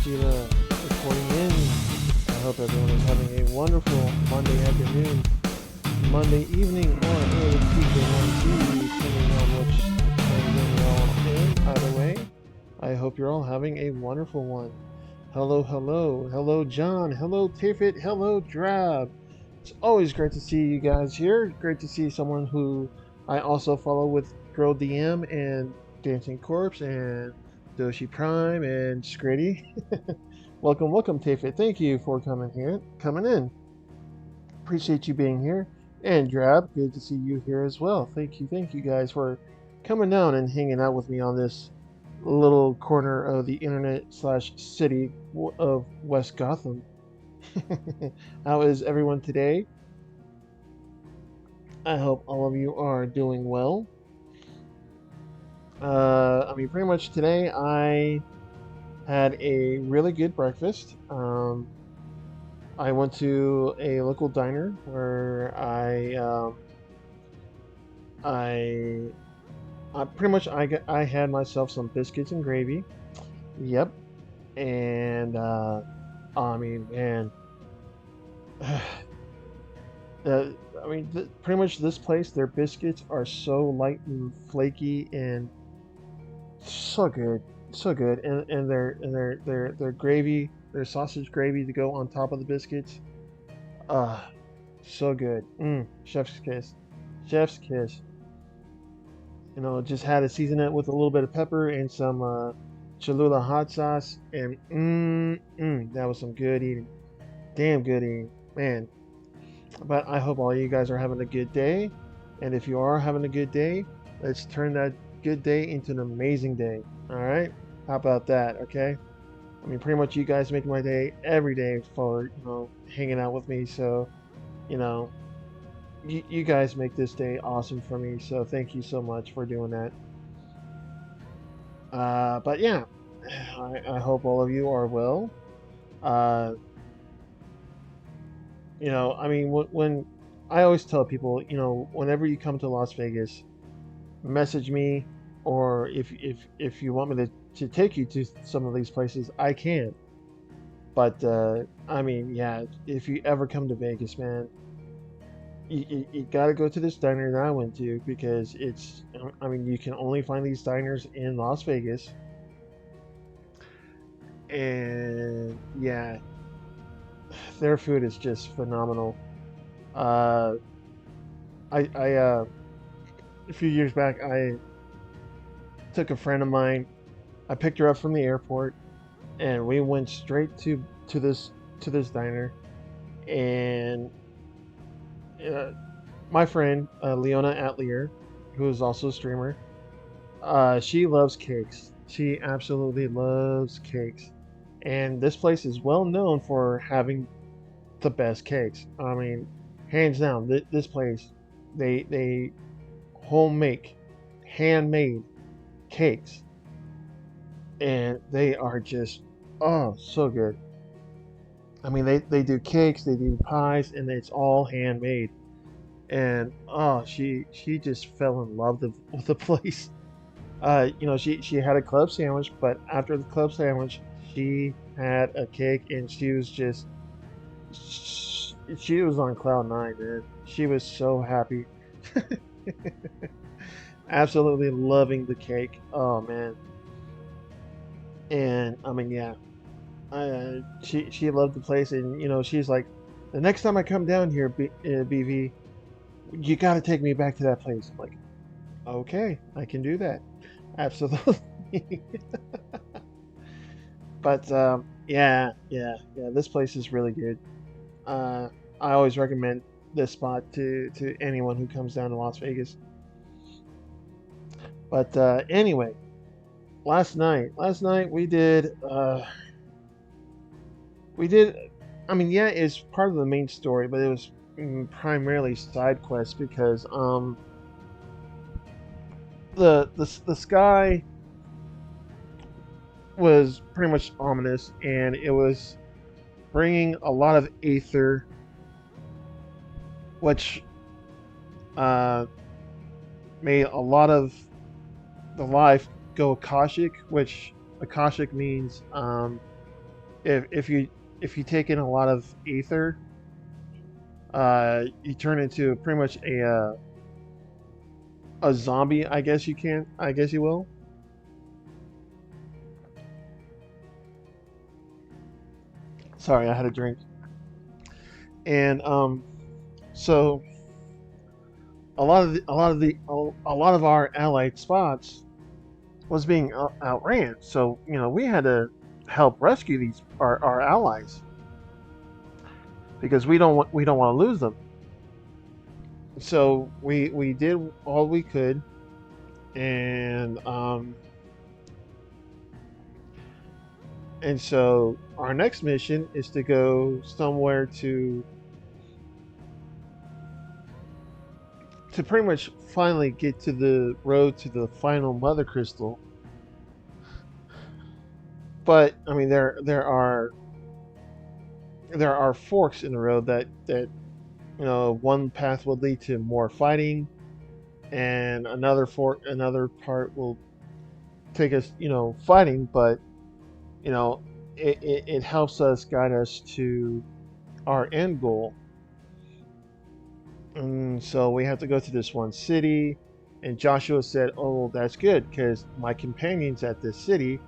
Sheila reporting in. I hope everyone is having a wonderful Monday afternoon, Monday evening, or early Tuesday morning to you, depending on which time zone you're all in. Either way, I hope you're all having a wonderful one. Hello, hello, hello, John. Hello, Tiffet. Hello, Drab. It's always great to see you guys here. Great to see someone who I also follow with Girl DM and Dancing Corpse and Doshi Prime and Scritty. Welcome, welcome, Tiffet. Thank you for coming in. Appreciate you being here. And Drab, good to see you here as well. Thank you guys for coming down and hanging out with me on this little corner of the internet slash city of West Gotham. How is everyone today? I hope all of you are doing well. Pretty much today I had a really good breakfast. I went to a local diner where I pretty much I had myself some biscuits and gravy. Yep, and man, uh, pretty much this place, their biscuits are so light and flaky and so good, so good, and their gravy, their sausage gravy to go on top of the biscuits. Ah, so good. Chef's kiss, chef's kiss. Just had to season it with a little bit of pepper and some Cholula hot sauce, and that was some good eating. Damn good eating, man. But I hope all you guys are having a good day, and if you are having a good day, let's turn that good day into an amazing day. All right? How about that? Okay. Pretty much you guys make my day every day for hanging out with me. So you know, you guys make this day awesome for me. So thank you so much for doing that. But yeah, I hope all of you are well. Uh, when I always tell people, whenever you come to Las Vegas, message me, or if you want me to take you to some of these places, I can. But yeah, if you ever come to Vegas, man, you got to go to this diner that I went to because you can only find these diners in Las Vegas, and yeah, their food is just phenomenal. Uh, I a few years back, I took a friend of mine. I picked her up from the airport, and we went straight to this to this diner. And uh, my friend Leona Atlier, who is also a streamer, she loves cakes. She absolutely loves cakes, and this place is well known for having the best cakes. Hands down, this place, they home make, handmade cakes, and they are just so good. They do cakes, they do pies, and it's all handmade. And she just fell in love with the place. She had a club sandwich, but after the club sandwich, she had a cake, and she was on cloud nine, man. She was so happy. Absolutely loving the cake. Oh man. And yeah, she loved the place, and she's like, the next time I come down here, BV, you got to take me back to that place. I'm like, okay, I can do that, absolutely. But yeah, this place is really good. I always recommend this spot to anyone who comes down to Las Vegas. But anyway, last night we did. Yeah, it's part of the main story, but it was primarily side quests because the sky was pretty much ominous, and it was bringing a lot of aether, which uh, made a lot of the life go Akashic, which Akashic means if you take in a lot of ether, you turn into pretty much a zombie. I guess you can. I guess you will. Sorry, I had a drink. And so a lot of our allied spots was being outran. So we had to help rescue these our allies because we don't want to lose them. So we did all we could, and so our next mission is to go somewhere to pretty much finally get to the road to the final mother crystal. But I mean, there are forks in the road that one path will lead to more fighting, and another part will take us fighting, but you know it helps us guide us to our end goal. And so we have to go to this one city, and Joshua said, "Oh, that's good because my companion's at this city,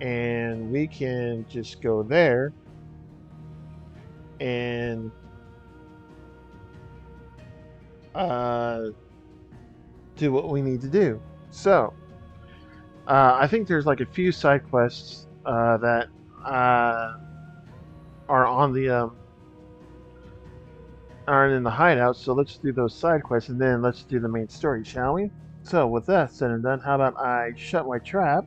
and we can just go there and uh, do what we need to do." So I think there's like a few side quests that uh, are on the aren't in the hideout. So let's do those side quests, and then let's do the main story, shall we? So with that said and done, how about I shut my trap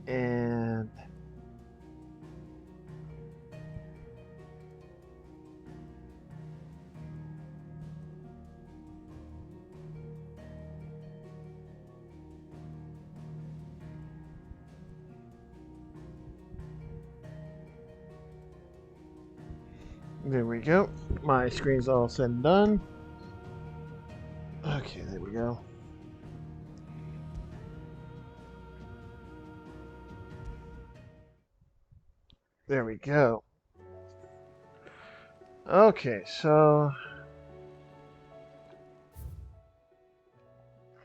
and there we go. My screen's all said and done. Okay, there we go. There we go. Okay, so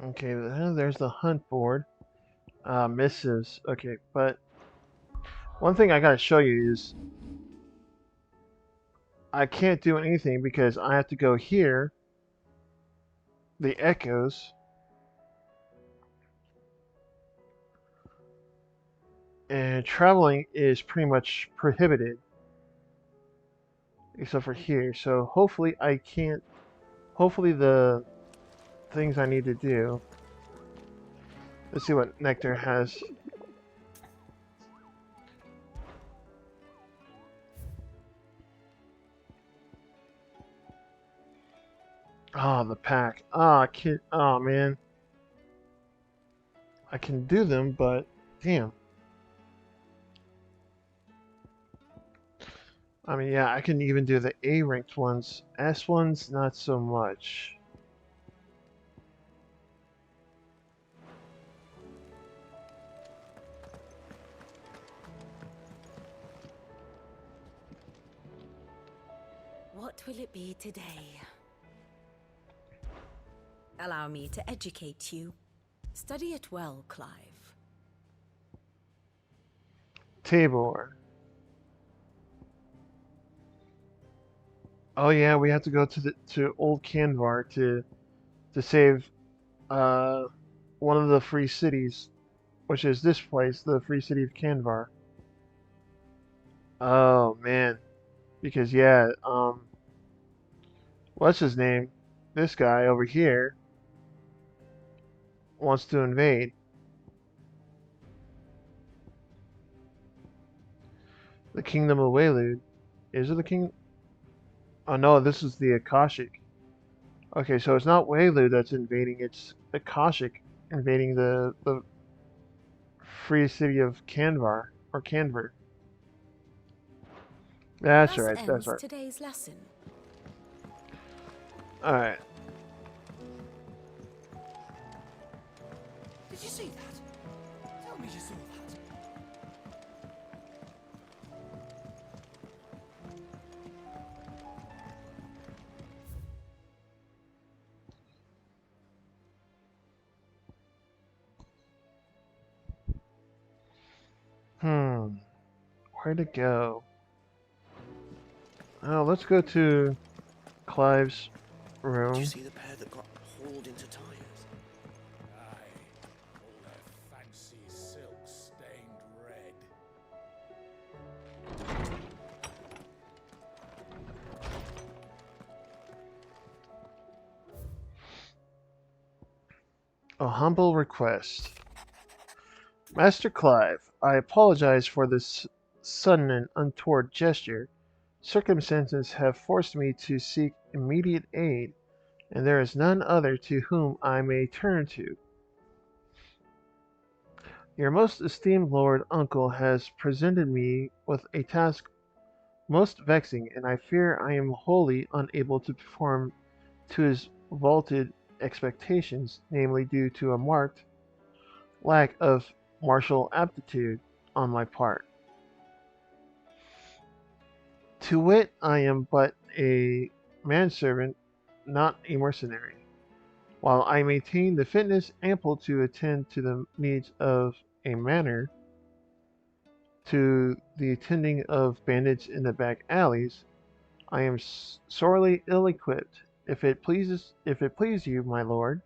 okay, there's the hunt board. Missives. Okay, but one thing I gotta show you is I can't do anything because I have to go here, the echoes, and traveling is pretty much prohibited except for here. So hopefully I can't. Hopefully the things I need to do. Let's see what Nectar has. Oh, the pack. Ah, I can't. Oh man, I can do them, but damn. I mean, yeah, I can even do the A ranked ones. S ones, not so much. What will it be today? Allow me to educate you. Study it well, Clive. Tabor. Oh yeah, we have to go to Old Canvar to save uh one of the free cities, which is this place, the free city of Canvar. Oh man, because yeah, what's his name? This guy over here wants to invade. The Kingdom of Waylude. Is it the king? Oh no, this is the Akashic. Okay, so it's not Waylude that's invading, it's Akashic invading the free city of Canvar or Canver. That's Thus right, that's ends right. today's lesson. Alright. Did you see that? Tell me you saw that. Where to go? Oh, let's go to Clive's Did you room. see the pair that got hauled into tires? Aye, all their fancy silk stained red. A humble request. Master Clive, I apologize for this sudden and untoward gesture. Circumstances have forced me to seek immediate aid, and there is none other to whom I may turn to. Your most esteemed lord uncle has presented me with a task most vexing, and I fear I am wholly unable to perform to his vaulted expectations, namely due to a marked lack of martial aptitude on my part. To wit, I am but a manservant, not a mercenary. While I maintain the fitness ample to attend to the needs of a manor, to the attending of bandits in the back alleys, I am sorely ill-equipped. If it please you, my lord,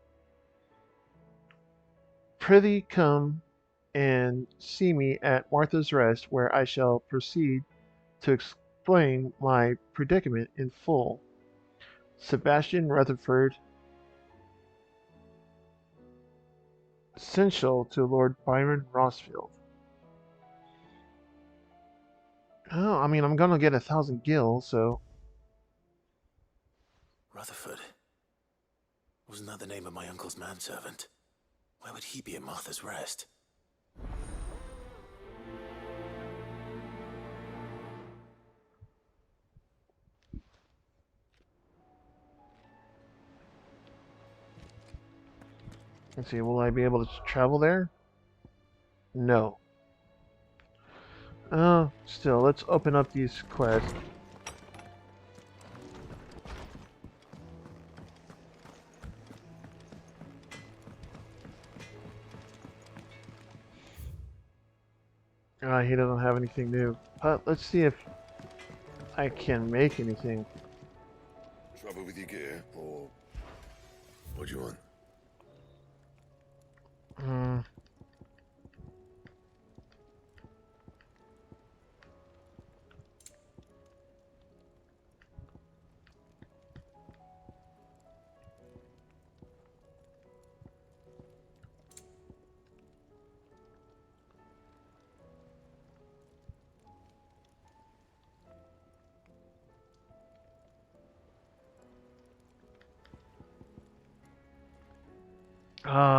prithee come and see me at Martha's Rest, where I shall proceed to explain my predicament in full. Sebastian Rutherford, essential to Lord Byron Rossfield. Oh, I mean, I'm gonna get 1,000 gil, so Rutherford. Wasn't that the name of my uncle's manservant? Why would he be at Martha's Rest? let's see. Will I be able to travel there? No. Still, let's open up these quests. He doesn't have anything new. But let's see if I can make anything. Trouble with your gear, or what do you want? Hmm.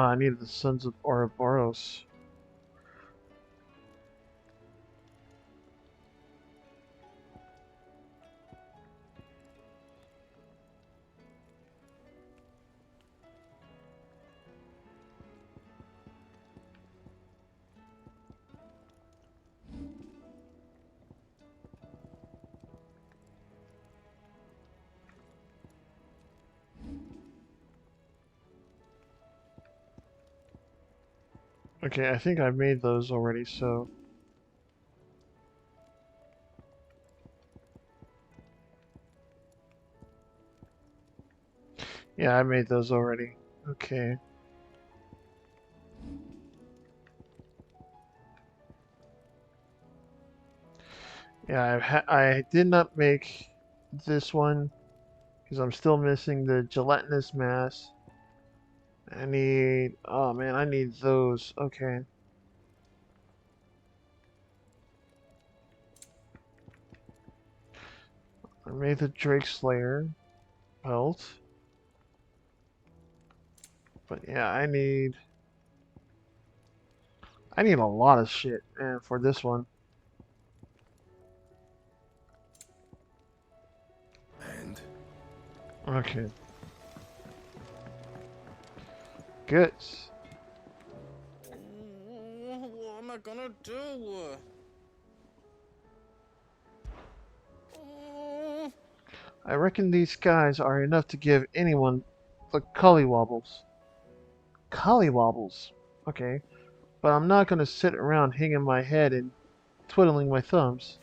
I needed the Sons of Ouroboros. Okay, I think I've made those already, so... Yeah, I made those already. Okay. Yeah, I did not make this one because I'm still missing the gelatinous mass. I need... Oh man, I need those. Okay. I made the Drake Slayer belt. But yeah, I need a lot of shit, man, for this one. And Okay. Good. What am I gonna do? I reckon these guys are enough to give anyone the collywobbles. Collywobbles. Okay. But I'm not gonna sit around hanging my head and twiddling my thumbs.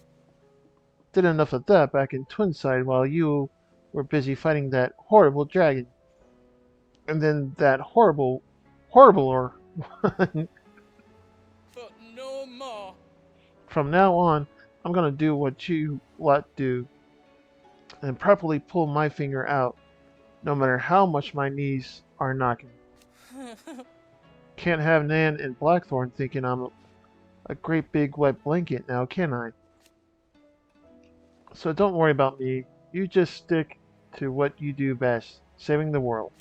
Did enough of that back in Twinside while you were busy fighting that horrible dragon. And then that horribler. But no more. From now on, I'm gonna do what you lot do and properly pull my finger out, no matter how much my knees are knocking. Can't have Nan and Blackthorn thinking I'm a great big wet blanket now, can I? So don't worry about me. You just stick to what you do best, saving the world.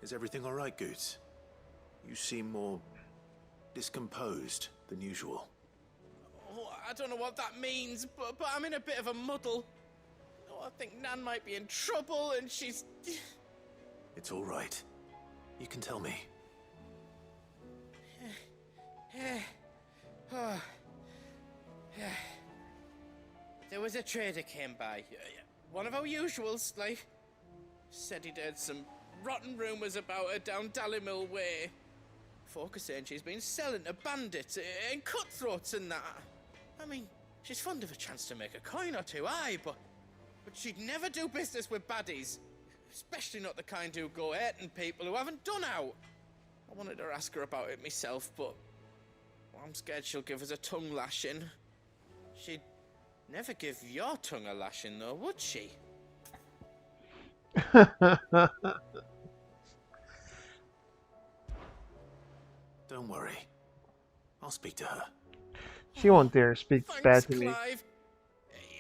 Is everything all right, Goots? You seem more discomposed than usual. Oh, I don't know what that means, but I'm in a bit of a muddle. Oh, I think Nan might be in trouble, and she's... It's all right. You can tell me. There was a trader came by. One of our usuals, like... Said he'd heard some rotten rumours about her down Dallymill Way. Folk are saying she's been selling to bandits and cutthroats and that. I mean, she's fond of a chance to make a coin or two, aye, but she'd never do business with baddies. Especially not the kind who go hurting people who haven't done out. I wanted to ask her about it myself, but I'm scared she'll give us a tongue lashing. She'd never give your tongue a lashing, though, would she? Don't worry. I'll speak to her. She won't dare speak Thanks, bad to me. Clive.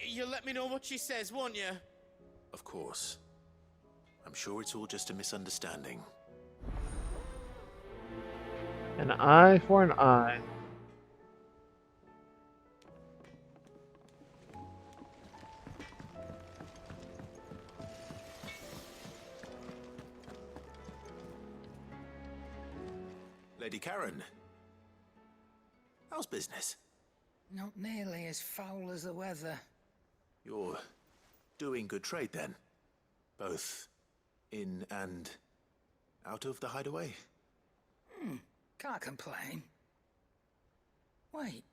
You'll let me know what she says, won't you? Of course. I'm sure it's all just a misunderstanding. An eye for an eye. Lady Karen. How's business? Not nearly as foul as the weather. You're doing good trade then? Both in and out of the hideaway? Can't complain. Wait,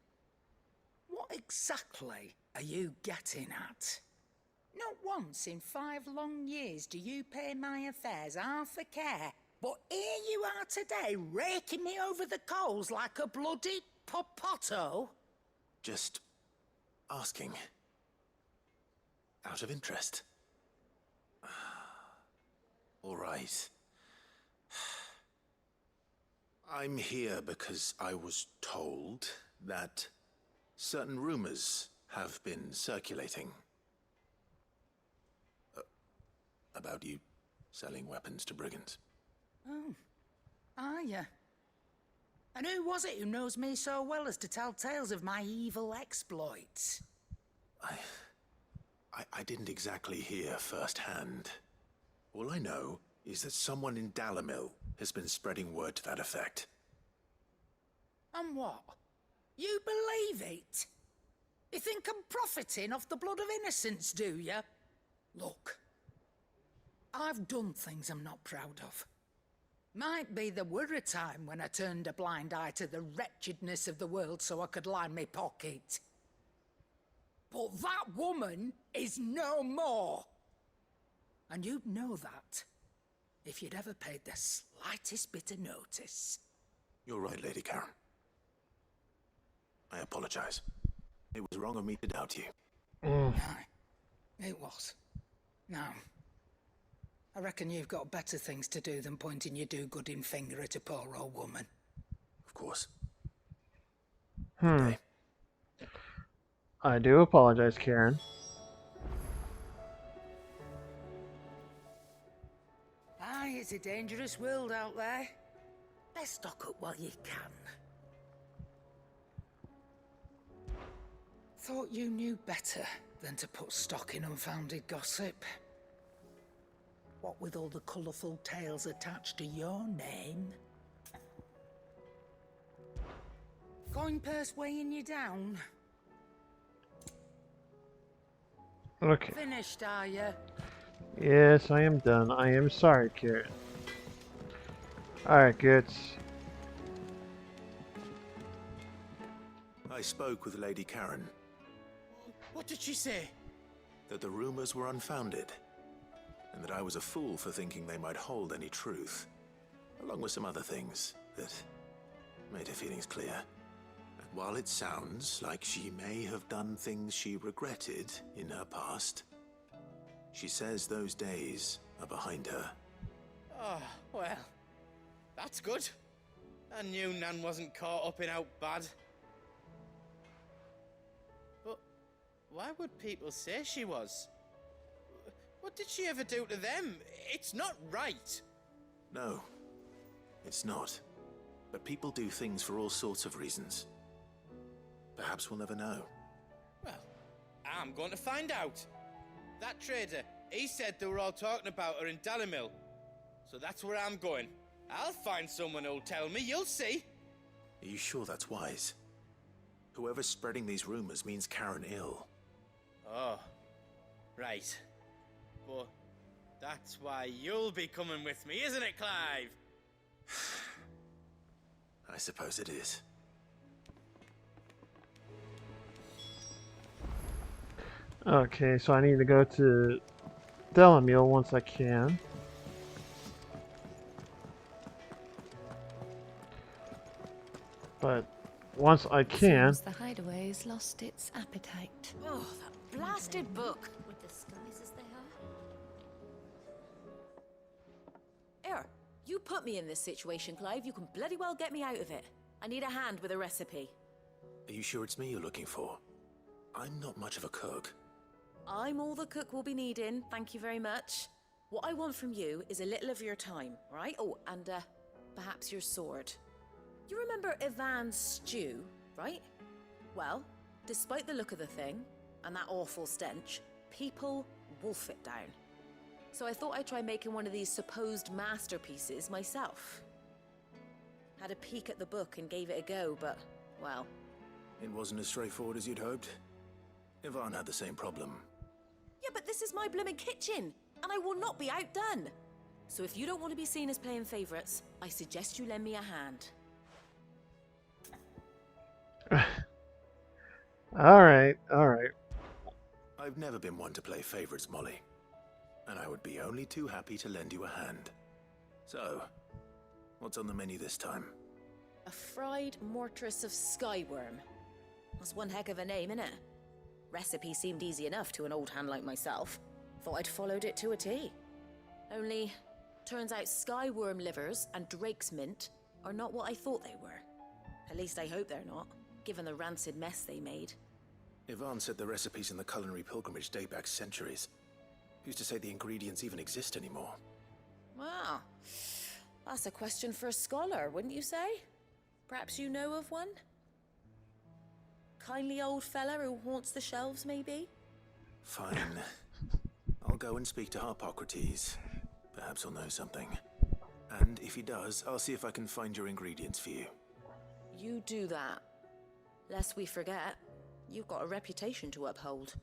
what exactly are you getting at? Not once in 5 long years do you pay my affairs half a care, but here you are today raking me over the coals like a bloody popoto? Just asking. Out of interest. All right. I'm here because I was told that certain rumors have been circulating. About you selling weapons to brigands. Oh, are ya? And who was it who knows me so well as to tell tales of my evil exploits? I didn't exactly hear firsthand. All I know is that someone in Dallymill has been spreading word to that effect. And what? You believe it? You think I'm profiting off the blood of innocents, do you? Look, I've done things I'm not proud of. Might be there were a time when I turned a blind eye to the wretchedness of the world so I could line my pocket. But that woman is no more. And you'd know that if you'd ever paid the slightest bit of notice. You're right, Lady Karen. I apologize. It was wrong of me to doubt you. Aye, it was. Now, I reckon you've got better things to do than pointing your do-gooding finger at a poor old woman. Of course. I do apologize, Karen. Aye, it's a dangerous world out there. Let's stock up while you can. Thought you knew better than to put stock in unfounded gossip. What with all the colourful tales attached to your name. Coin purse weighing you down? Okay. Finished, are you? Yes, I am done. I am sorry, Karen. Alright, Goots. I spoke with Lady Karen. What did she say? That the rumors were unfounded, and that I was a fool for thinking they might hold any truth, along with some other things that made her feelings clear. And while it sounds like she may have done things she regretted in her past, she says those days are behind her. Oh, well, that's good. I knew Nan wasn't caught up in out bad. But why would people say she was? What did she ever do to them? It's not right. No, it's not. But people do things for all sorts of reasons. Perhaps we'll never know. Well, I'm going to find out. That trader, he said they were all talking about her in Dalimil. So that's where I'm going. I'll find someone who'll tell me, you'll see. Are you sure that's wise? Whoever's spreading these rumors means Karen ill. Oh, right. But that's why you'll be coming with me, isn't it, Clive? I suppose it is. Okay, so I need to go to Delamil once I can. But once I can... Seems the hideaway's lost its appetite. Oh, that blasted book! With the skies as they are. Here, you put me in this situation, Clive. You can bloody well get me out of it. I need a hand with a recipe. Are you sure it's me you're looking for? I'm not much of a cook. I'm all the cook will be needing, thank you very much. What I want from you is a little of your time, right? Oh, and perhaps your sword. You remember Ivan's stew, right? Well, despite the look of the thing, and that awful stench, people wolf it down. So I thought I'd try making one of these supposed masterpieces myself. Had a peek at the book and gave it a go, but, well... It wasn't as straightforward as you'd hoped. Ivan had the same problem. Yeah, but this is my blimmin' kitchen, and I will not be outdone. So if you don't want to be seen as playing favourites, I suggest you lend me a hand. Alright, alright. I've never been one to play favorites, Molly. And I would be only too happy to lend you a hand. So, what's on the menu this time? A fried mortress of skyworm. That's one heck of a name, innit? Recipe seemed easy enough to an old hand like myself. Thought I'd followed it to a T. Only, turns out skyworm livers and drake's mint are not what I thought they were. At least I hope they're not, given the rancid mess they made. Ivan said the recipes in the culinary pilgrimage date back centuries. Who's to say the ingredients even exist anymore? Wow. That's a question for a scholar, wouldn't you say? Perhaps you know of one? Kindly old fella who haunts the shelves, maybe? Fine. I'll go and speak to Harpocrates. Perhaps he'll know something. And if he does, I'll see if I can find your ingredients for you. You do that. Lest we forget, you've got a reputation to uphold.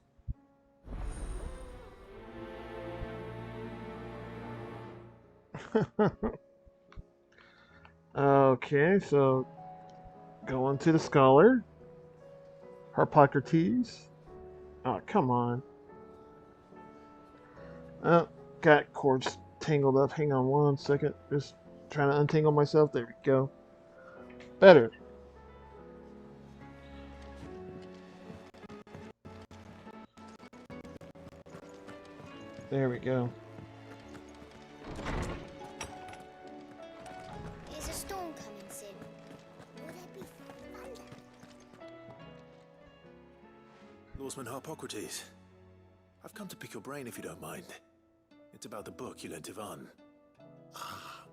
Okay, so going to the scholar. Harpocrates. Oh, come on. Oh, got cords tangled up. Hang on one second. Just trying to untangle myself. There we go. Better. There we go. Is a storm coming soon? Will there be thunder? Lawsman Harpocrates. I've come to pick your brain if you don't mind. It's about the book you lent Ivan. Ah,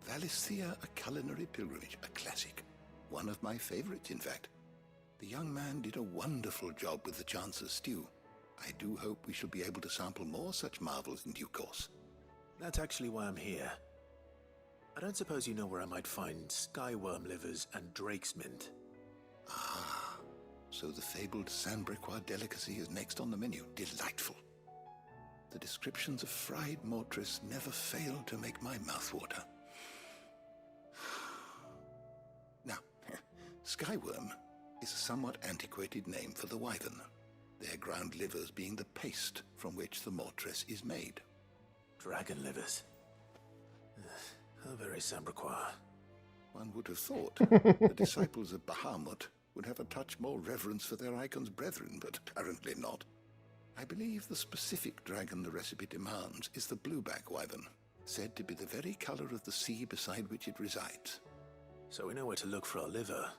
Valisthea, a culinary pilgrimage, a classic. One of my favorites, in fact. The young man did a wonderful job with the Chance's stew. I do hope we shall be able to sample more such marvels in due course. That's actually why I'm here. I don't suppose you know where I might find skyworm livers and drake's mint. Ah, so the fabled Sandbrequois delicacy is next on the menu. Delightful. The descriptions of fried mortress never fail to make my mouth water. Now, skyworm, is a somewhat antiquated name for the wyvern, their ground livers being the paste from which the mortress is made. Dragon livers. How very Sambraquois. One would have thought the disciples of Bahamut would have a touch more reverence for their icon's brethren, but apparently not. I believe the specific dragon the recipe demands is the blueback wyvern, said to be the very color of the sea beside which it resides. So we know where to look for our liver.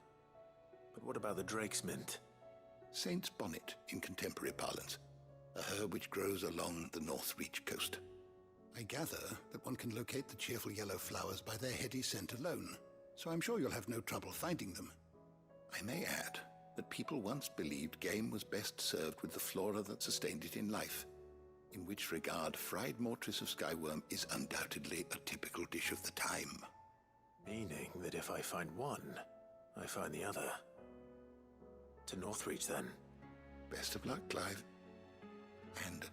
But what about the drake's mint? Saint's bonnet in contemporary parlance, a herb which grows along the North Reach coast. I gather that one can locate the cheerful yellow flowers by their heady scent alone, so I'm sure you'll have no trouble finding them. I may add that people once believed game was best served with the flora that sustained it in life, in which regard fried mortress of skyworm is undoubtedly a typical dish of the time. Meaning that if I find one, I find the other. To Northreach, then. Best of luck, Clive. And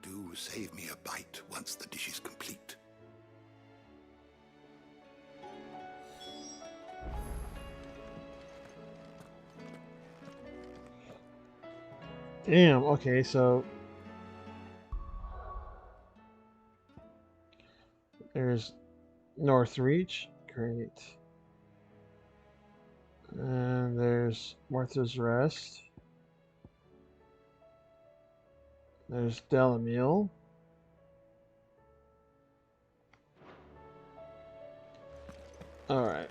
do save me a bite once the dish is complete. Damn, okay, so there's Northreach, great. And there's Martha's Rest. There's Delamille. Alright.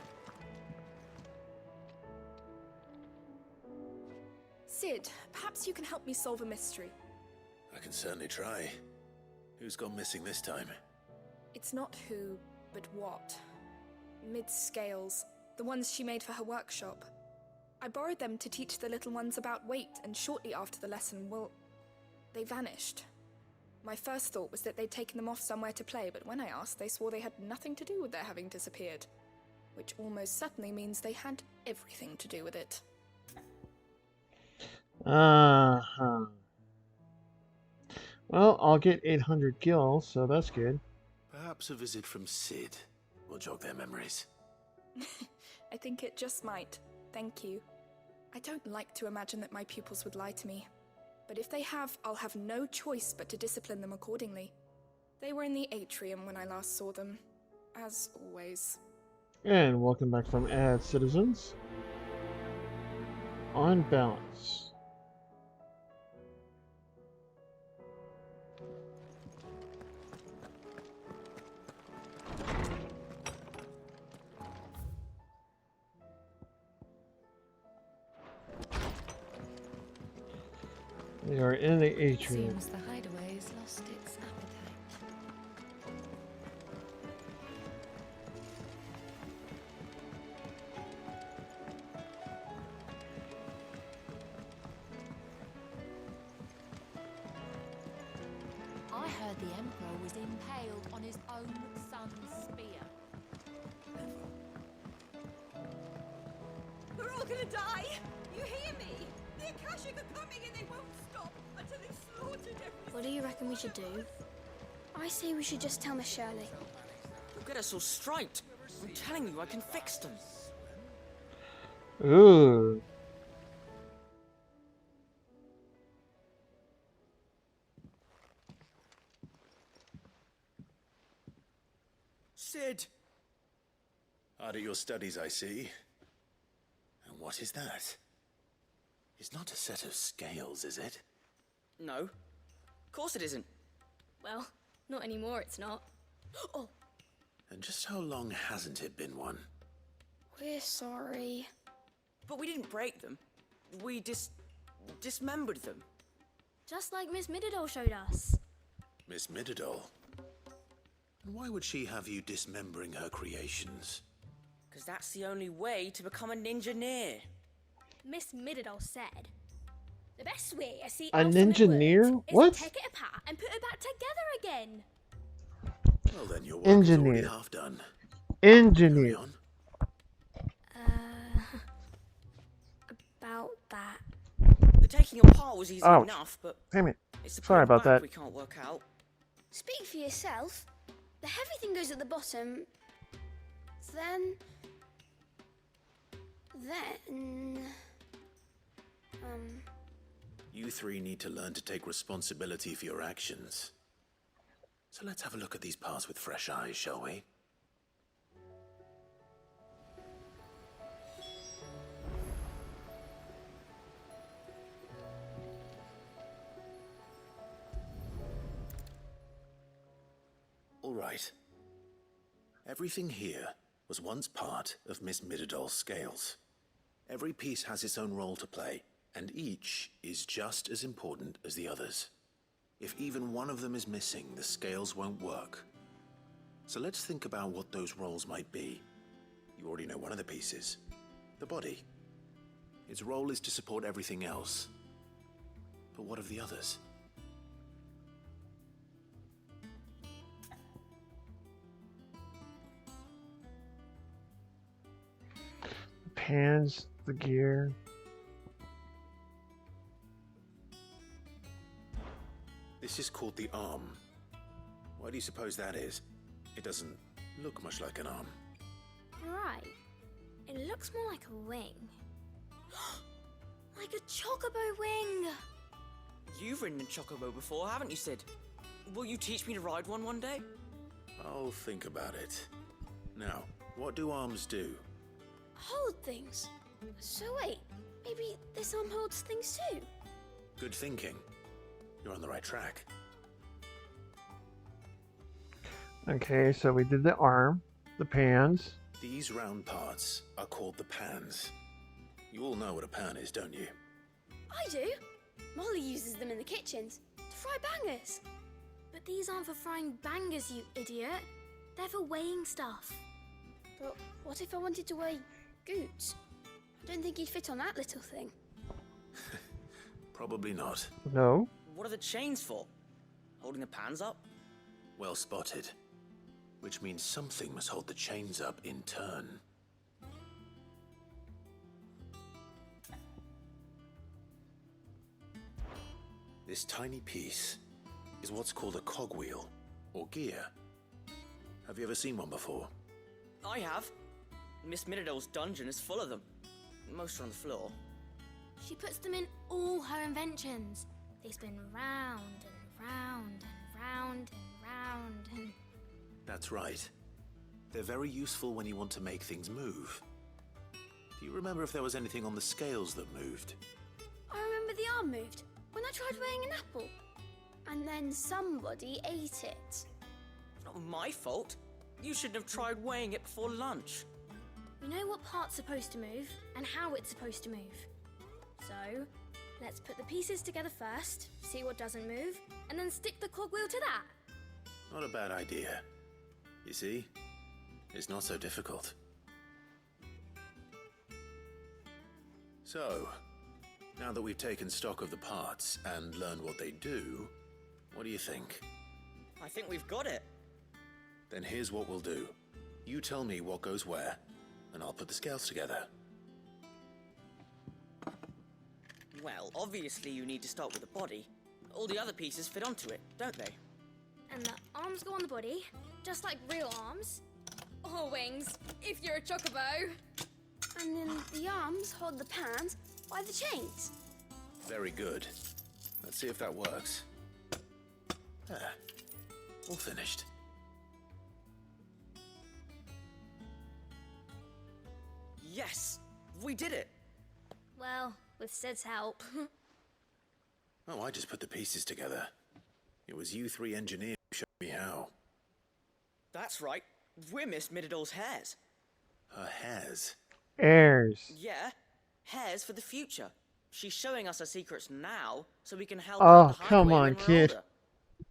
Sid, perhaps you can help me solve a mystery. I can certainly try. Who's gone missing this time? It's not who, but what. Mid's scales, the ones she made for her workshop. I borrowed them to teach the little ones about weight, and shortly after the lesson, well, they vanished. My first thought was that they'd taken them off somewhere to play, but when I asked, they swore they had nothing to do with their having disappeared. Which almost certainly means they had everything to do with it. Uh-huh. Well, I'll get 800 gil, so that's good. Perhaps a visit from Sid will jog their memories. I think it just might. Thank you. I don't like to imagine that my pupils would lie to me. But if they have, I'll have no choice but to discipline them accordingly. They were in the atrium when I last saw them. As always. And welcome back from Ad Citizens. On balance. We are in the atrium. Seems the hideaway's lost its appetite. I heard the Emperor was impaled on his own son's spear. We're all gonna die! You hear me? The Akashic are coming and they won't stop until they've slaughtered everything. What do you reckon we should do? I say we should just tell Miss Shirley. You'll get us all straight. I'm telling you, I can fix them. Ooh. Sid! Hard at your studies, I see. And what is that? It's not a set of scales, is it? No. Of course it isn't. Well, not anymore, it's not. Oh, And just how long hasn't it been one? we're sorry. But we didn't break them. We dismembered them. Just like Miss Mididol showed us. Miss Mididol? And why would she have you dismembering her creations? Because that's the only way to become a ninja-neer. Miss Mididol said, the best way I see A how something ninja-neer? works is What? to take it apart and put it back together again. Well then, your work is already Engineer. half done. Engineer. Carry on. About that. The taking apart was easy Ouch. enough, but Damn it. it's the Sorry putting about back that. we can't work out. Speak for yourself. The heavy thing goes at the bottom. Then... You three need to learn to take responsibility for your actions. So let's have a look at these parts with fresh eyes, shall we? All right. Everything here was once part of Miss Midadol's scales. Every piece has its own role to play, and each is just as important as the others. If even one of them is missing, the scales won't work. So let's think about what those roles might be. You already know one of the pieces, the body. Its role is to support everything else. But what of the others? The pans, the gear. This is called the arm. Why do you suppose that is? It doesn't look much like an arm. Right. It looks more like a wing. Like a chocobo wing! You've ridden a chocobo before, haven't you, Sid? Will you teach me to ride one day? I'll think about it. Now, what do arms do? Hold things. So wait, maybe this arm holds things too? Good thinking. You're on the right track. Okay, so we did the arm, the pans. These round parts are called the pans. You all know what a pan is, don't you? I do. Molly uses them in the kitchens to fry bangers. But these aren't for frying bangers, you idiot. They're for weighing stuff. But what if I wanted to weigh Goots? I don't think he'd fit on that little thing. Probably not. No. What are the chains for? Holding the pans up? Well spotted. Which means something must hold the chains up in turn. This tiny piece is what's called a cogwheel, or gear. Have you ever seen one before? I have. Miss Midadol's dungeon is full of them. Most are on the floor. She puts them in all her inventions. They spin round and round and round and round and... That's right. They're very useful when you want to make things move. Do you remember if there was anything on the scales that moved? I remember the arm moved when I tried weighing an apple. And then somebody ate it. Not my fault. You shouldn't have tried weighing it before lunch. We know what part's supposed to move and how it's supposed to move. So, let's put the pieces together first, see what doesn't move, and then stick the cogwheel to that. Not a bad idea. You see? It's not so difficult. So, now that we've taken stock of the parts and learned what they do, what do you think? I think we've got it. Then here's what we'll do. You tell me what goes where, and I'll put the scales together. Well, obviously you need to start with the body. All the other pieces fit onto it, don't they? And the arms go on the body, just like real arms. Or wings, if you're a chocobo. And then the arms hold the pans by the chains. Very good. Let's see if that works. There. All finished. Yes! We did it! Well, with Sid's help. Oh, I just put the pieces together. It was you three engineers who showed me how. That's right. We're Miss Midadol's hairs. Her hairs? Heirs. Yeah, hairs for the future. She's showing us her secrets now, so we can help Oh, her the hard come way on, when we're kid. older.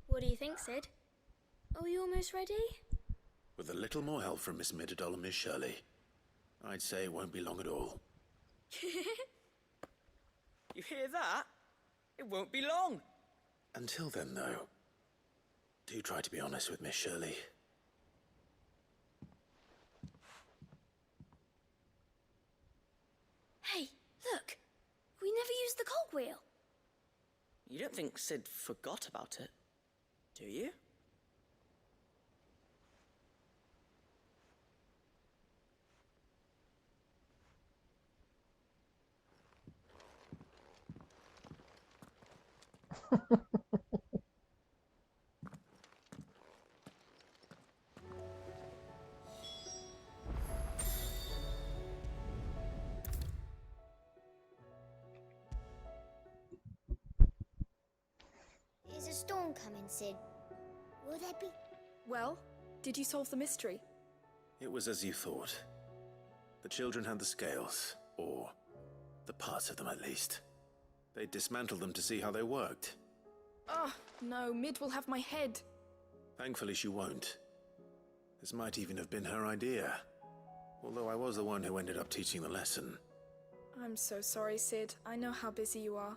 What do you think, Sid? Are we almost ready? With a little more help from Miss Midadol and Miss Shirley, I'd say it won't be long at all. You hear that? It won't be long. Until then, though, do try to be honest with Miss Shirley. Hey, look! We never used the cogwheel. You don't think Sid forgot about it, do you? Is a storm coming, Sid? Will there be... Well, did you solve the mystery? It was as you thought. The children had the scales, or the parts of them at least. They dismantled them to see how they worked. Ah, no, Mid will have my head. Thankfully she won't. This might even have been her idea. Although I was the one who ended up teaching the lesson. I'm so sorry, Sid. I know how busy you are.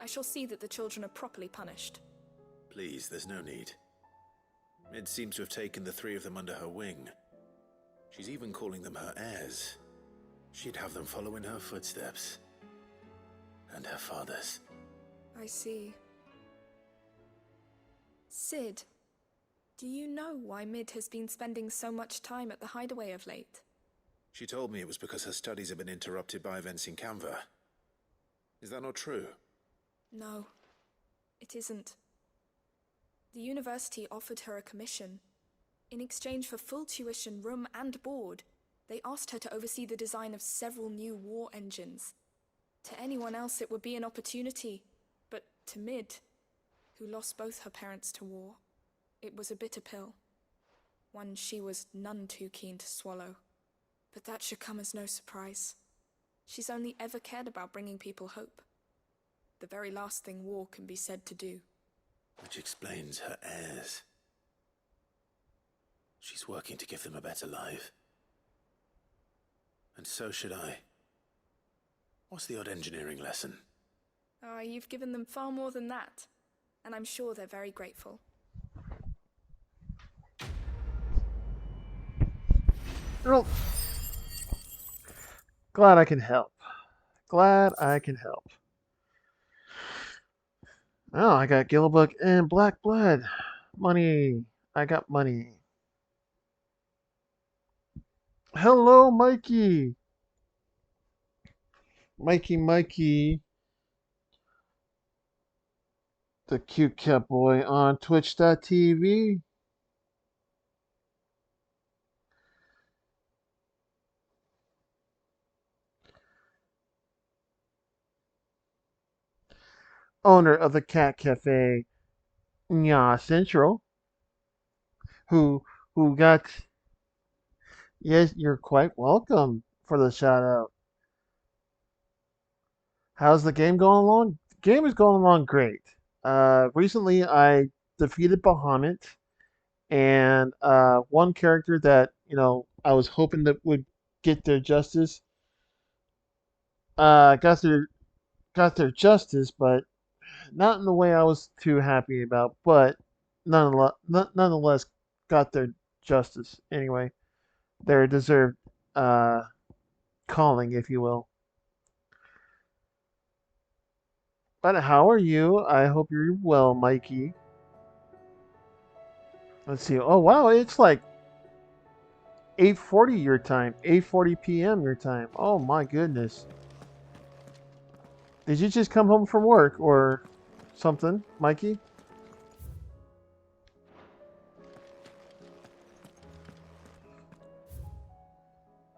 I shall see that the children are properly punished. Please, there's no need. Mid seems to have taken the three of them under her wing. She's even calling them her heirs. She'd have them follow in her footsteps. And her father's. I see. Sid, do you know why Mid has been spending so much time at the hideaway of late? She told me it was because her studies have been interrupted by events in Canva. Is that not true? No, it isn't. The university offered her a commission. In exchange for full tuition, room and board, they asked her to oversee the design of several new war engines. To anyone else it would be an opportunity, but to Mid, who lost both her parents to war, it was a bitter pill. One she was none too keen to swallow. But that should come as no surprise. She's only ever cared about bringing people hope. The very last thing war can be said to do. Which explains her heirs. She's working to give them a better life. And so should I. What's the odd engineering lesson? Ah, you've given them far more than that. And I'm sure they're very grateful. Well, glad I can help. Glad I can help. Oh, I got Gilbook and Black Blood. Money. I got money. Hello, Mikey. Mikey. The cute cat boy on twitch.tv. Owner of the cat cafe, Nya Central. Who got... Yes, you're quite welcome for the shout out. How's the game going along? The game is going along great. Recently I defeated Bahamut, and one character that I was hoping that would get their justice, got their justice, but not in the way I was too happy about. But nonetheless, got their justice anyway. Their deserved calling, if you will. But how are you? I hope you're well, Mikey. Let's see. Oh wow, it's like 8:40 your time, 8:40 p.m. your time. Oh my goodness. Did you just come home from work or something, Mikey?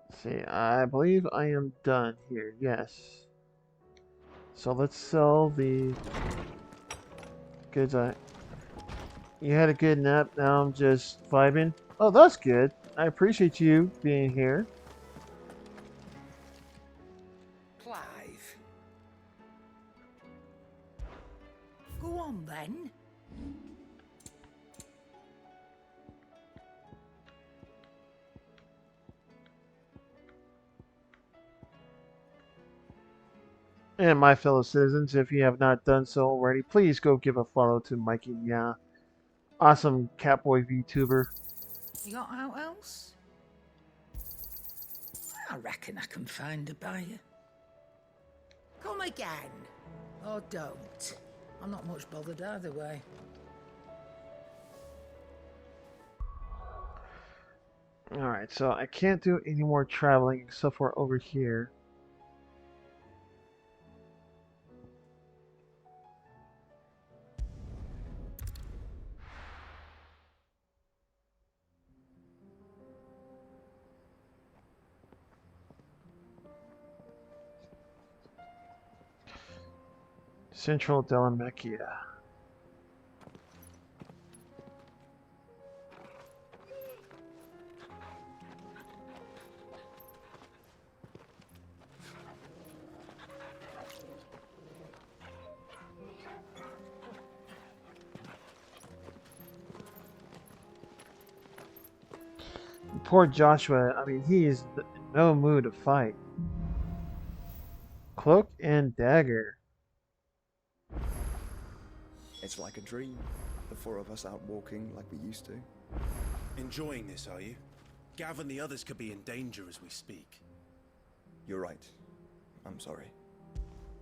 Let's see, I believe I am done here. Yes. So let's sell the goods. You had a good nap. Now I'm just vibing. Oh, that's good. I appreciate you being here. Clive. Go on then. And my fellow citizens, if you have not done so already, please go give a follow to Mikey. Yeah, awesome Catboy VTuber. You got out else? I reckon I can find a buyer. Come again. Or don't. I'm not much bothered either way. Alright, so I can't do any more traveling except for over here. Central Delamecchia. Poor Joshua, I mean, he is in no mood to fight. Cloak and dagger. It's like a dream. The four of us out walking like we used to. Enjoying this, are you? Gav and the others could be in danger as we speak. You're right. I'm sorry.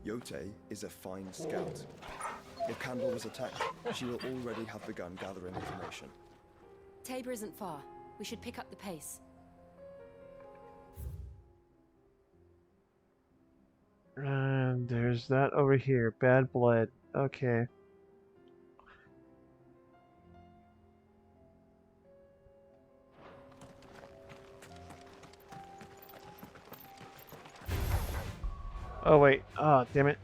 Yote is a fine scout. If Candle was attacked, she will already have begun gathering information. Tabor isn't far. We should pick up the pace. And there's that over here. Bad blood. Okay. Oh wait. Ah, damn it.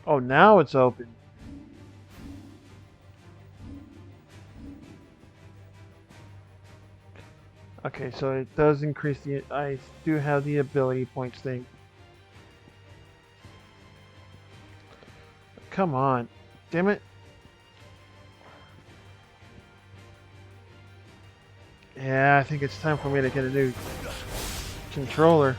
Oh, now it's open. Okay, so it does increase the... I do have the ability points thing. Come on. Damn it. Yeah, I think it's time for me to get a new controller.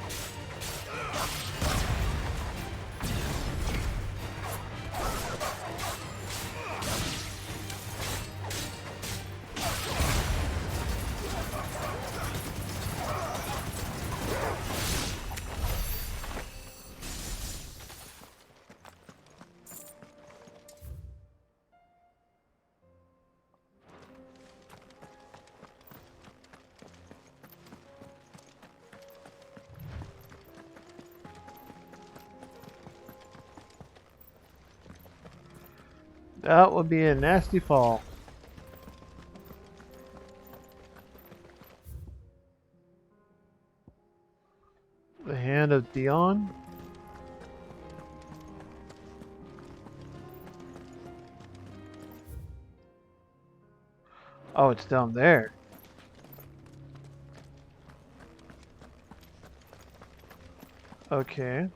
That would be a nasty fall. The Hand of Dion. Oh, it's down there. Okay.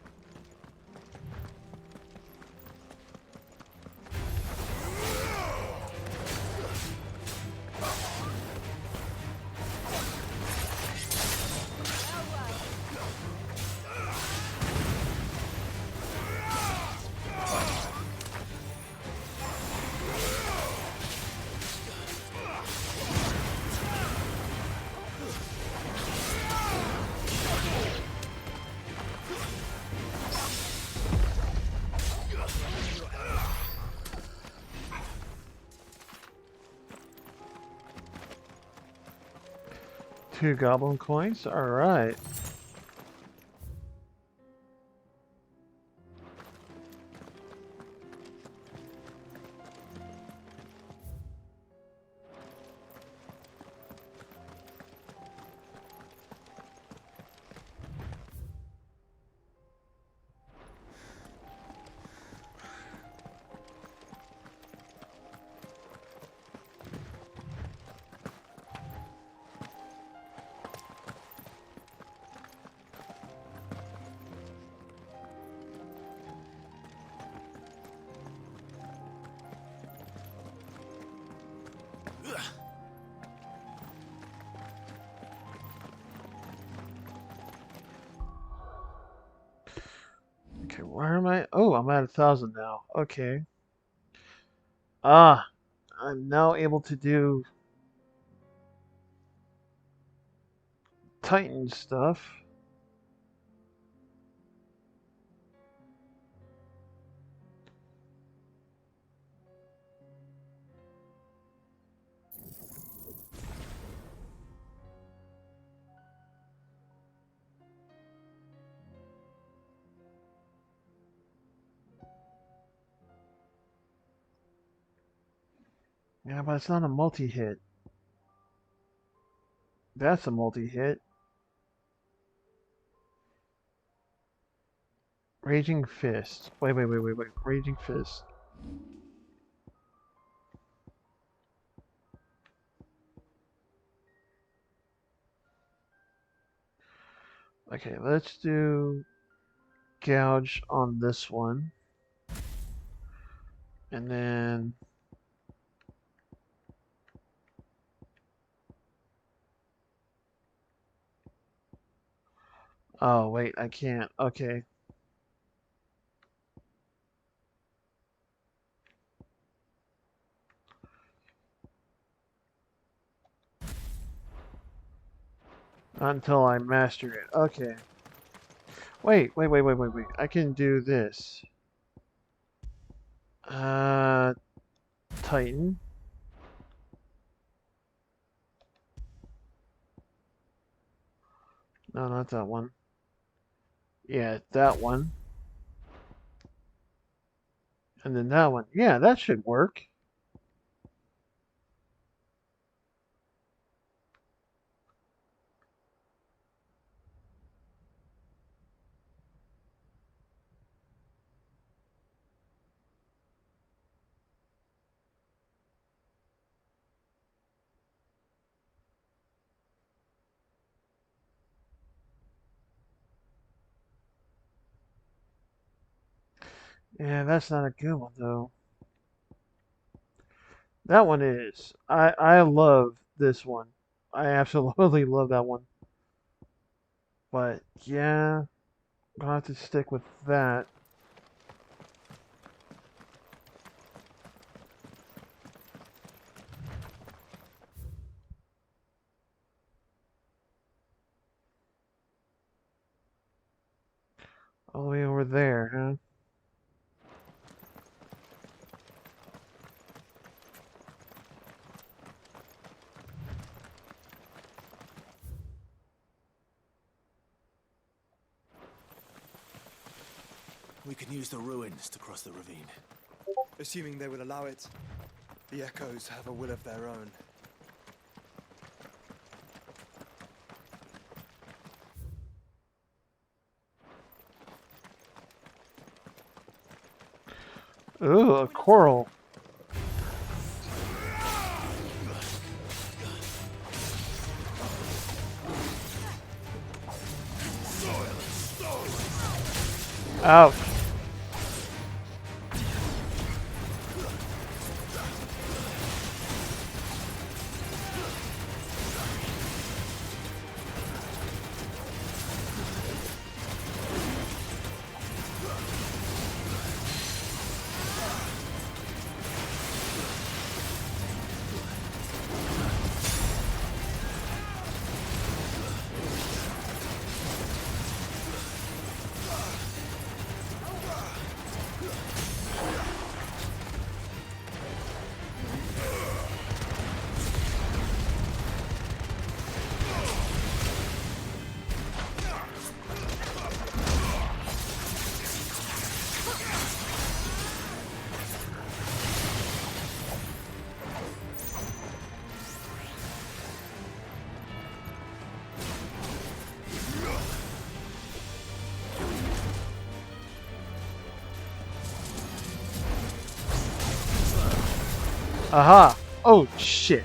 Two goblin coins. All right. Okay, where am I? Oh, I'm at 1,000 now. Okay. Ah, I'm now able to do Titan stuff. Yeah, but it's not a multi-hit. That's a multi-hit. Raging Fist. Wait. Raging Fist. Okay, let's do gouge on this one. And then oh wait, I can't. Okay. Not until I master it. Okay. Wait. I can do this. Titan. No, not that one. Yeah, that one. And then that one. Yeah, that should work. Yeah, that's not a good one though. That one is. I love this one. I absolutely love that one. But yeah, I'm gonna have to stick with that. All the way over there, huh? We can use the ruins to cross the ravine. Assuming they will allow it. The echoes have a will of their own. Ooh, a coral. Ouch. Aha! Oh shit!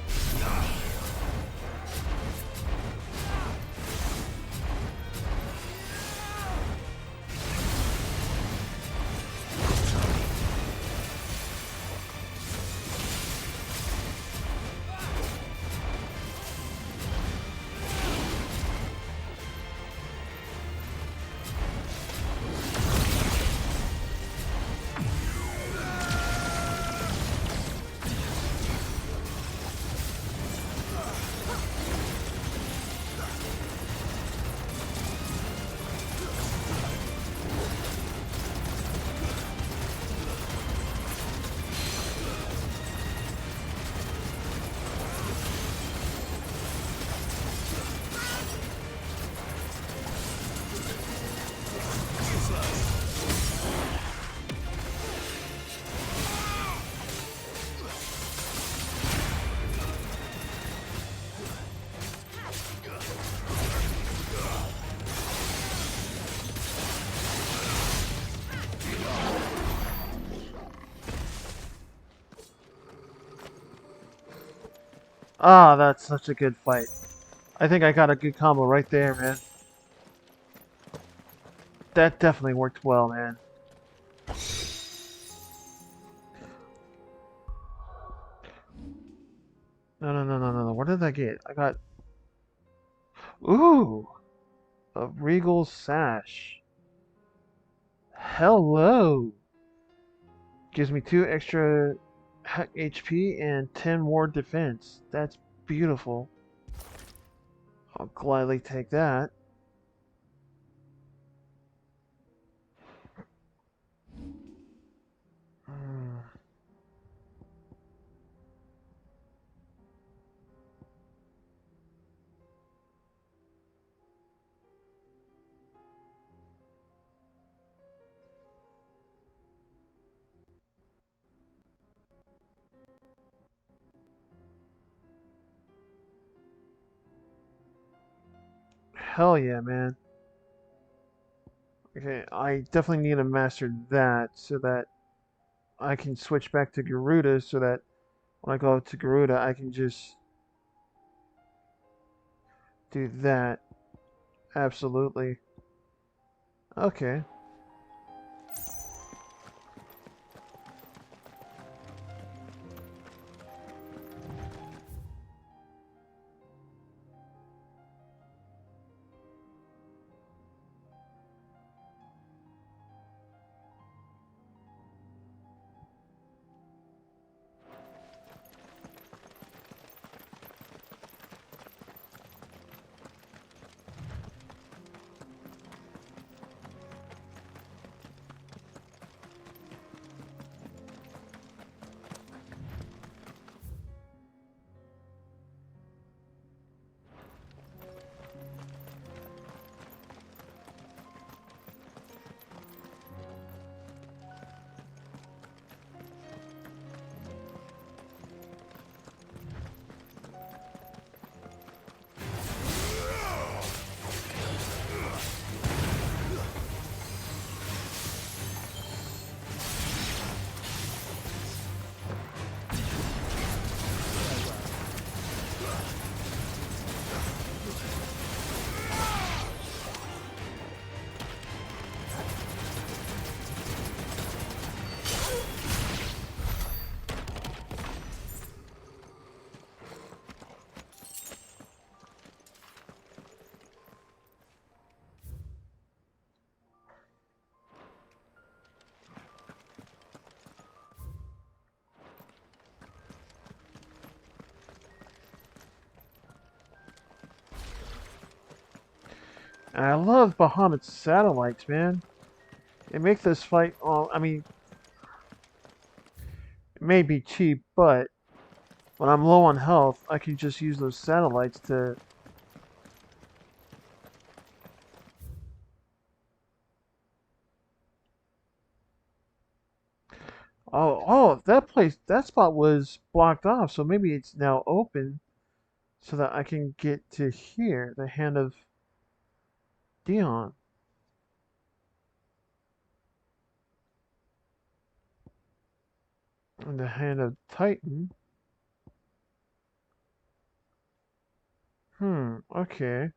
Ah, that's such a good fight. I think I got a good combo right there, man. That definitely worked well, man. No. What did I get? I got... Ooh! A regal sash. Hello! Gives me 2 extra HP and 10 more defense. That's beautiful. I'll gladly take that. Hell yeah, man. Okay, I definitely need to master that so that I can switch back to Garuda so that when I go to Garuda I can just do that. Absolutely. Okay. And I love Bahamut's satellites, man. They make this fight, I mean, it may be cheap, but when I'm low on health, I can just use those satellites to... Oh, that spot was blocked off, so maybe it's now open so that I can get to here, the Hand of Dion. And the Hand of Titan. Okay.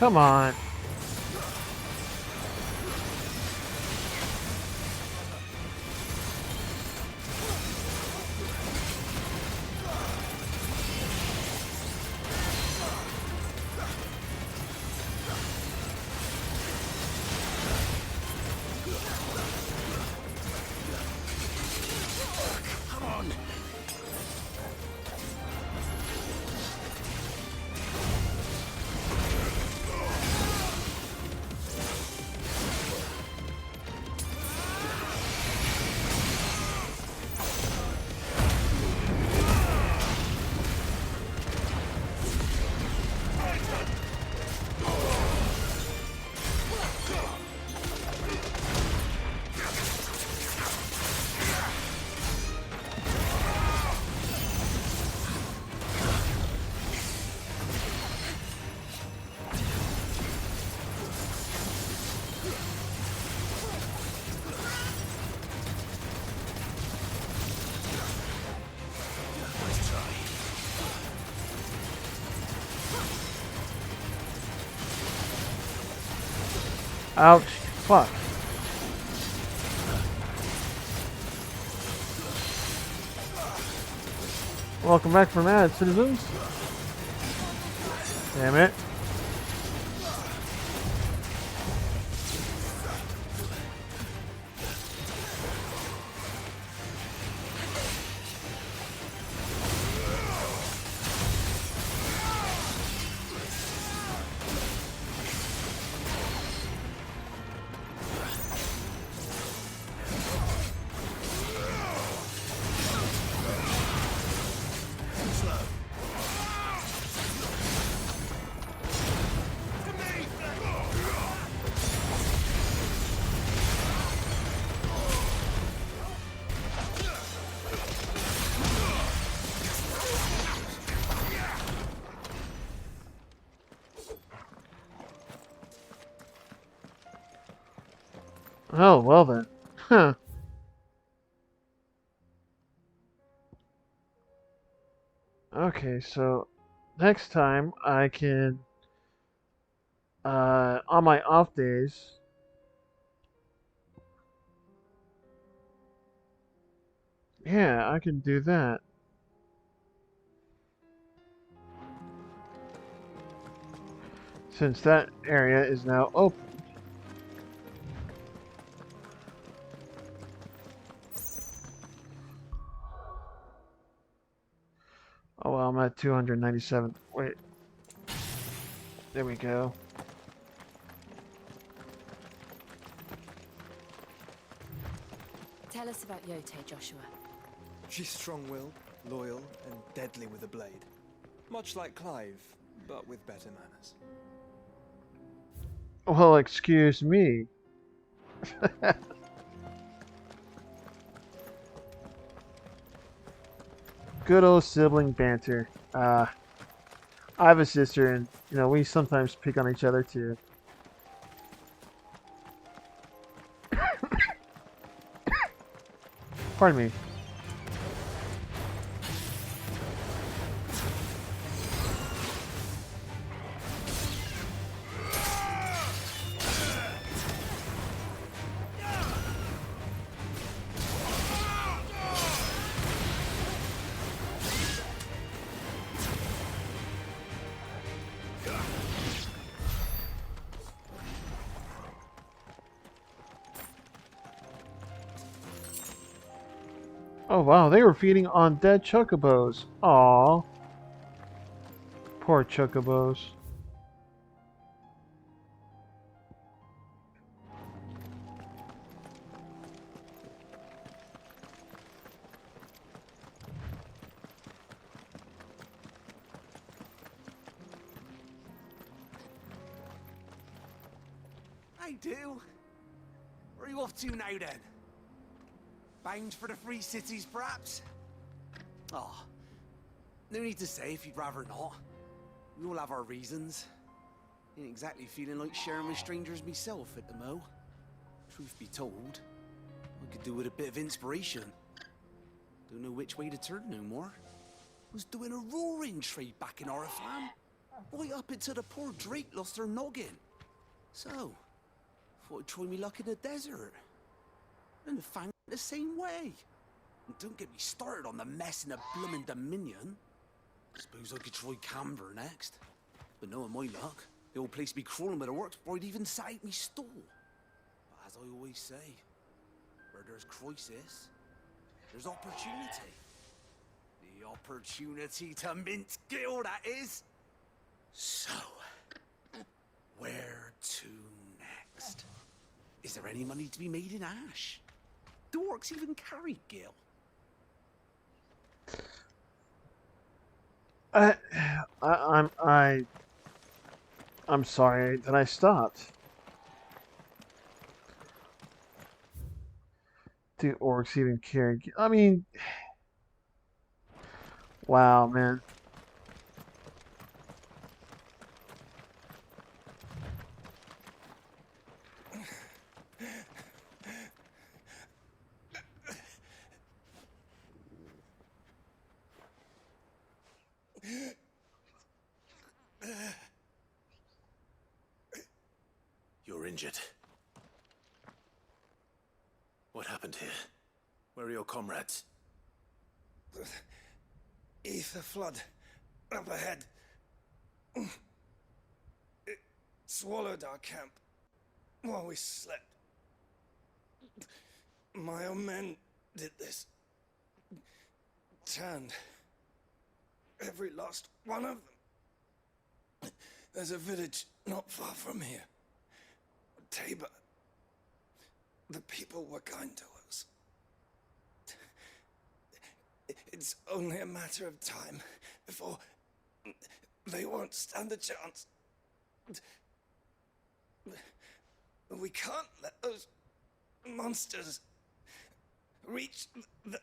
Come on. Come on. Ouch. Fuck. Welcome back from ad, citizens. Damn it. Oh, well then. Huh. Okay, so next time I can, on my off days, yeah, I can do that. Since that area is now open. Oh well, I'm at 297. Wait. There we go. Tell us about Yote, Joshua. She's strong-willed, loyal, and deadly with a blade. Much like Clive, but with better manners. Well, excuse me. Good old sibling banter. I have a sister, and you know we sometimes pick on each other too. Pardon me. Oh wow, they were feeding on dead chocobos. Aww. Poor chocobos. I do. Where are you off to now then? Bound for the Free Cities, perhaps? Oh, no need to say if you'd rather not. We all have our reasons. Ain't exactly feeling like sharing with strangers myself at the mo. Truth be told, I could do with a bit of inspiration. Don't know which way to turn no more. Was doing a roaring trade back in Oriflam. Right up into the poor Drake lost her noggin. So, thought I'd try me luck in the desert. And the Fang the same way. And don't get me started on the mess in the bloomin' Dominion. Suppose I could try Canberra next. But knowing my luck, the old place be crawling with the works before I'd even sat out me stall. But as I always say, where there's crisis, there's opportunity. The opportunity to mince Gil, that is. So, where to next? Is there any money to be made in Ash? Do orcs even carry Gil? I'm sorry that I stopped. Do orcs even care? I mean, wow, man. You're injured. What happened here? Where are your comrades? Ether flood. Up ahead. It swallowed our camp while we slept. My own men did this. Turned every last one of them. There's a village not far from here. Tabor. The people were kind to us. It's only a matter of time before they won't stand a chance. We can't let those monsters reach the...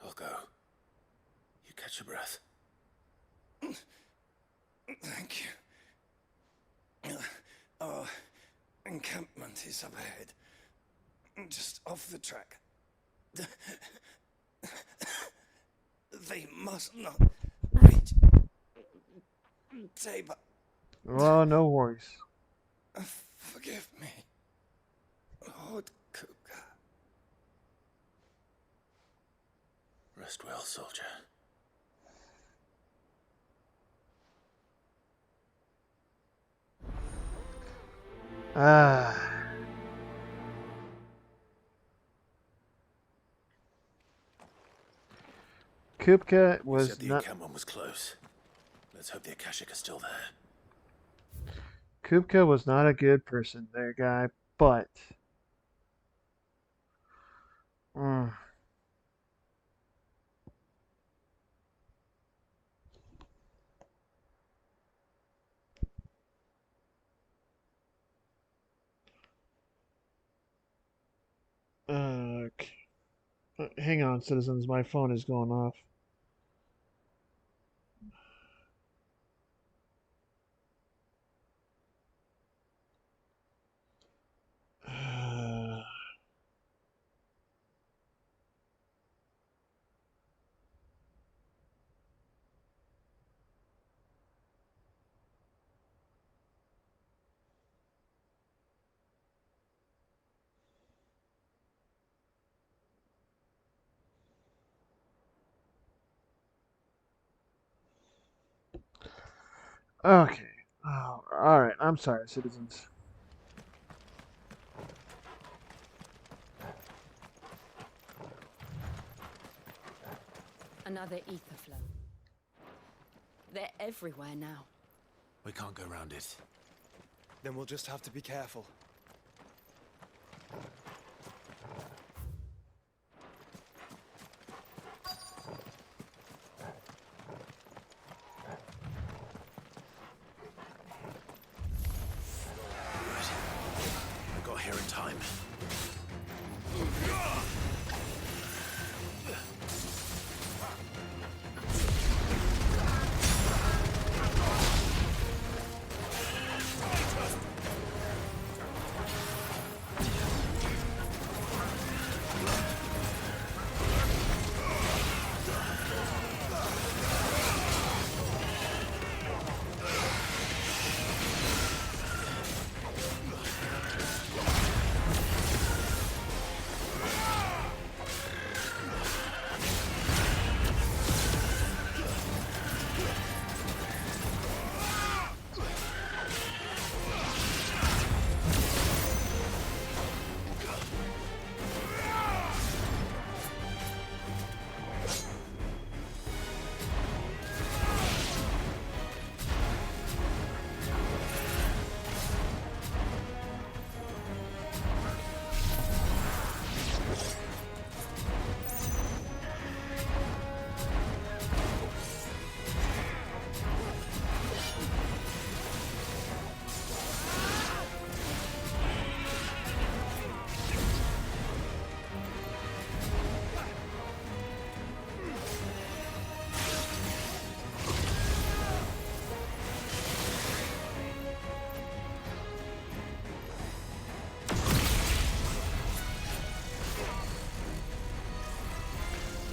I'll go. You catch your breath. Thank you. Our encampment is up ahead. Just off the track. They must not reach Tabor. Oh, no worries. Forgive me, Lord Kuka. Rest well, soldier. Kupka You was said the not. encampment was close. Let's hope the Akashic are still there. Kupka was not a good person, there, guy. But. Mm. Okay. Hang on, citizens. My phone is going off. Okay. Oh, all right. I'm sorry, citizens. Another ether flow. They're everywhere now. We can't go round it. Then we'll just have to be careful. I got here in time.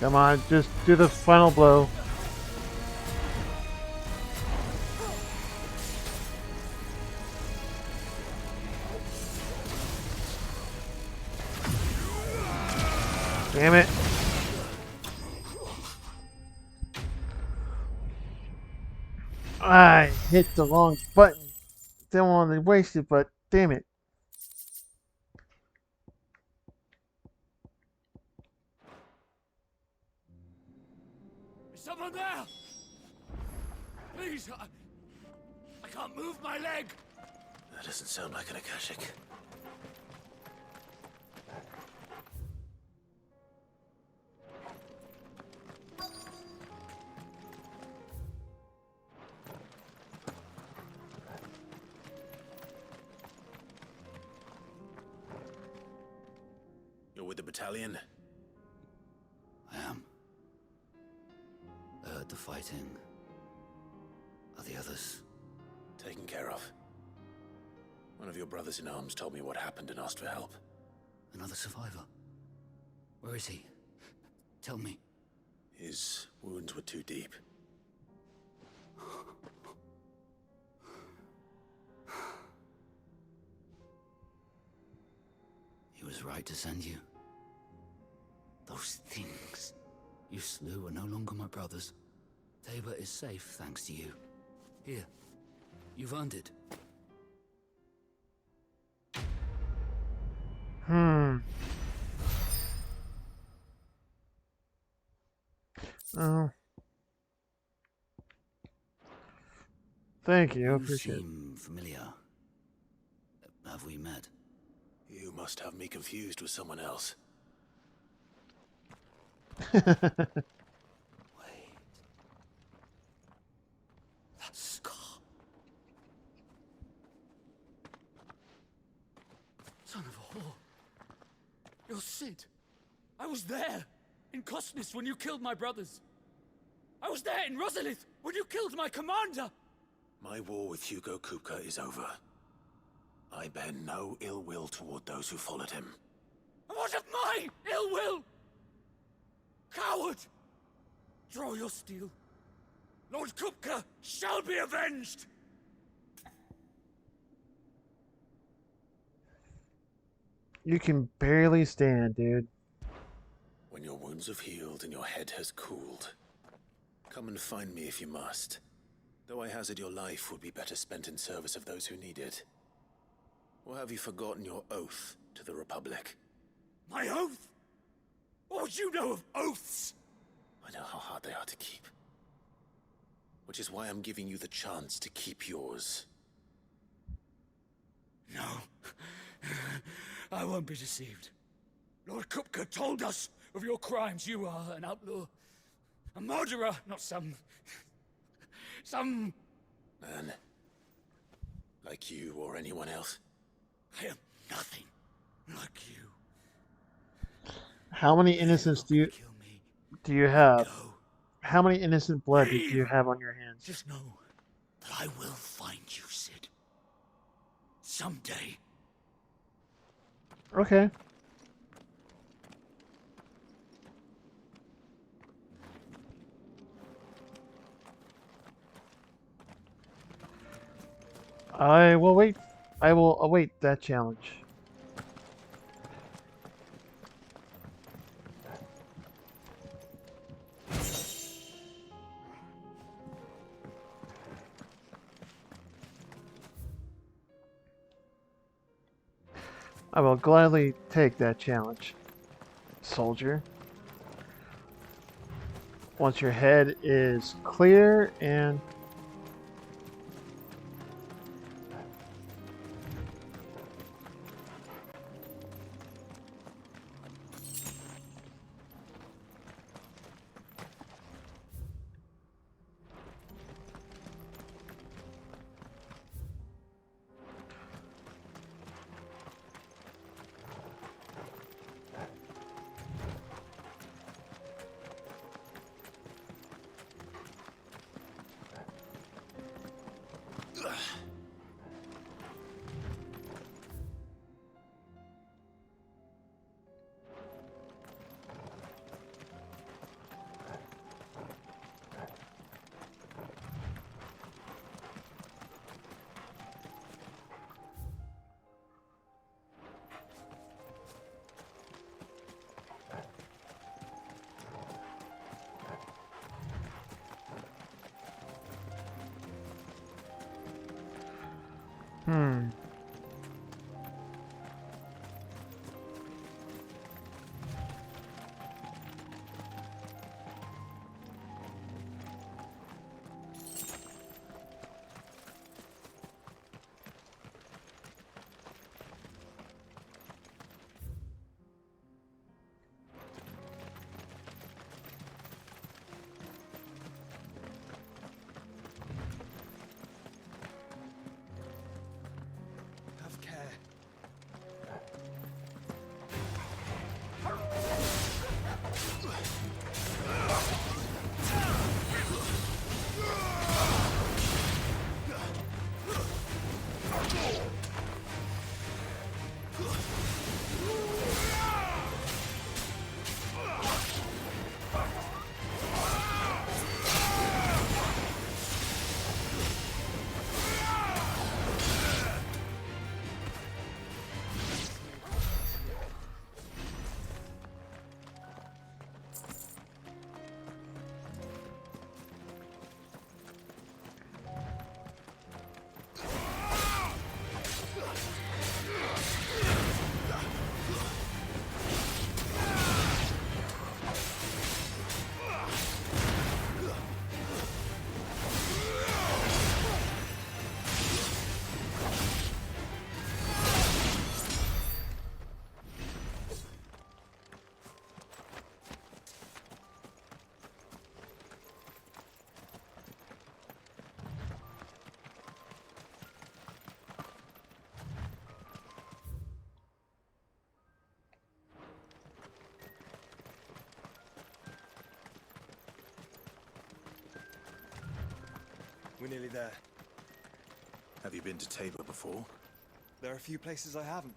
Come on, just do the final blow. Damn it. I hit the wrong button. Didn't want to waste it, but damn it. Is someone there? Please, I can't move my leg. That doesn't sound like an Akashic. You're with the battalion? I am. I heard the fighting. Are the others? Taken care of. One of your brothers in arms told me what happened and asked for help. Another survivor? Where is he? Tell me. His wounds were too deep. He was right to send you. Those things you slew are no longer my brothers. Tabor is safe thanks to you. Here, you've earned it. Oh. Thank you, I You appreciate it. seem familiar. Have we met? You must have me confused with someone else. That scar. Son of a whore. You're Sid. I was there in Cosnes when you killed my brothers. I was there in Rosalith when you killed my commander. My war with Hugo Kupka is over. I bear no ill will toward those who followed him. And what of my ill will? Coward! Draw your steel. Lord Kupka shall be avenged! You can barely stand, dude. When your wounds have healed and your head has cooled, come and find me if you must. Though I hazard your life would be better spent in service of those who need it. Or have you forgotten your oath to the Republic? My oath? What would you know of oaths? I know how hard they are to keep. Which is why I'm giving you the chance to keep yours. No. I won't be deceived. Lord Kupka told us of your crimes. You are an outlaw. A murderer, not some man. Like you or anyone else. I am nothing like you. How many innocents do you have? How many innocent blood do you have on your hands? Just know that I will find you, Sid. Someday. Okay. I will wait. I will await that challenge. I will gladly take that challenge, soldier. Once your head is clear and Hmm. Have care. We're nearly there. Have you been to Tabor before? There are a few places I haven't.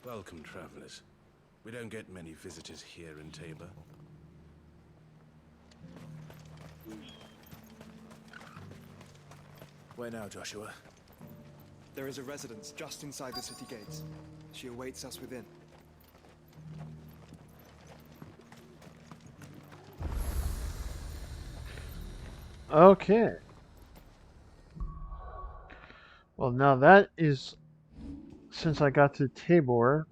Welcome, travelers. We don't get many visitors here in Tabor. Where now, Joshua? There is a residence just inside the city gates. She awaits us within. Okay. Well, now that is, since I got to Tabor,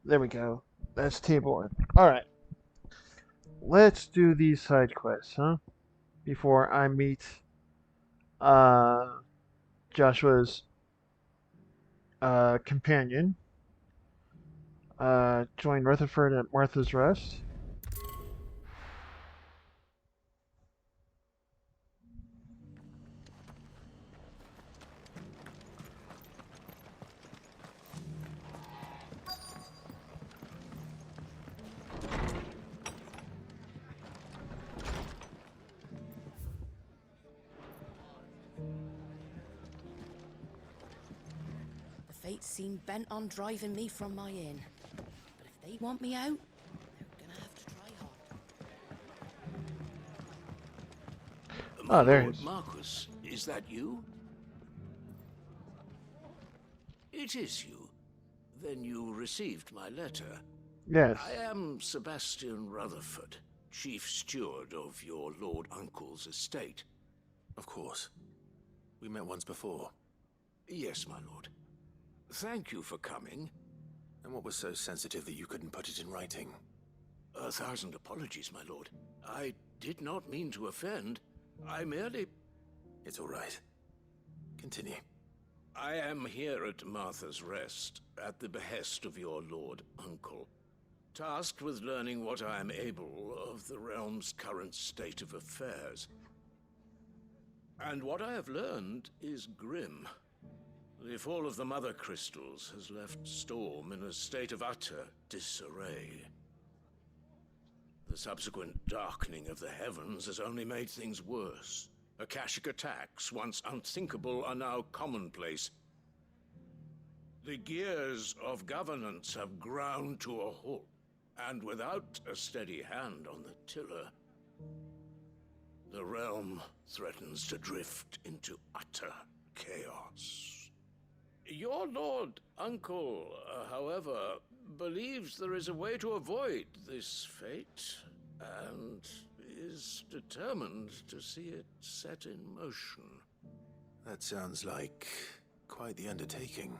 there we go. That's Tabor. Alright. Let's do these side quests, huh? Before I meet, Joshua's, companion. Join Rutherford at Martha's Rest. The fates seem bent on driving me from my inn. But if they want me out, they're gonna have to try hard. Oh, there he Lord is. Marquis, is that you? It is you. Then you received my letter. Yes. I am Sebastian Rutherford, Chief Steward of your Lord Uncle's estate. Of course. We met once before. Yes, my lord. Thank you for coming. And what was so sensitive that you couldn't put it in writing? 1,000 apologies, my lord. I did not mean to offend. I merely... It's all right. Continue. I am here at Martha's Rest, at the behest of your Lord Uncle, tasked with learning what I am able of the realm's current state of affairs. And what I have learned is grim. The fall of the Mother Crystals has left Storm in a state of utter disarray. The subsequent darkening of the heavens has only made things worse. Akashic attacks, once unthinkable, are now commonplace. The gears of governance have ground to a halt, and without a steady hand on the tiller, the realm threatens to drift into utter chaos. Your Lord Uncle, however, believes there is a way to avoid this fate, and is determined to see it set in motion. That sounds like quite the undertaking.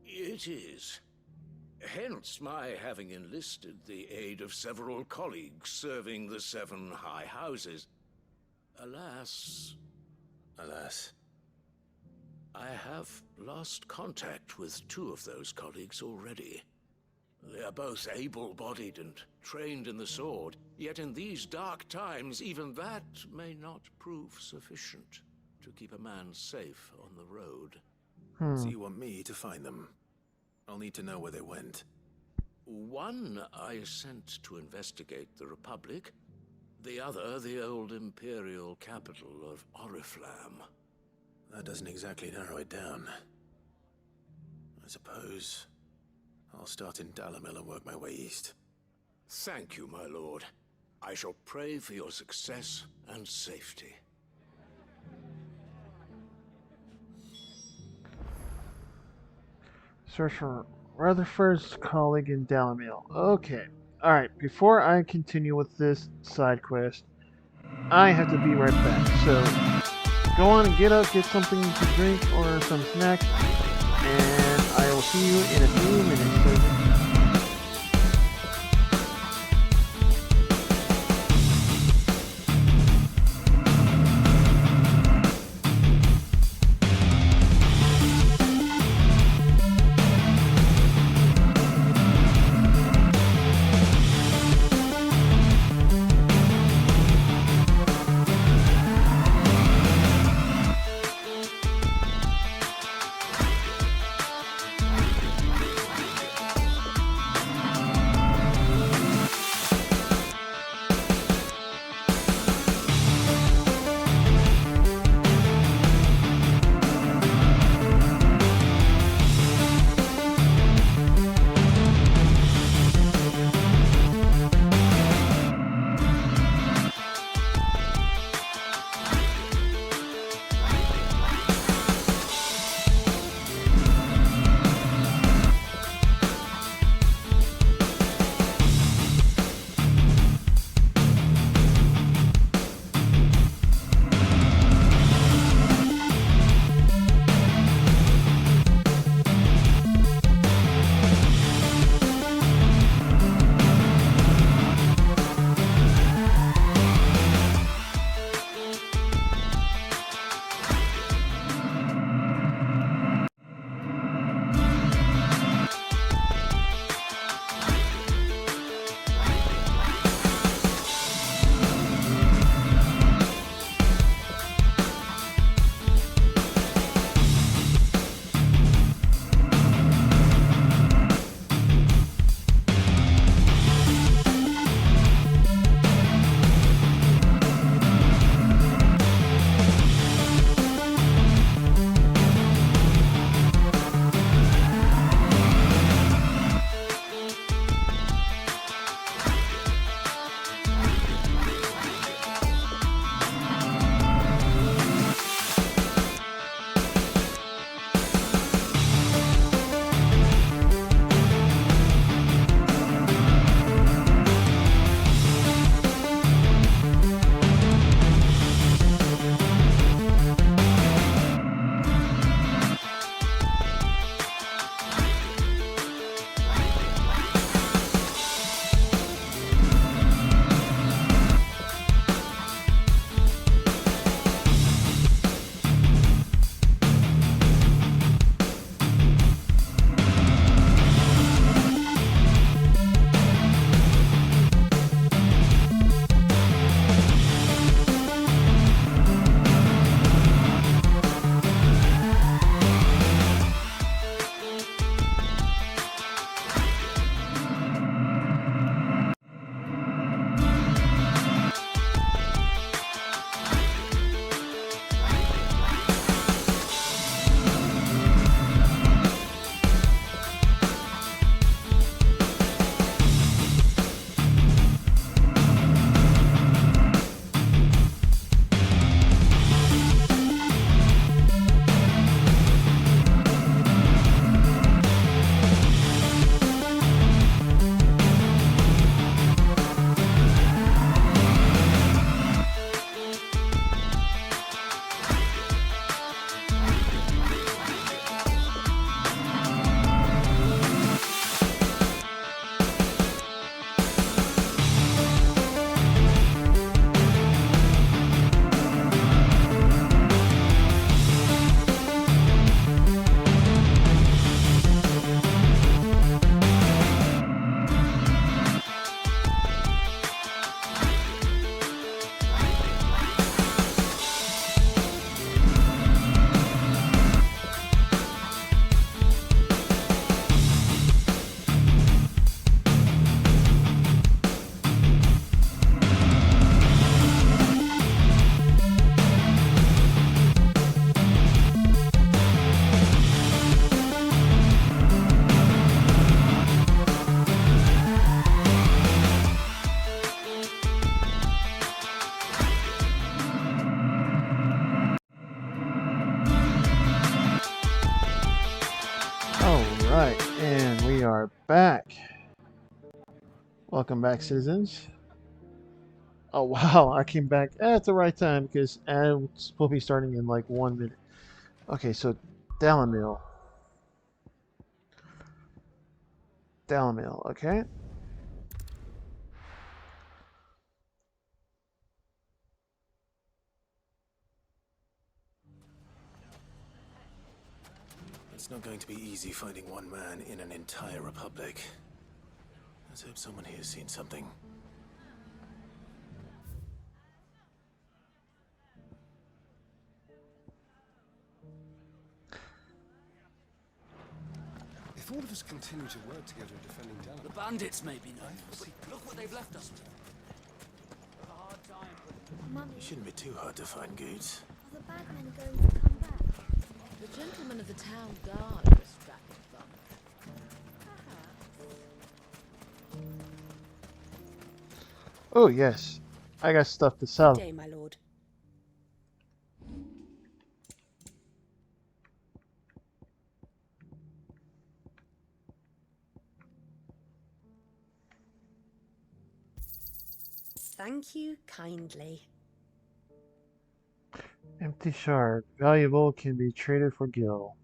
It is. Hence my having enlisted the aid of several colleagues serving the 7 high houses. Alas, I have lost contact with 2 of those colleagues already. They are both able-bodied and trained in the sword, yet in these dark times, even that may not prove sufficient to keep a man safe on the road. So you want me to find them? I'll need to know where they went. One I sent to investigate the Republic, the other the old Imperial capital of Oriflamme. That doesn't exactly narrow it down. I suppose I'll start in Dalimil and work my way east. Thank you, my lord. I shall pray for your success and safety. Search for Rutherford's colleague in Dalimil. Okay. Alright, before I continue with this side quest, I have to be right back. So, go on and get up, get something to drink or some snacks, and I will see you in a few minutes. Alright, and we are back. Welcome back, citizens. Oh wow, I came back at the right time because I'm supposed to be starting in like 1 minute. Okay, so Dalamil. Dalamil, okay. It's not going to be easy finding one man in an entire republic. Let's hope someone here's seen something. If all of us continue to work together in defending Dallas... The bandits may be nice. Look what they've left us with. It shouldn't be too hard to find goods. Are the bagmen going to come back? The gentlemen of the town guard distracted them. Oh yes, I got stuff to sell. Good day, my lord. Thank you kindly. Empty shard. Valuable, can be traded for gil.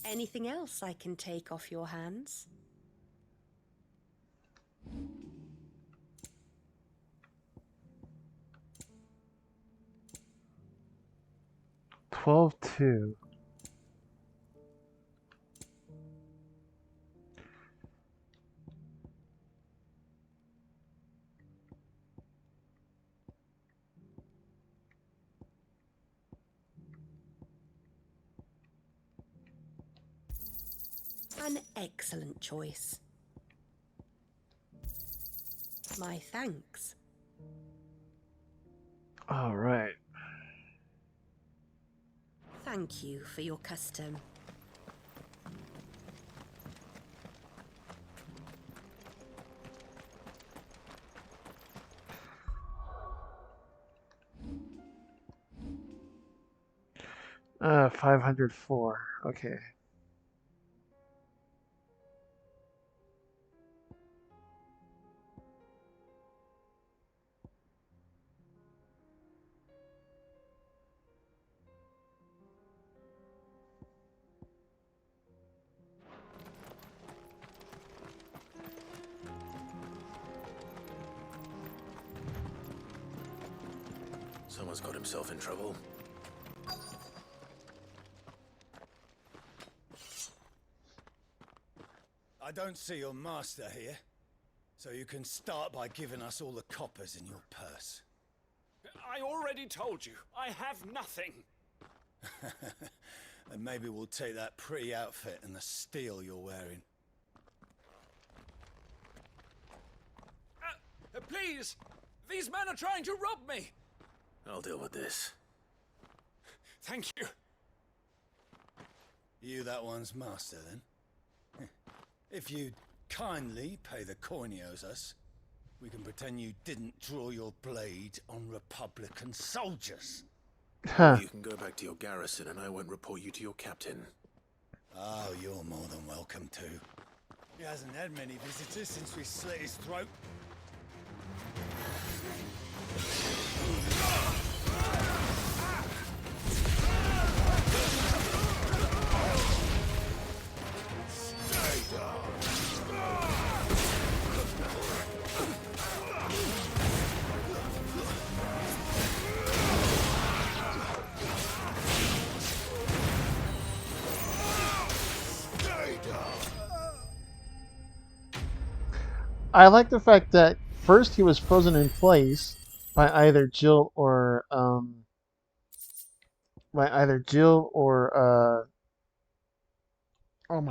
Anything else I can take off your hands? $12.2. An excellent choice. My thanks. All right. Thank you for your custom. Uh, 504. Okay. Someone's got himself in trouble. I don't see your master here, so you can start by giving us all the coppers in your purse. I already told you, I have nothing. And maybe we'll take that pretty outfit and the steel you're wearing. Please! These men are trying to rob me! I'll deal with this. Thank you. You that one's master, then? If you'd kindly pay the coin he owes us, we can pretend you didn't draw your blade on Republican soldiers. Huh. You can go back to your garrison and I won't report you to your captain. Oh, you're more than welcome to. He hasn't had many visitors since we slit his throat. I like the fact that first he was frozen in place by either Jill or oh my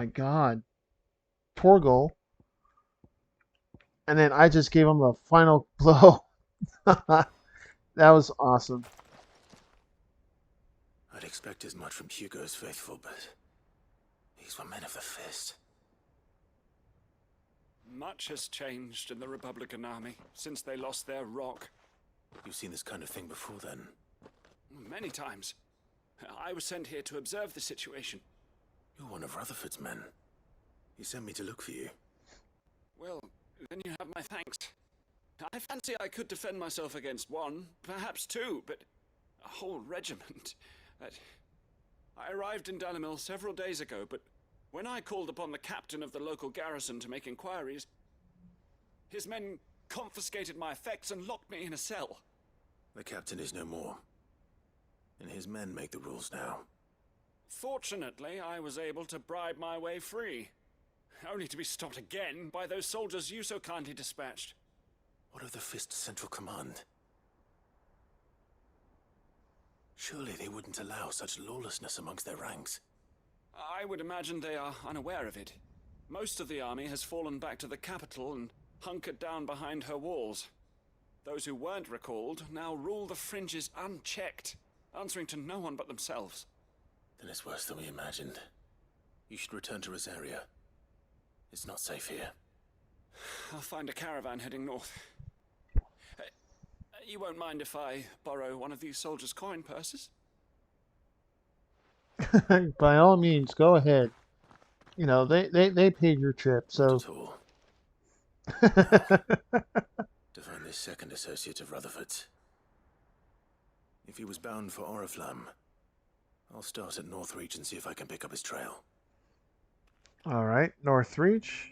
god, Torgal, and then I just gave him the final blow. That was awesome. I'd expect as much from Hugo's faithful, but these were men of the fist. Much has changed in the Republican army since they lost their rock. You've seen this kind of thing before, then? Many times. I was sent here to observe the situation. You're one of Rutherford's men. He sent me to look for you. Well, then you have my thanks. I fancy I could defend myself against one, perhaps two, but a whole regiment. I arrived in Dalimil several days ago, but when I called upon the captain of the local garrison to make inquiries, his men confiscated my effects and locked me in a cell. The captain is no more, and his men make the rules now. Fortunately, I was able to bribe my way free, only to be stopped again by those soldiers you so kindly dispatched. What of the Fist's Central Command? Surely they wouldn't allow such lawlessness amongst their ranks. I would imagine they are unaware of it. Most of the army has fallen back to the capital and hunkered down behind her walls. Those who weren't recalled now rule the fringes unchecked, answering to no one but themselves. Then it's worse than we imagined. You should return to Rosaria. It's not safe here. I'll find a caravan heading north. You won't mind if I borrow one of these soldiers' coin purses? By all means, go ahead. You know, they paid your trip, so. Not at all. To find this second associate of Rutherford's. If he was bound for Oriflamme, I'll start at Northreach and see if I can pick up his trail. All right, Northreach.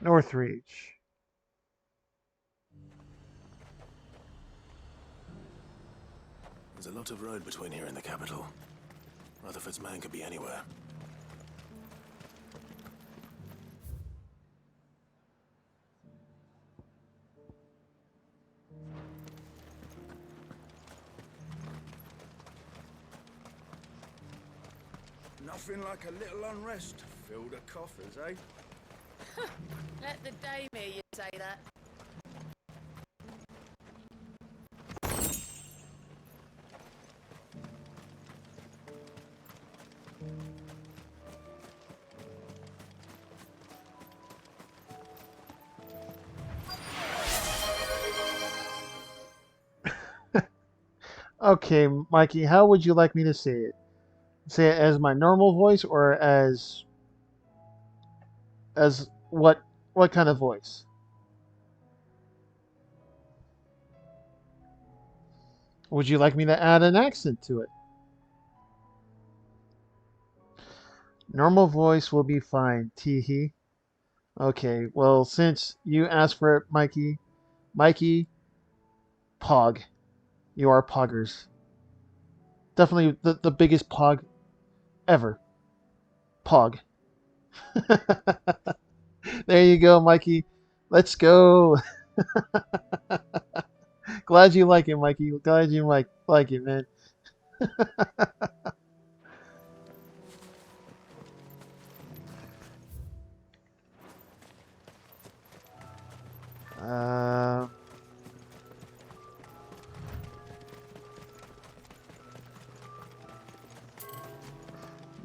Northreach. There's a lot of road between here and the capital. Rutherford's man could be anywhere. Nothing like a little unrest to fill the coffers, eh? Let the dame hear you say that. Okay, Mikey, how would you like me to say it? Say it as my normal voice or as what kind of voice? Would you like me to add an accent to it? Normal voice will be fine, teehee. Okay, well, since you asked for it, Mikey, Pog. You are Poggers. Definitely the biggest Pog ever. Pog. There you go, Mikey. Let's go. Glad you like it, Mikey. Glad you like it, man.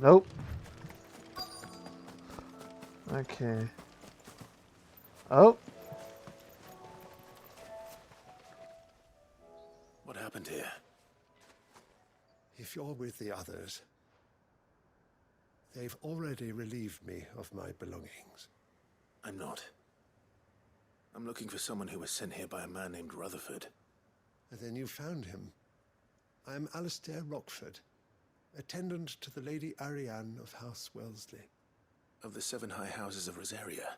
Nope. Okay. Oh. What happened here? If you're with the others, they've already relieved me of my belongings. I'm not. I'm looking for someone who was sent here by a man named Rutherford. And then you found him. I'm Alistair Rockford, attendant to the Lady Ariane of House Wellesley. Of the 7 high houses of Rosaria.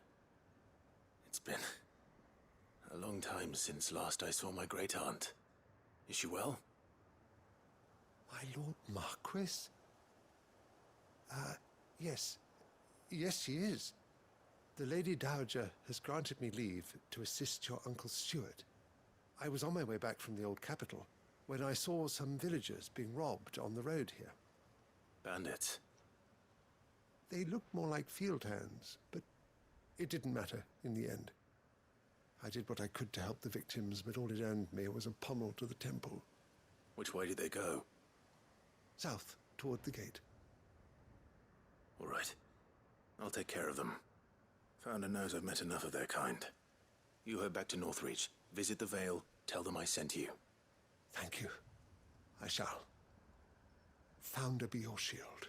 It's been a long time since last I saw my great-aunt. Is she well? My Lord Marquis? Yes. Yes, she is. The Lady Dowager has granted me leave to assist your Uncle Stuart. I was on my way back from the old capital when I saw some villagers being robbed on the road here. Bandits? They looked more like field hands, but it didn't matter in the end. I did what I could to help the victims, but all it earned me was a pommel to the temple. Which way did they go? South, toward the gate. All right. I'll take care of them. Founder knows I've met enough of their kind. You head back to Northreach, visit the Vale, tell them I sent you. Thank you. I shall. Founder be your shield.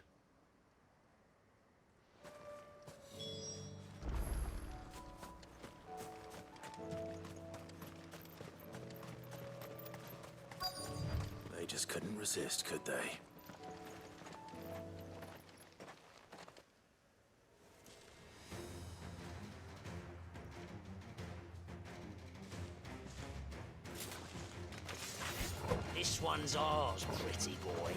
They just couldn't resist, could they? This one's ours, pretty boy.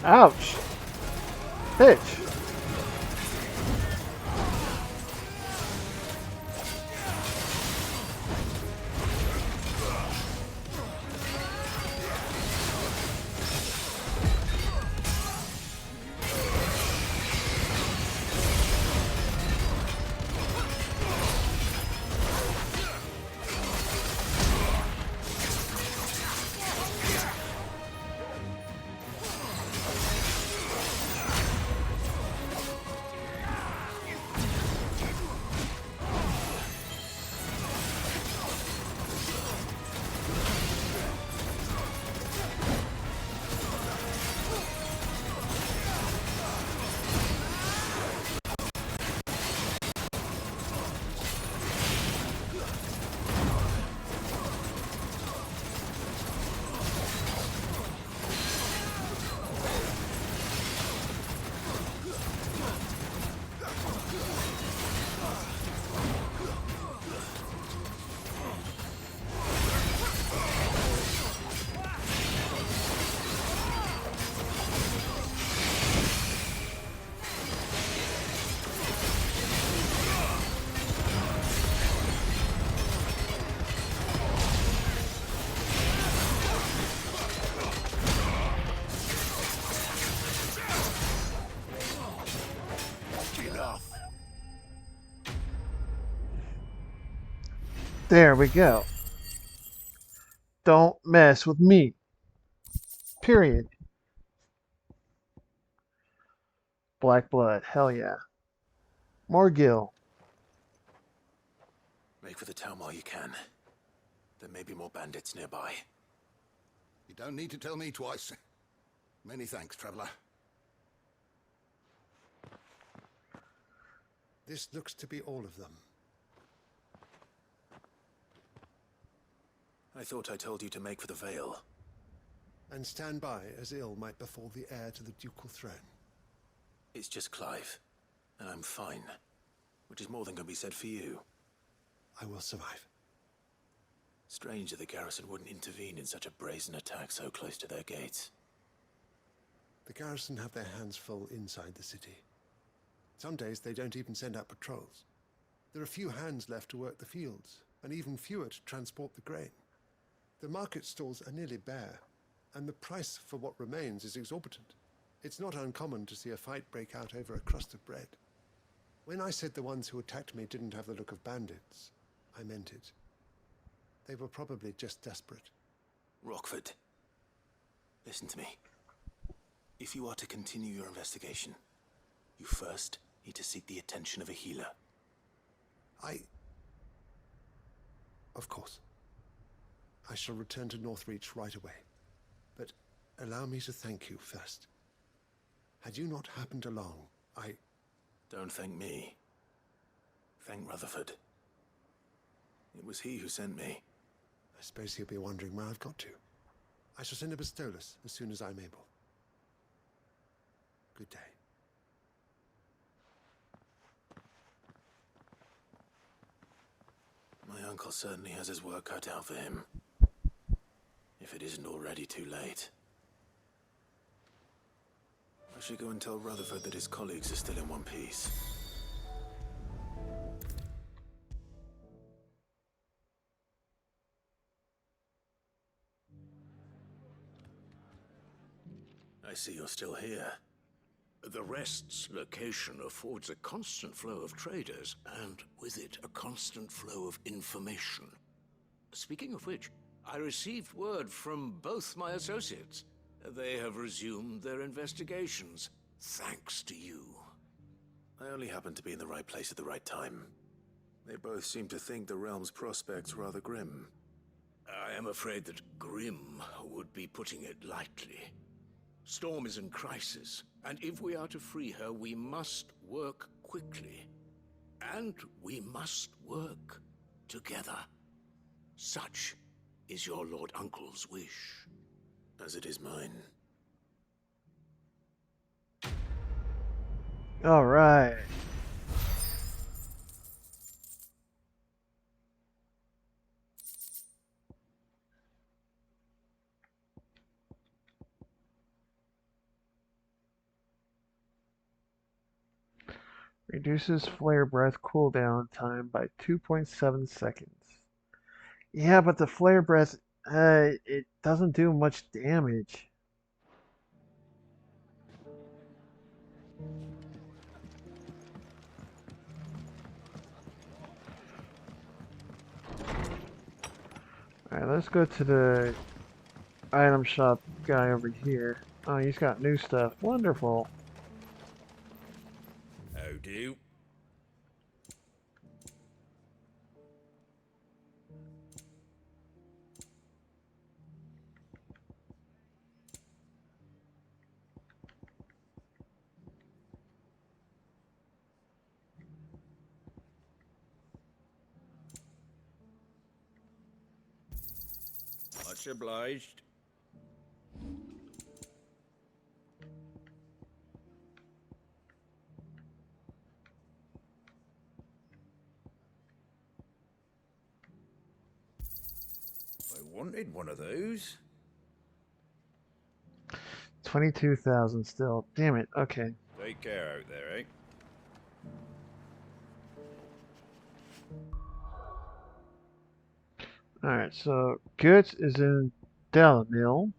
Ouch! Pitch! There we go. Don't mess with me. Period. Black blood. Hell yeah. More Gil. Make for the town while you can. There may be more bandits nearby. You don't need to tell me twice. Many thanks, traveler. This looks to be all of them. I thought I told you to make for the Vale. And stand by as ill might befall the heir to the ducal throne. It's just Clive, and I'm fine. Which is more than can be said for you. I will survive. Strange that the garrison wouldn't intervene in such a brazen attack so close to their gates. The garrison have their hands full inside the city. Some days they don't even send out patrols. There are few hands left to work the fields, and even fewer to transport the grain. The market stalls are nearly bare, and the price for what remains is exorbitant. It's not uncommon to see a fight break out over a crust of bread. When I said the ones who attacked me didn't have the look of bandits, I meant it. They were probably just desperate. Rockford, listen to me. If you are to continue your investigation, you first need to seek the attention of a healer. Of course. I shall return to Northreach right away. But allow me to thank you first. Had you not happened along, Don't thank me. Thank Rutherford. It was he who sent me. I suppose he'll be wondering where I've got to. I shall send a Bastolus as soon as I'm able. Good day. uncle certainly has his work cut out for him. If it isn't already too late. I should go and tell Rutherford that his colleagues are still in one piece. I see you're still here. The Rest's location affords a constant flow of traders, and with it, a constant flow of information. Speaking of which, I received word from both my associates. They have resumed their investigations, thanks to you. I only happened to be in the right place at the right time. They both seem to think the realm's prospects rather grim. I am afraid that grim would be putting it lightly. Storm is in crisis, and if we are to free her, we must work quickly. And we must work together. Such is your Lord Uncle's wish. As it is mine. All right. Reduces flare breath cooldown time by 2.7 seconds. Yeah, but the flare breath, it doesn't do much damage. Alright, let's go to the item shop guy over here. Oh, he's got new stuff. Wonderful. How do? Much obliged. I wanted one of those. 22,000 still. Damn it. Okay. Take care out there, eh? Alright, so goods is in Delamil.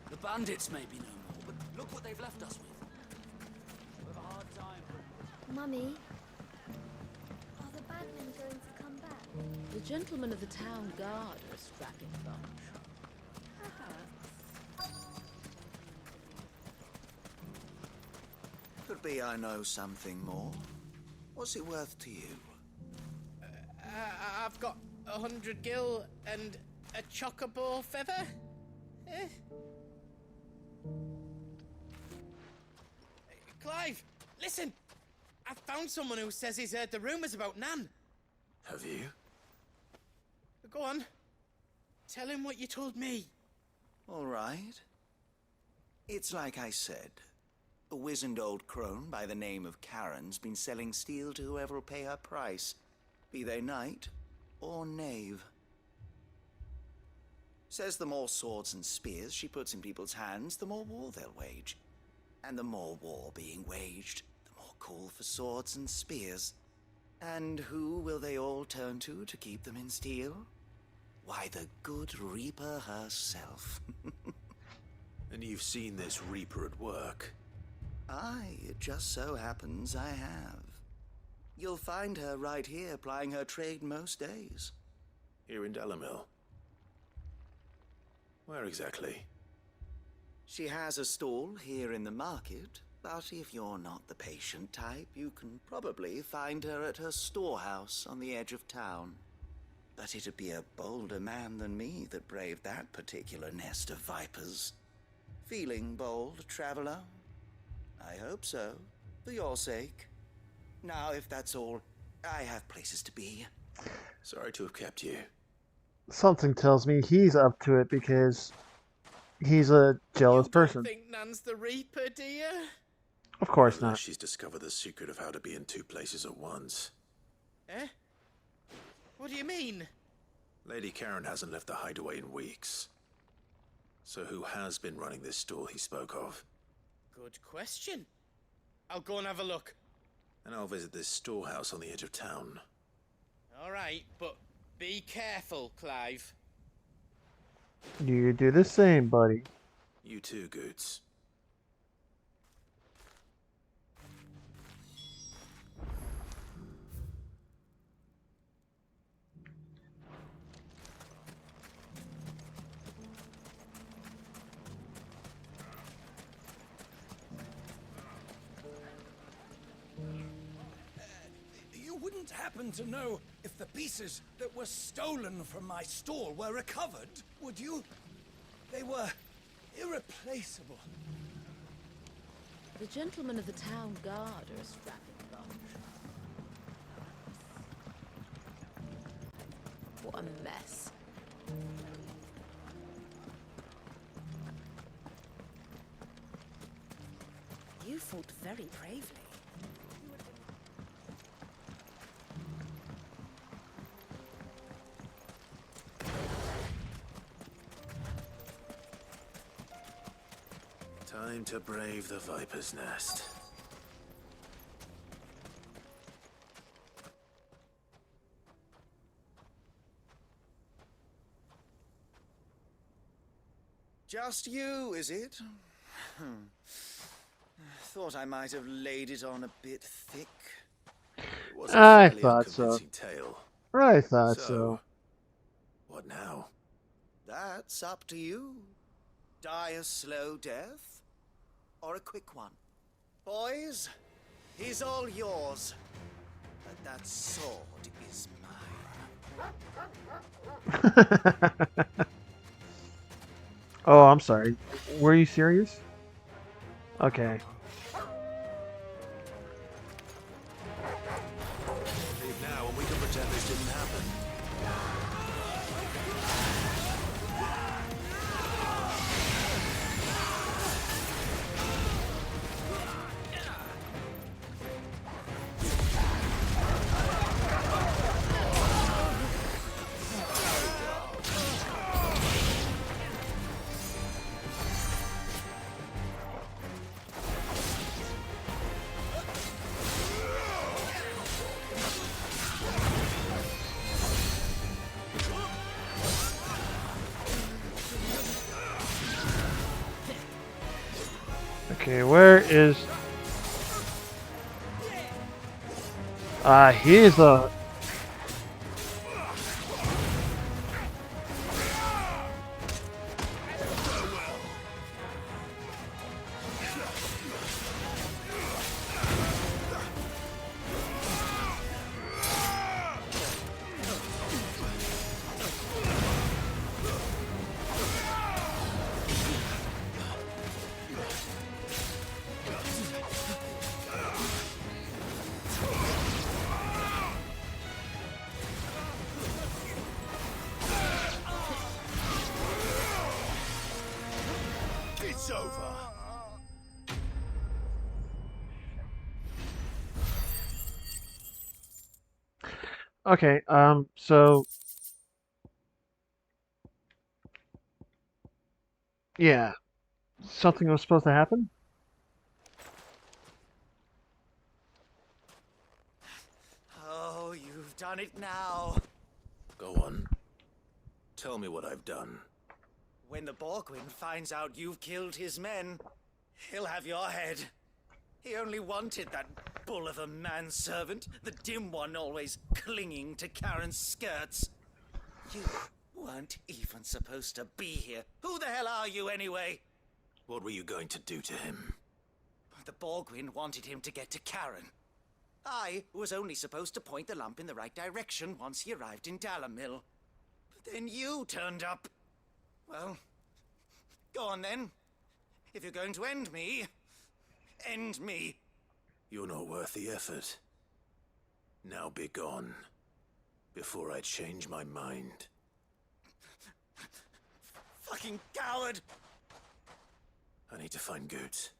The bandits may be no more, but look what they've left us with. With a hard time. Mummy, are the bad men going to come back? The gentlemen of the town guard are a strapping bunch. Could be I know something more. What's it worth to you? I've got 100 gil and a chocobo feather. Eh? Clive, listen! I found someone who says he's heard the rumors about Nan. Have you? Go on. Tell him what you told me. All right. It's like I said. A wizened old crone by the name of Karen's been selling steel to whoever will pay her price, be they knight or knave. Says the more swords and spears she puts in people's hands, the more war they'll wage. And the more war being waged, the more call for swords and spears. And who will they all turn to keep them in steel? Why, the good Reaper herself. And you've seen this Reaper at work? Aye, it just so happens I have. You'll find her right here plying her trade most days. Here in Delamil? Where exactly? She has a stall here in the market, but if you're not the patient type, you can probably find her at her storehouse on the edge of town. But it'd be a bolder man than me that braved that particular nest of vipers. Feeling bold, traveler? I hope so, for your sake. Now, if that's all, I have places to be. Sorry to have kept you. Something tells me he's up to it because he's a jealous person. Think Nan's the Reaper, do you? Of course Unless not. she's discovered the secret of how to be in two places at once. Eh? What do you mean? Lady Karen hasn't left the hideaway in weeks. So who has been running this stall he spoke of? Good question. I'll go and have a look. And I'll visit this storehouse on the edge of town. All right, but be careful, Clive. You do the same, buddy. You too, Goots. You wouldn't happen to know if the pieces that were stolen from my stall were recovered, would you? They were irreplaceable. The gentlemen of the town guard are a strapping bunch. What a mess. You fought very bravely. Time to brave the Viper's Nest. Just you, is it? Thought I might have laid it on a bit thick. It was a I fairly thought so. unconvincing tale. I thought so. What now? That's up to you. Die a slow death, or a quick one. Boys, he's all yours. But that sword is mine. Oh, I'm sorry. Were you serious? Okay. Leave now and we can pretend this didn't happen. Okay, where is... he's a... It's over. Okay, so... Yeah. Something was supposed to happen? Oh, you've done it now. Go on. Tell me what I've done. When the Borgwyn finds out you've killed his men, he'll have your head. He only wanted that bull of a manservant, the dim one always clinging to Karen's skirts. You weren't even supposed to be here. Who the hell are you anyway? What were you going to do to him? The Borgwyn wanted him to get to Karen. I was only supposed to point the lump in the right direction once he arrived in Dalamil. But then you turned up. Well, go on then. If you're going to end me, end me. You're not worth the effort. Now be gone. before I change my mind. Fucking coward! I need to find Goots.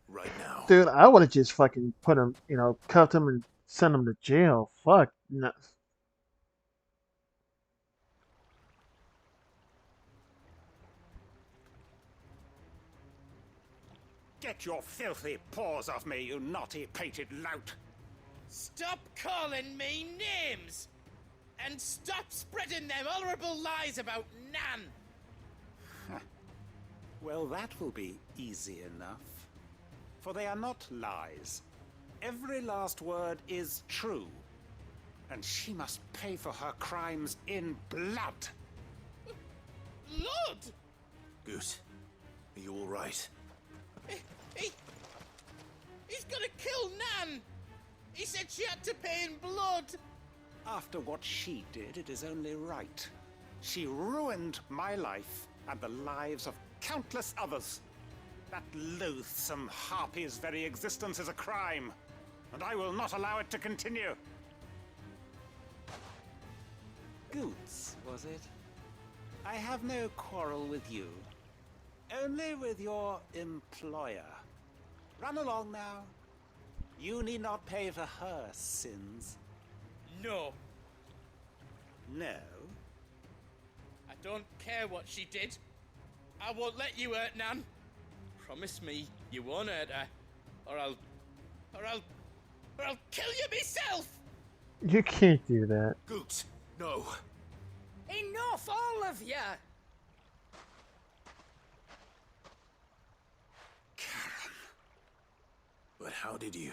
Right now. Dude, I would have just fucking put him, you know, cuffed him and sent him to jail. Fuck. No. Get your filthy paws off me, you naughty-pated lout! Stop calling me names! And stop spreading them horrible lies about Nan! Well, that will be easy enough. For they are not lies. Every last word is true. And she must pay for her crimes in blood. Blood? Goot, are you all right? He's gonna kill Nan! He said she had to pay in blood! After what she did, it is only right. She ruined my life and the lives of countless others. That loathsome harpy's very existence is a crime, and I will not allow it to continue. Goots, was it? I have no quarrel with you. Only with your employer. Run along now. You need not pay for her sins. No. No? I don't care what she did. I won't let you hurt Nan. Promise me you won't hurt her, or I'll kill you myself. You can't do that. Goots, no. Enough, all of you! But how did you?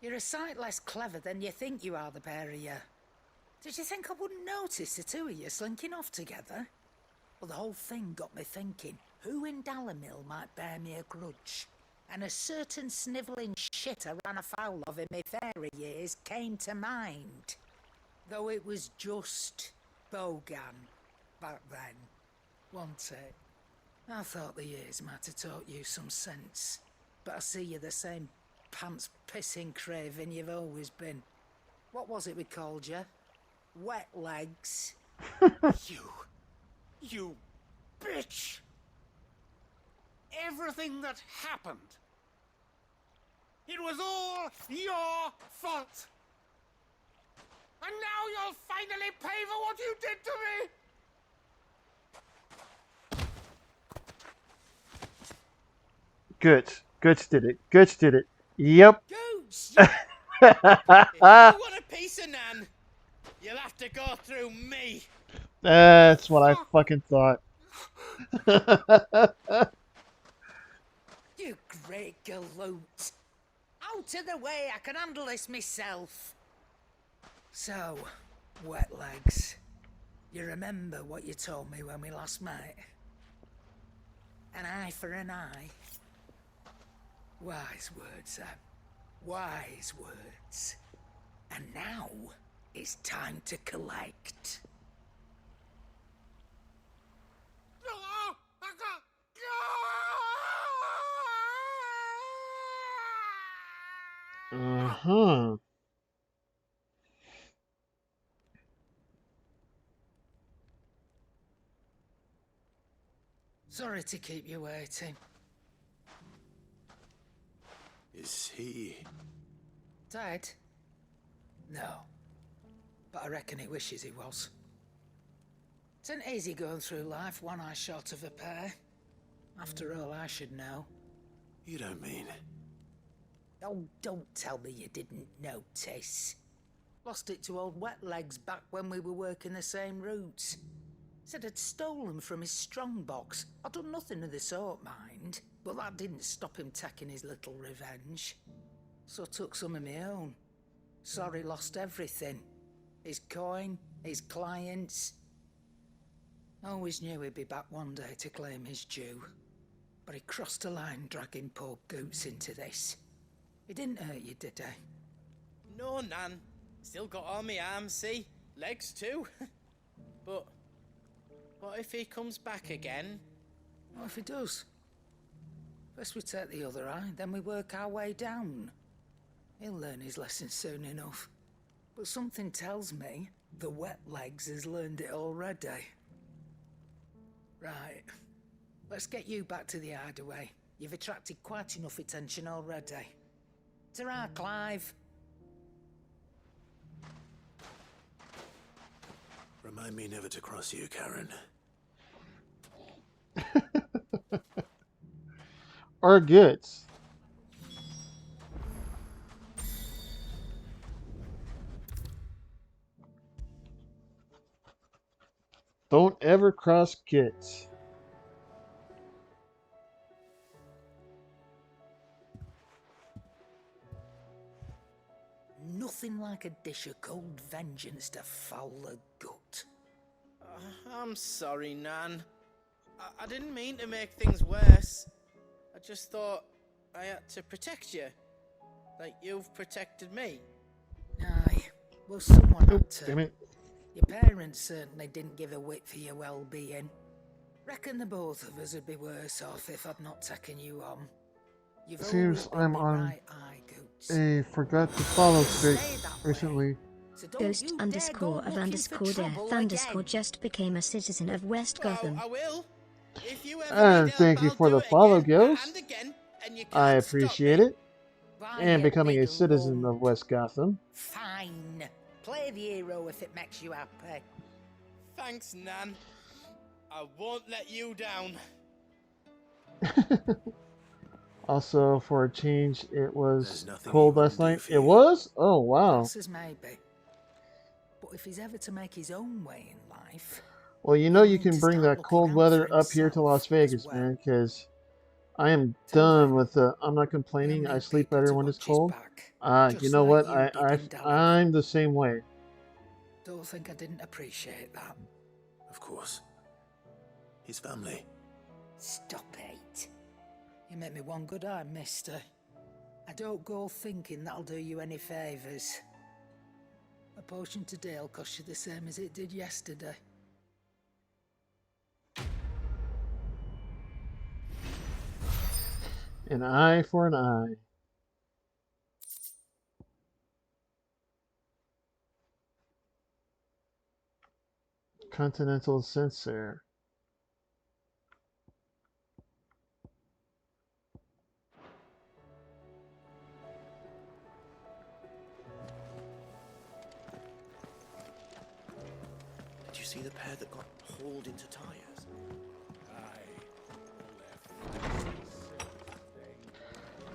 You're a sight less clever than you think you are, the pair of you. Did you think I wouldn't notice the two of you slinking off together? Well, the whole thing got me thinking, who in Dalamil might bear me a grudge? And a certain snivelling shit I ran afoul of in my fairy years came to mind. Though it was just Bogan back then, wasn't it? I thought the years might have taught you some sense, but I see you're the same pants-pissing craven you've always been. What was it we called you? Wet legs. You bitch! Everything that happened, it was all your fault! And now you'll finally pay for what you did to me! Goots did it. Goots did it. Yep. Goots! If you want a piece of Nan, you'll have to go through me. That's what I fucking thought. You great galoot. Out of the way, I can handle this myself. So, wet legs, you remember what you told me when we last met? An eye for an eye. Wise words, Sam. Wise words. And now, it's time to collect. Uh-huh. Sorry to keep you waiting. Is he... Dead? No. But I reckon he wishes he was. It ain't easy going through life one eye short of a pair. After all, I should know. You don't mean... Oh, don't tell me you didn't notice. Lost it to old Wet Legs back when we were working the same routes. Said I'd stolen from his strongbox. I'd done nothing of the sort, mind. But that didn't stop him taking his little revenge. So I took some of my own. Sorry, lost everything. His coin, his clients. Always knew he'd be back one day to claim his due. But he crossed a line dragging poor Goots into this. He didn't hurt you, did he? No, Nan. Still got all my arms, see? Legs too. But what if he comes back again? What if he does? First we take the other eye, then we work our way down. He'll learn his lesson soon enough. But something tells me the wet legs has learned it already. Right. Let's get you back to the hideaway. You've attracted quite enough attention already. Ta-ra, Clive. Remind me never to cross you, Karen. Or goods. Don't ever cross goods. Nothing like a dish of cold vengeance to foul the gut. I'm sorry, Nan. I didn't mean to make things worse. I just thought I had to protect you. Like you've protected me. Aye. Well, someone had to. Damn it. Your parents certainly didn't give a whit for your well-being. Reckon the both of us would be worse off if I'd not taken you on. You've Seems I'm me on right eye, Goots. a forgot to follow streak recently. Ghost underscore of underscore death underscore just became a citizen of West Gotham. I will. If you ever And need thank help, you I'll for do the it follow, again, Ghost. and again, and you I can't stop appreciate me. it. And becoming a citizen of West Gotham. Fine. Play the hero if it makes you happy. Thanks, Nan. I won't let you down. Also, for a change, it was nothing cold he last wouldn't do night. for It you. was? Oh, wow. That's as maybe. But if he's ever to make his own way in life, Well, you know you can bring that cold weather up here to Las Vegas, well. man, because I am Till done then, with the. I'm not complaining. I sleep better when it's cold. You just know like what? you did in Dalloway. I'm the same way. Don't think I didn't appreciate that. Of course. His family. Stop it. You make me one good eye, mister. I don't go thinking that'll do you any favours. A potion today'll cost you the same as it did yesterday. An eye for an eye. Continental sensor. Did you see the pair that got hauled into tires?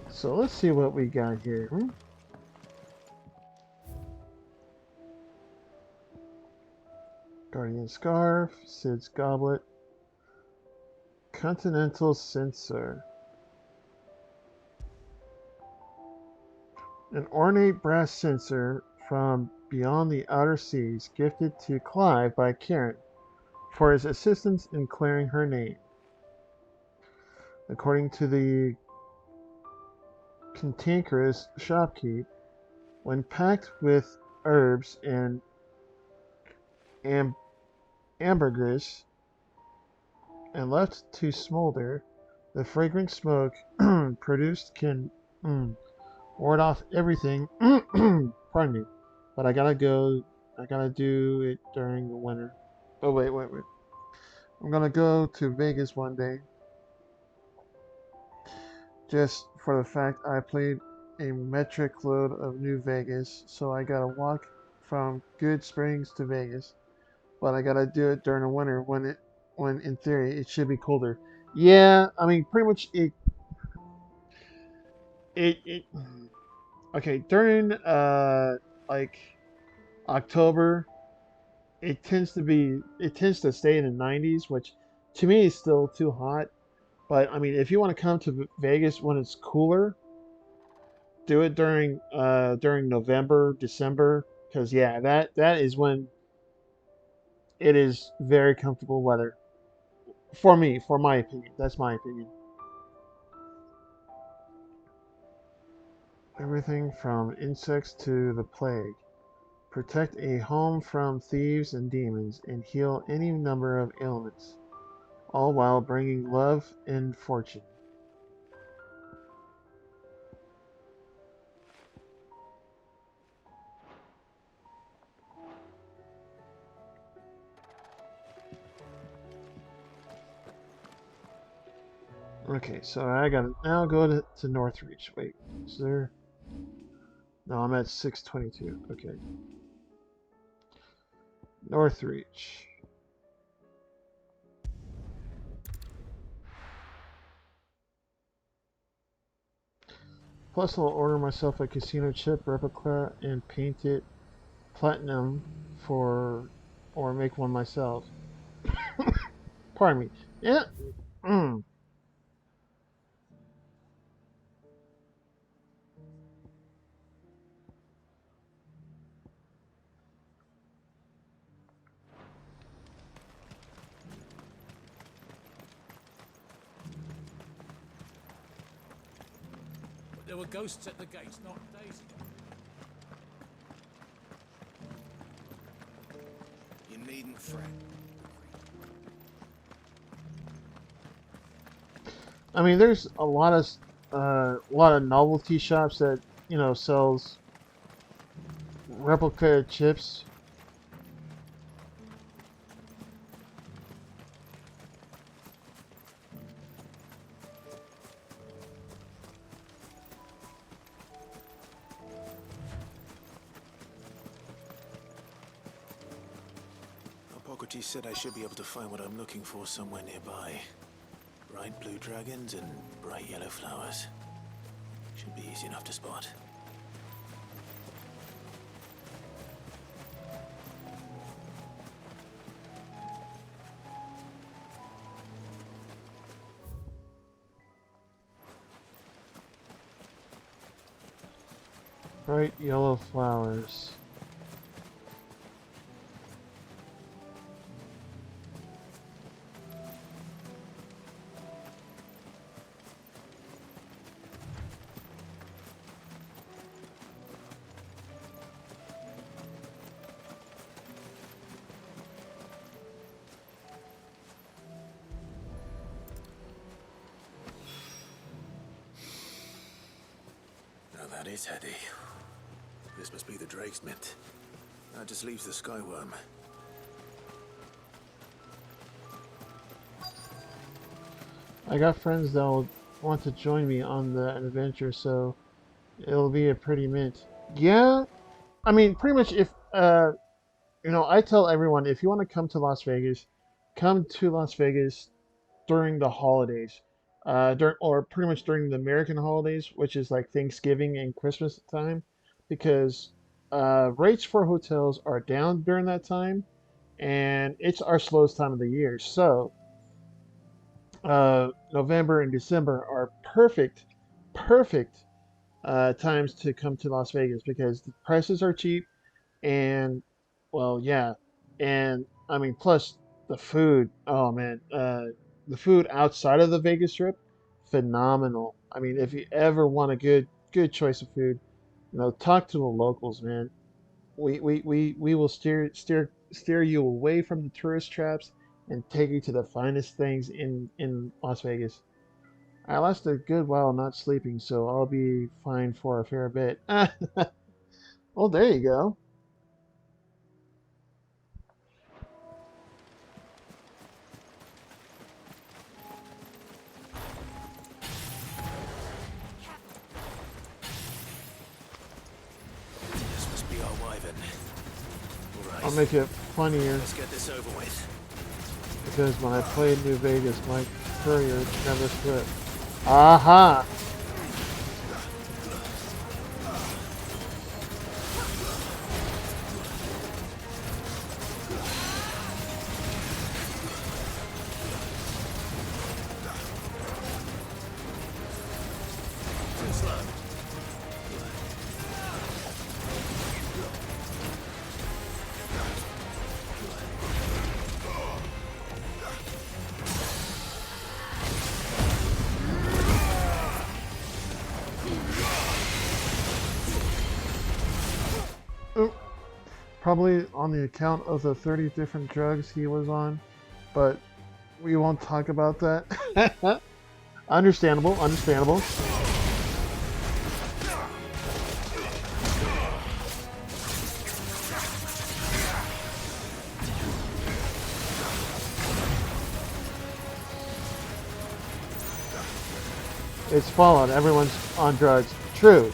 So let's see what we got here. Guardian Scarf, Sid's Goblet, Continental Sensor. An ornate brass censer from beyond the outer seas gifted to Clive by Karen for his assistance in clearing her name. According to the cantankerous shopkeep, when packed with herbs and ambergris and left to smolder, the fragrant smoke produced can ward off everything. Pardon me, but I gotta go. I gotta do it during the winter. Oh wait. I'm gonna go to Vegas one day. Just for the fact I played a metric load of New Vegas, so I gotta walk from Good Springs to Vegas. But I gotta do it during the winter when in theory it should be colder. Yeah, I mean pretty much it okay, during like October it tends to stay in the 90s, which to me is still too hot. But I mean, if you want to come to Vegas when it's cooler, do it during November, December, because yeah, that is when it is very comfortable weather for me, for my opinion. That's my opinion. Everything from insects to the plague. Protect a home from thieves and demons, and heal any number of ailments, all while bringing love and fortune. Okay, so I gotta now go to Northreach. Wait, is there? No, I'm at 622. Okay. Northreach. Plus, I'll order myself a casino chip replica and paint it platinum for, or make one myself. Pardon me. Yeah. Mm. But there were ghosts at the gates not days ago. You needn't fret. I mean, there's a lot of novelty shops that sells replica chips. Hippocrates said I should be able to find what I'm looking for somewhere nearby. Bright blue dragons and bright yellow flowers. Should be easy enough to spot. Bright yellow flowers. That is heady. This must be the Drake's Mint. That just leaves the Skyworm. I got friends that'll want to join me on an adventure, so it'll be a pretty mint. Yeah, I mean, pretty much if I tell everyone if you want to come to Las Vegas, come to Las Vegas during the holidays, or pretty much during the American holidays, which is like Thanksgiving and Christmas time, because rates for hotels are down during that time, and it's our slowest time of the year. So November and December are perfect times to come to Las Vegas because the prices are cheap, and well, yeah, and I mean, plus the food. Oh man, the food outside of the Vegas Strip, phenomenal. I mean, if you ever want a good choice of food, talk to the locals, man. We will steer you away from the tourist traps and take you to the finest things in Las Vegas. I last a good while not sleeping, so I'll be fine for a fair bit. Well, there you go. This must be our wyvern. All right. I'll make it funnier Let's get this over with. because when I played New Vegas, my courier never quit. Aha! Too slow. Probably on the account of the 30 different drugs he was on, but we won't talk about that. Understandable, understandable. It's Fallout. Everyone's on drugs. True.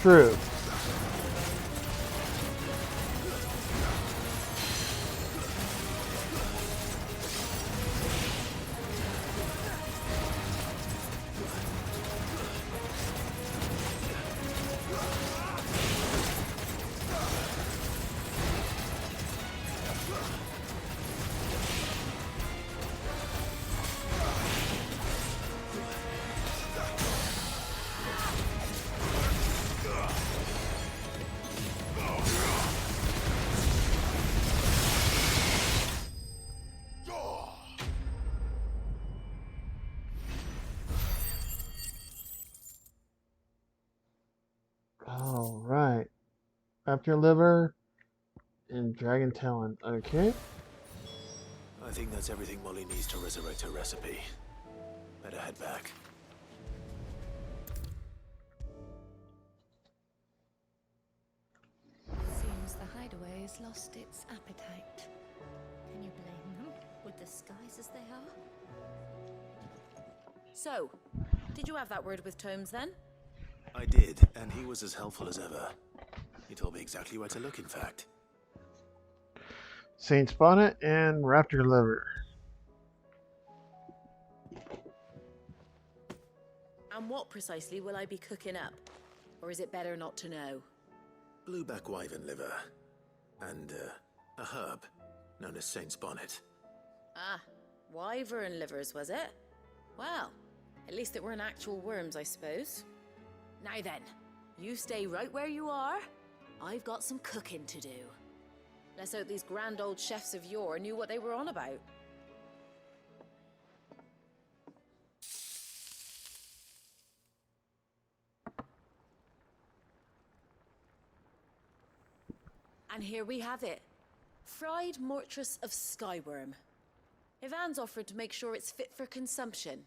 True. All right. Raptor liver and dragon talon. Okay. I think that's everything Molly needs to resurrect her recipe. Better head back. Seems the hideaway has lost its appetite. Can you blame them, with disguised as they are? So, did you have that word with Tomes then? I did, and he was as helpful as ever. He told me exactly where to look, in fact. Saint's bonnet and raptor liver. And what precisely will I be cooking up? Or is it better not to know? Blueback wyvern liver. And, a herb known as Saint's bonnet. Ah, wyvern livers, was it? Well, at least it weren't actual worms, I suppose. Now then, you stay right where you are. I've got some cooking to do. Let's hope these grand old chefs of yore knew what they were on about. And here we have it. Fried mortress of skyworm. Ivan's offered to make sure it's fit for consumption.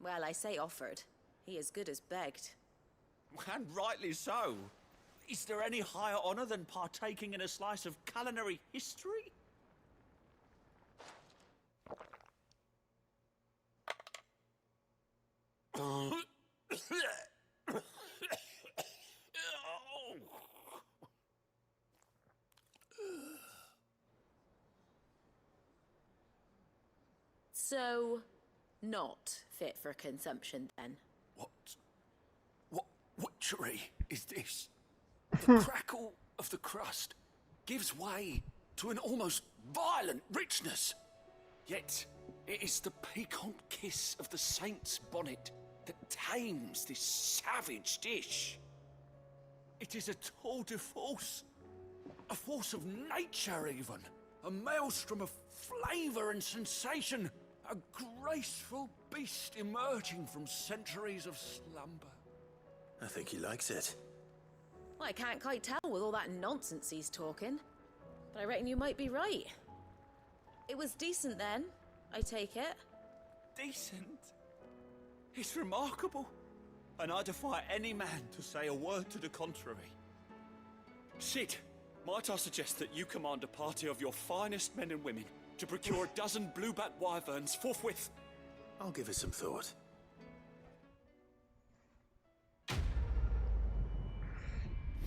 Well, I say offered. He as good as begged. And rightly so. Is there any higher honor than partaking in a slice of culinary history? So, not fit for consumption then? What witchery is this? The crackle of the crust gives way to an almost violent richness. Yet, it is the piquant kiss of the saint's bonnet that tames this savage dish. It is a tour de force, a force of nature even, a maelstrom of flavor and sensation, a graceful beast emerging from centuries of slumber. I think he likes it. Well, I can't quite tell with all that nonsense he's talking. But I reckon you might be right. It was decent then, I take it. Decent? It's remarkable. And I defy any man to say a word to the contrary. Sid, might I suggest that you command a party of your finest men and women to procure a dozen blueback wyverns forthwith? I'll give it some thought.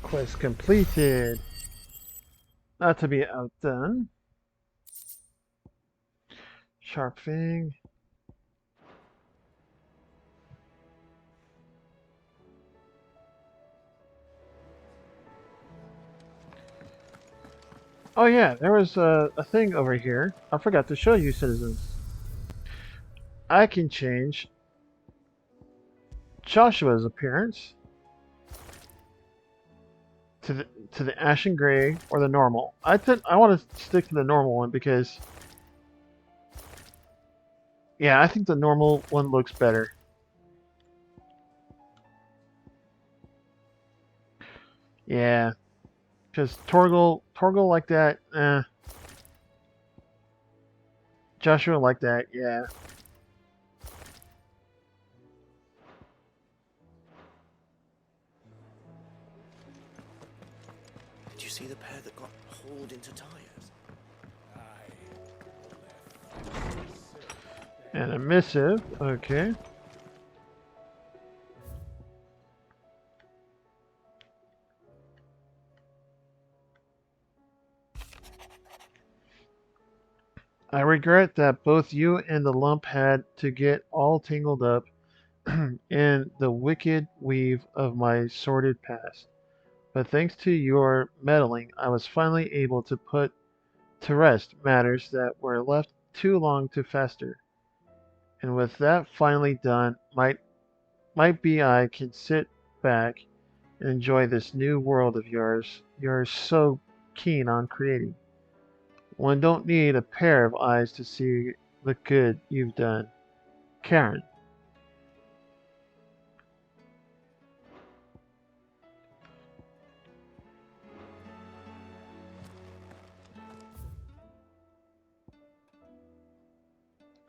Quest completed. Not to be outdone. Sharp Fang. Oh yeah, there was a thing over here. I forgot to show you, citizens. I can change Joshua's appearance to the ashen gray or the normal. I want to stick to the normal one because yeah, I think the normal one looks better. Yeah, because Torgal like that, Joshua like that, yeah. Did you see the pair that got hauled into tires? And a missive, okay. I regret that both you and the lump had to get all tangled up in the wicked weave of my sordid past. But thanks to your meddling, I was finally able to put to rest matters that were left too long to fester. And with that finally done, might be I can sit back and enjoy this new world of yours you're so keen on creating. One don't need a pair of eyes to see the good you've done. Karen.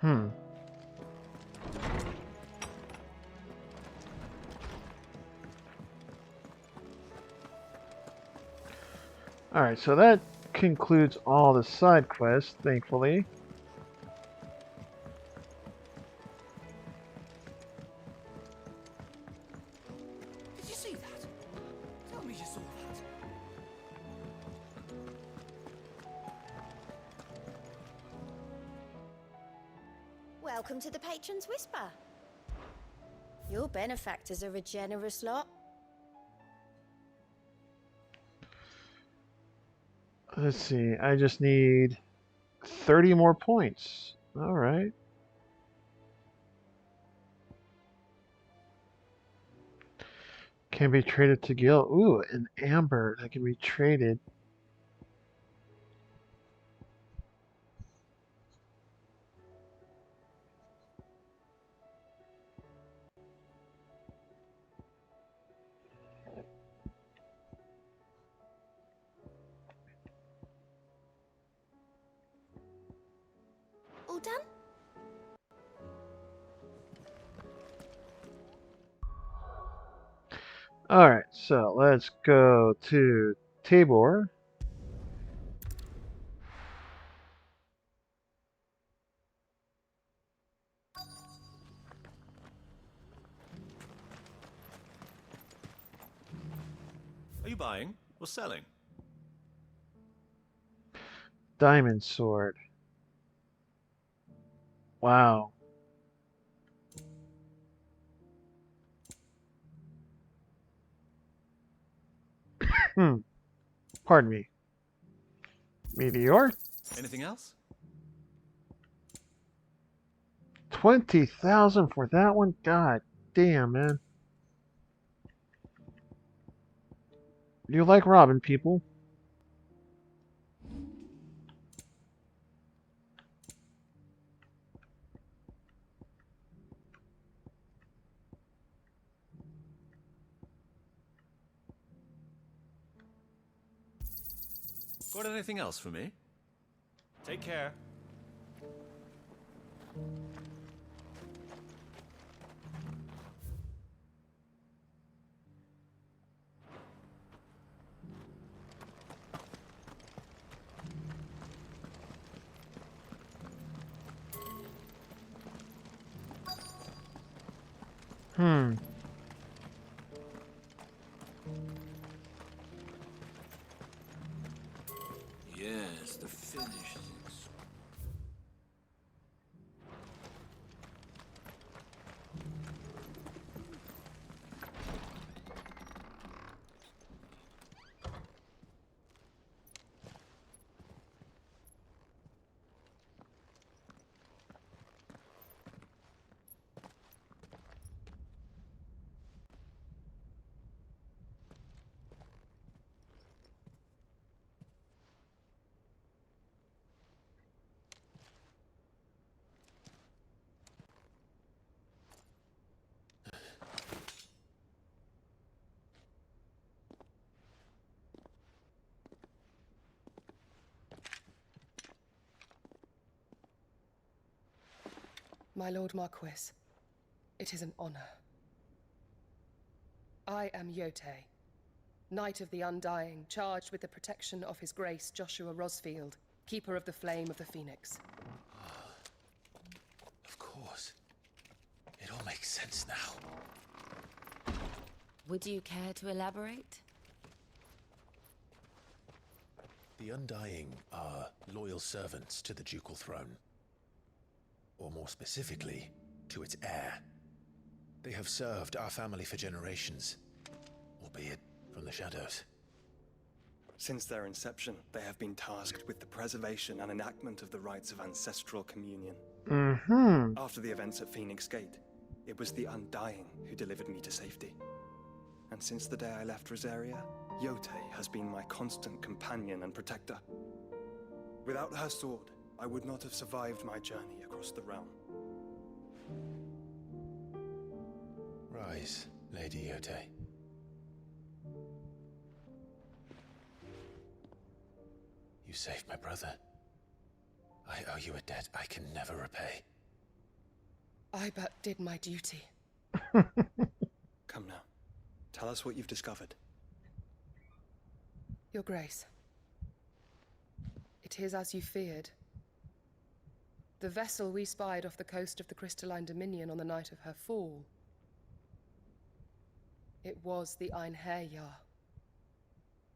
Hmm. Alright, so that concludes all the side quests, thankfully. Did you see that? Tell me you saw that. Welcome to the Patron's Whisper. Your benefactors are a generous lot. Let's see, I just need 30 more points. Alright. Can be traded to Gil. Ooh, an amber that can be traded. All done? Alright, so let's go to Tabor. Are you buying or selling? Diamond sword. Wow. Pardon me. Meteor? Anything else? 20,000 for that one? God damn, man. You like robbing people? Got anything else for me? Take care. Hmm. Yes, the finish is My Lord Marquis, it is an honor. I am Yote, Knight of the Undying, charged with the protection of His Grace Joshua Rosfield, Keeper of the Flame of the Phoenix. Of course. It all makes sense now. Would you care to elaborate? The Undying are loyal servants to the ducal throne. Or more specifically, to its heir. They have served our family for generations, albeit from the shadows. Since their inception, they have been tasked with the preservation and enactment of the rites of ancestral communion. After the events at Phoenix Gate, it was the Undying who delivered me to safety. And since the day I left Rosaria, Yote has been my constant companion and protector. Without her sword, I would not have survived my journey across the realm. Rise, Lady Yote. You saved my brother. I owe you a debt I can never repay. I but did my duty. Come now. Tell us what you've discovered. Your Grace. It is as you feared. The vessel we spied off the coast of the Crystalline Dominion on the night of her fall. It was the Einherjar.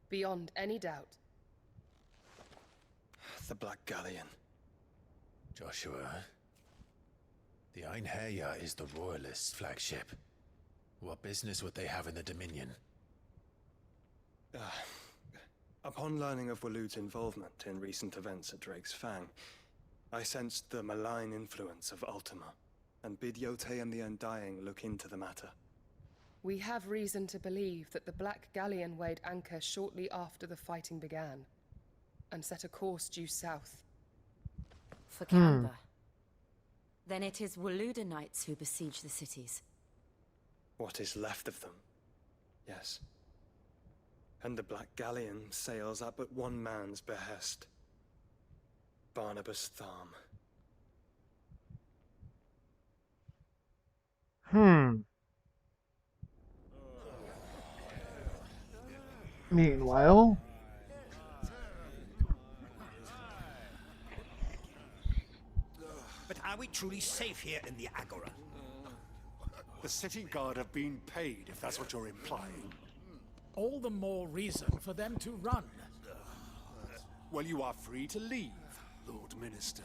Beyond any doubt. The Black Galleon. Joshua, the Einherjar is the Royalists' flagship. What business would they have in the Dominion? Upon learning of Waloed's involvement in recent events at Drake's Fang, I sensed the malign influence of Ultima, and bid Yote and the Undying look into the matter. We have reason to believe that the Black Galleon weighed anchor shortly after the fighting began, and set a course due south. For Canberra. Then it is Waloeda knights who besiege the cities. What is left of them? Yes. And the Black Galleon sails at but one man's behest. Barnabas Tharm. Meanwhile... But are we truly safe here in the Agora? The city guard have been paid, if that's what you're implying. All the more reason for them to run. Well, you are free to leave, Lord Minister.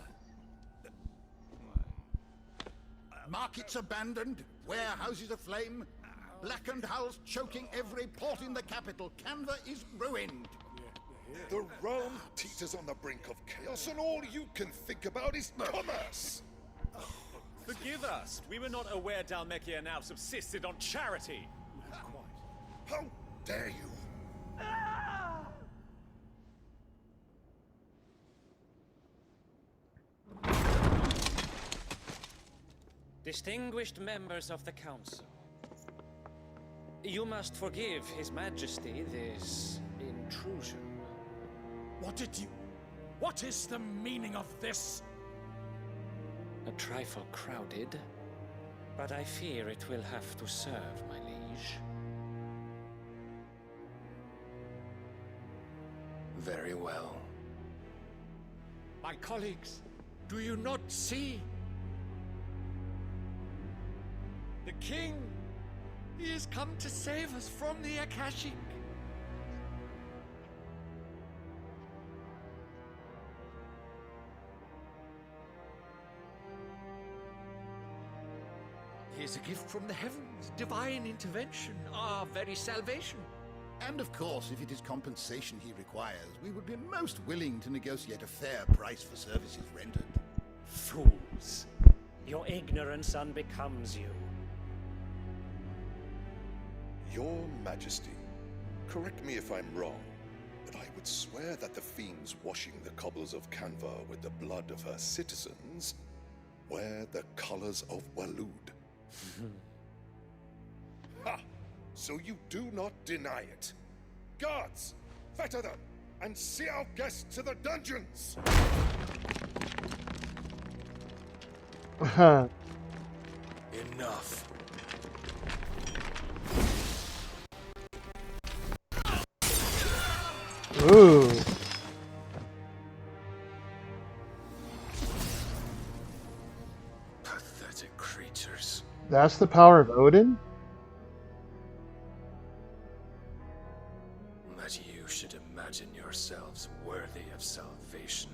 Markets abandoned, warehouses aflame, blackened hulls choking every port in the capital. Canva is ruined. The realm teeters on the brink of chaos, and all you can think about is commerce. Forgive us. We were not aware Dhalmekia now subsisted on charity. How dare you? Distinguished members of the Council, you must forgive His Majesty this intrusion. What is the meaning of this? A trifle crowded, but I fear it will have to serve, my liege. Very well. My colleagues, do you not see? The king, he has come to save us from the Akashic. He is a gift from the heavens, divine intervention, our very salvation. And of course, if it is compensation he requires, we would be most willing to negotiate a fair price for services rendered. Fools! Your ignorance unbecomes you. Your Majesty, correct me if I'm wrong, but I would swear that the fiends washing the cobbles of Canva with the blood of her citizens wear the colors of Waloed. Ha! So you do not deny it. Guards, fetter them, and see our guests to the dungeons! Enough. Ooh. Pathetic creatures. That's the power of Odin? That you should have imagine yourselves worthy of salvation.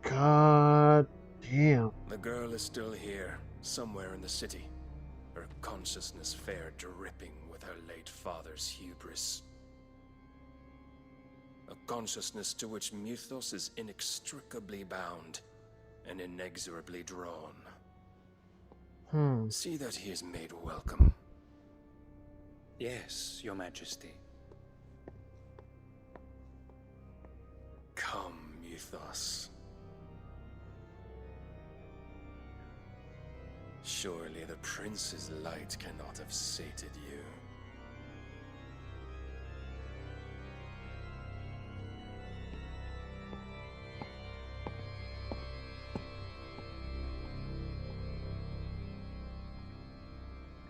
God damn. The girl is still here, somewhere in the city. Her consciousness fair dripping with her late father's hubris. A consciousness to which Mythos is inextricably bound and inexorably drawn. See that he is made welcome. Yes, Your Majesty. Come, Mythos. Surely the prince's light cannot have sated you.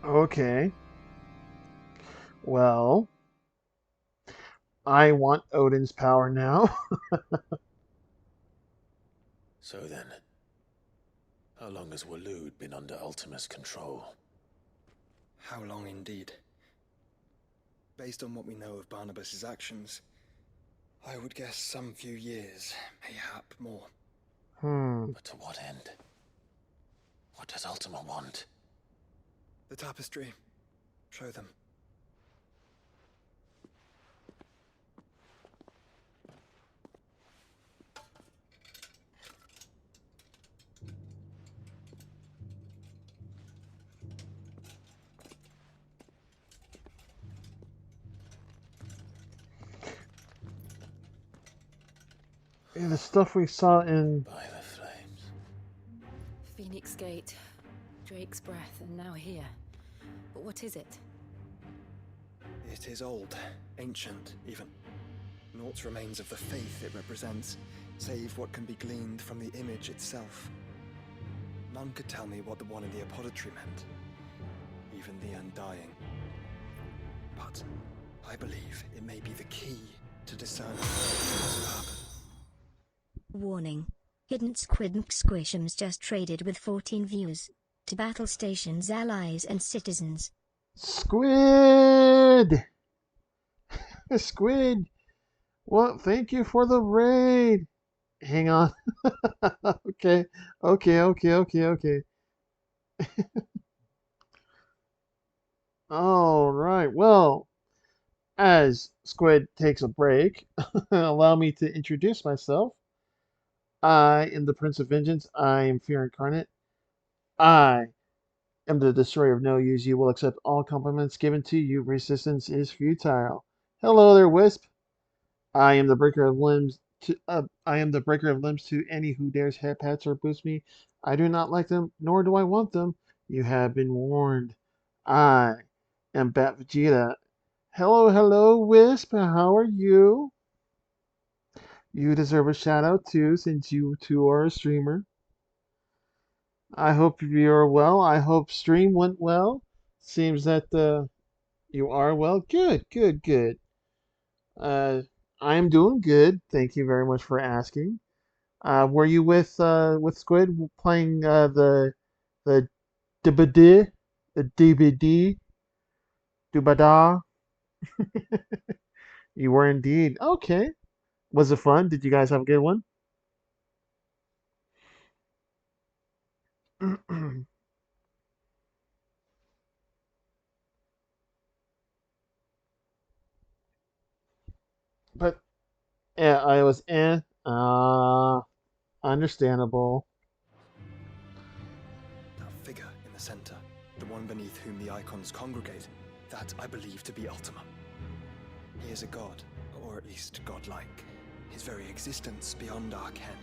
Okay. Well, I want Odin's power now. So then, how long has Waloed been under Ultima's control? How long indeed? Based on what we know of Barnabas's actions, I would guess some few years, mayhap more. But to what end? What does Ultima want? The tapestry. Show them. Yeah, the stuff we saw in... By the flames. Phoenix Gate, Drake's Breath, and now here. But what is it? It is old, ancient, even. Naught remains of the faith it represents, save what can be gleaned from the image itself. None could tell me what the one in the apothecary meant, even the Undying. But I believe it may be the key to discern what's happen. Warning. Hidden Squid Squishums just traded with 14 views. To battle stations, allies, and citizens. Squid! Squid! Well, thank you for the raid. Hang on. Okay. All right. Well, as Squid takes a break, allow me to introduce myself. I am the Prince of Vengeance. I am Fear Incarnate. I am the Destroyer of No Use. You will accept all compliments given to you. Resistance is futile. Hello there, Wisp. I am the breaker of limbs. I am the breaker of limbs to any who dares head pats or boost me. I do not like them, nor do I want them. You have been warned. I am Bat Vegeta. Hello, Wisp. How are you? You deserve a shout out too, since you too are a streamer. I hope you're well. I hope stream went well. Seems that you are well. Good. I'm doing good. Thank you very much for asking. Were you with Squid playing the DBD, the DBD, Dubada? You were indeed. Okay. Was it fun? Did you guys have a good one? But yeah, I was understandable. That figure in the center, the one beneath whom the icons congregate, that I believe to be Ultima. He is a god, or at least godlike. His very existence beyond our ken.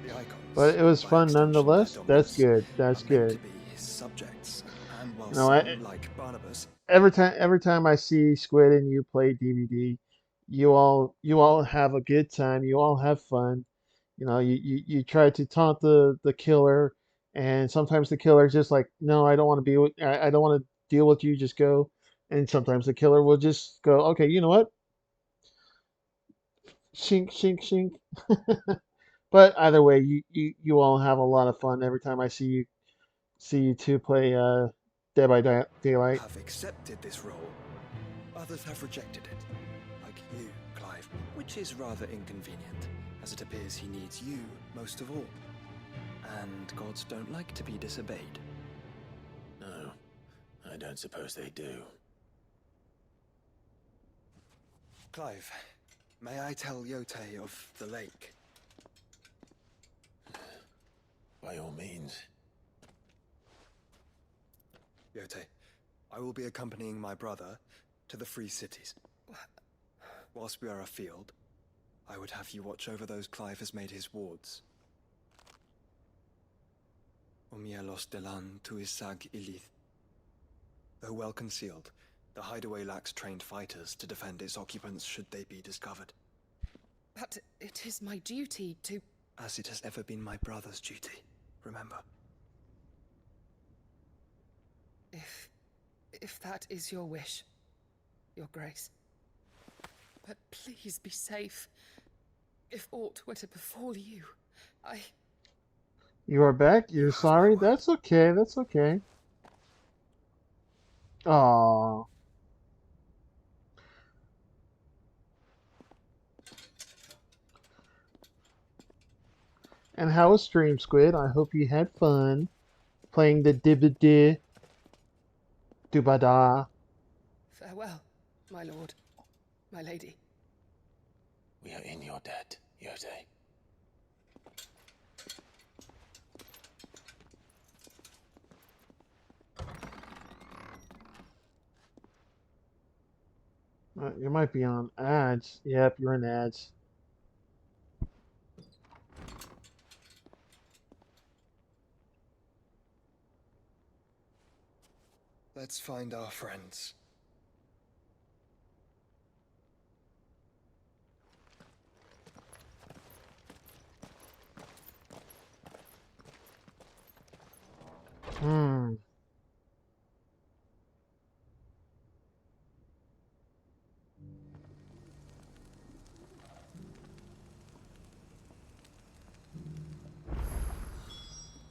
The icons. But it was fun nonetheless. That's good. That's good. To be his subjects, and while No, some, like Barnabas, every time I see Squid and you play DVD, you all have a good time. You all have fun. You know, you try to taunt the killer, and sometimes the killer's just like, no, I don't want to be with, I don't want to deal with you. Just go. And sometimes the killer will just go, okay, you know what? Shink, shink, shink. But either way, you all have a lot of fun every time I see you two play Dead by Daylight. have accepted this role. Others have rejected it. which is rather inconvenient, as it appears he needs you most of all. And gods don't like to be disobeyed. No, I don't suppose they do. Clive, may I tell Yote of the lake? By all means. Yote, I will be accompanying my brother to the Free Cities. Whilst we are afield, I would have you watch over those Clive has made his wards. Omielos delan tuisag ilith. Though well concealed, the hideaway lacks trained fighters to defend its occupants should they be discovered. But it is my duty to... As it has ever been my brother's duty, remember. If that is your wish, Your Grace. But please be safe. If aught were to befall you, You are back? You're sorry? That's okay, that's okay. Aww. And how was Stream Squid? I hope you had fun playing the Dibidi Dubada. farewell, my lord, my lady. We are in your debt, Yote. You might be on ads. Yep, you're in ads. Let's find our friends. Hmm.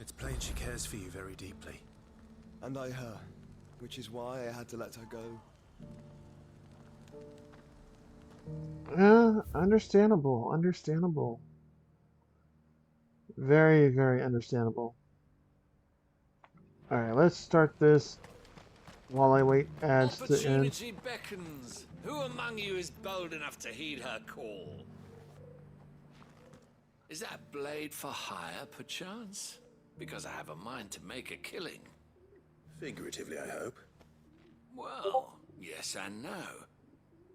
It's plain she cares for you very deeply. And I her, which is why I had to let her go. Understandable, understandable. Very, very understandable. Alright, let's start this while I wait ads to end. Opportunity beckons. Who among you is bold enough to heed her call? Is that blade for hire, perchance? Because I have a mind to make a killing. Figuratively, I hope. Well, yes and no.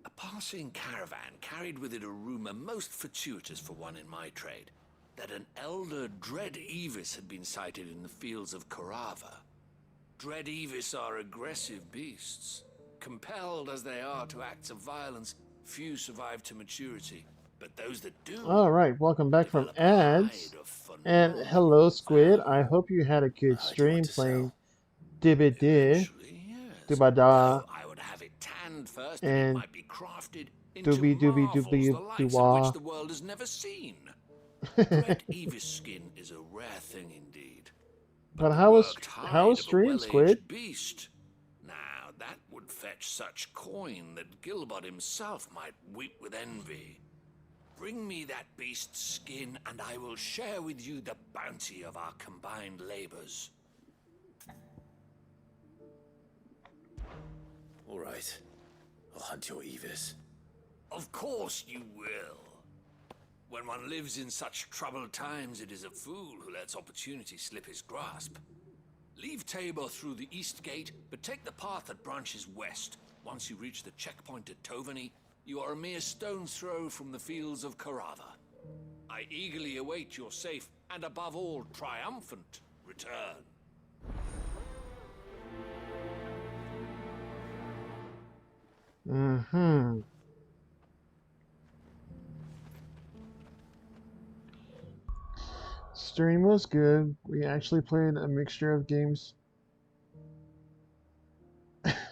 A passing caravan carried with it a rumor most fortuitous for one in my trade, that an elder Dread Evis had been sighted in the fields of Carava. Dread Evis are aggressive beasts. Compelled as they are to acts of violence, few survive to maturity. But those that do... Alright, welcome back from ads. And hello, Squid. I hope you had a good stream playing Dibidi, Dubada, I would have it tanned first, and and it might be crafted into Doobie Doobie marvels Doobie the likes of Dooah. which the world has never seen. Dread Evis skin is a rare thing indeed. But how was stream, Squid? Beast. Now that would fetch such coin that Gilbert himself might weep with envy. Bring me that beast's skin, and I will share with you the bounty of our combined labors. All right. I'll hunt your Evis. Of course you will. When one lives in such troubled times, it is a fool who lets opportunity slip his grasp. Leave Tabor through the east gate, but take the path that branches west. Once you reach the checkpoint at Tovani, you are a mere stone's throw from the fields of Carava. I eagerly await your safe, and above all, triumphant return. Mm-hmm. Stream was good. We actually played a mixture of games.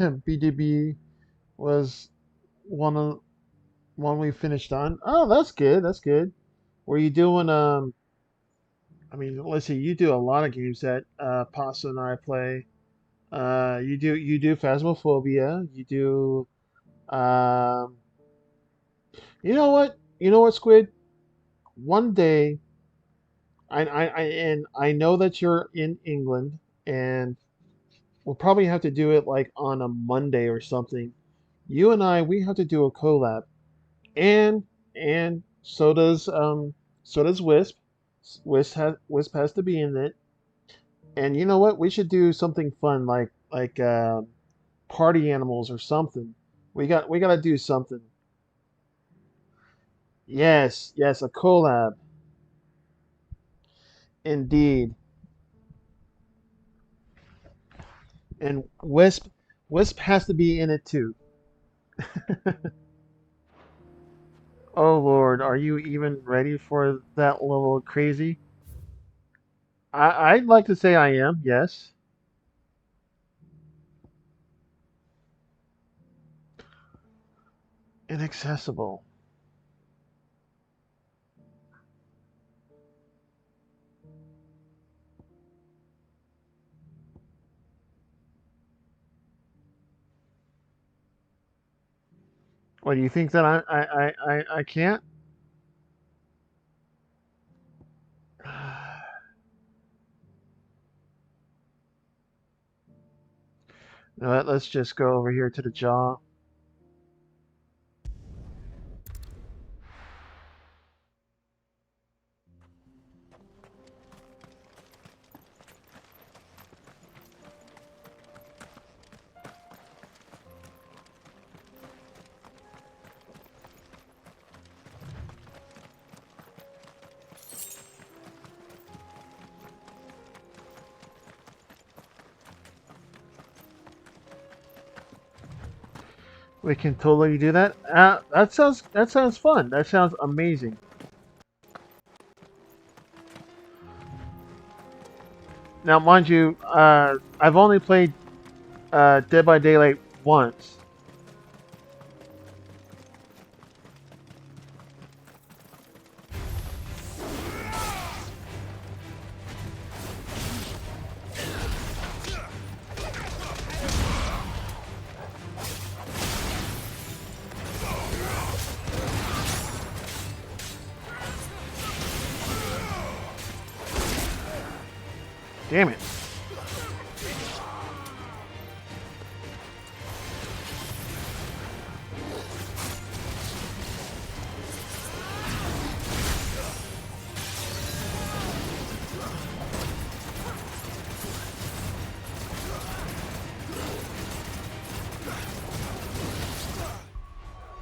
BDB was one we finished on. Oh, that's good. That's good. Were you doing I mean, let's see. You do a lot of games that Pasta and I play. You do Phasmophobia. You do You know what? You know what, Squid? One day, and I know that you're in England, and we'll probably have to do it like on a Monday or something. You and I, we have to do a collab, and so does Wisp. Wisp has to be in it. And you know what? We should do something fun like party animals or something. We got to do something. Yes, yes, a collab. Indeed. And Wisp has to be in it too. Oh Lord, are you even ready for that level of crazy? I'd like to say I am, yes. Inaccessible. What do you think that I can't? You know what, let's just go over here to the jaw. We can totally do that. That sounds fun. That sounds amazing. Now, mind you, I've only played Dead by Daylight once. Damn it.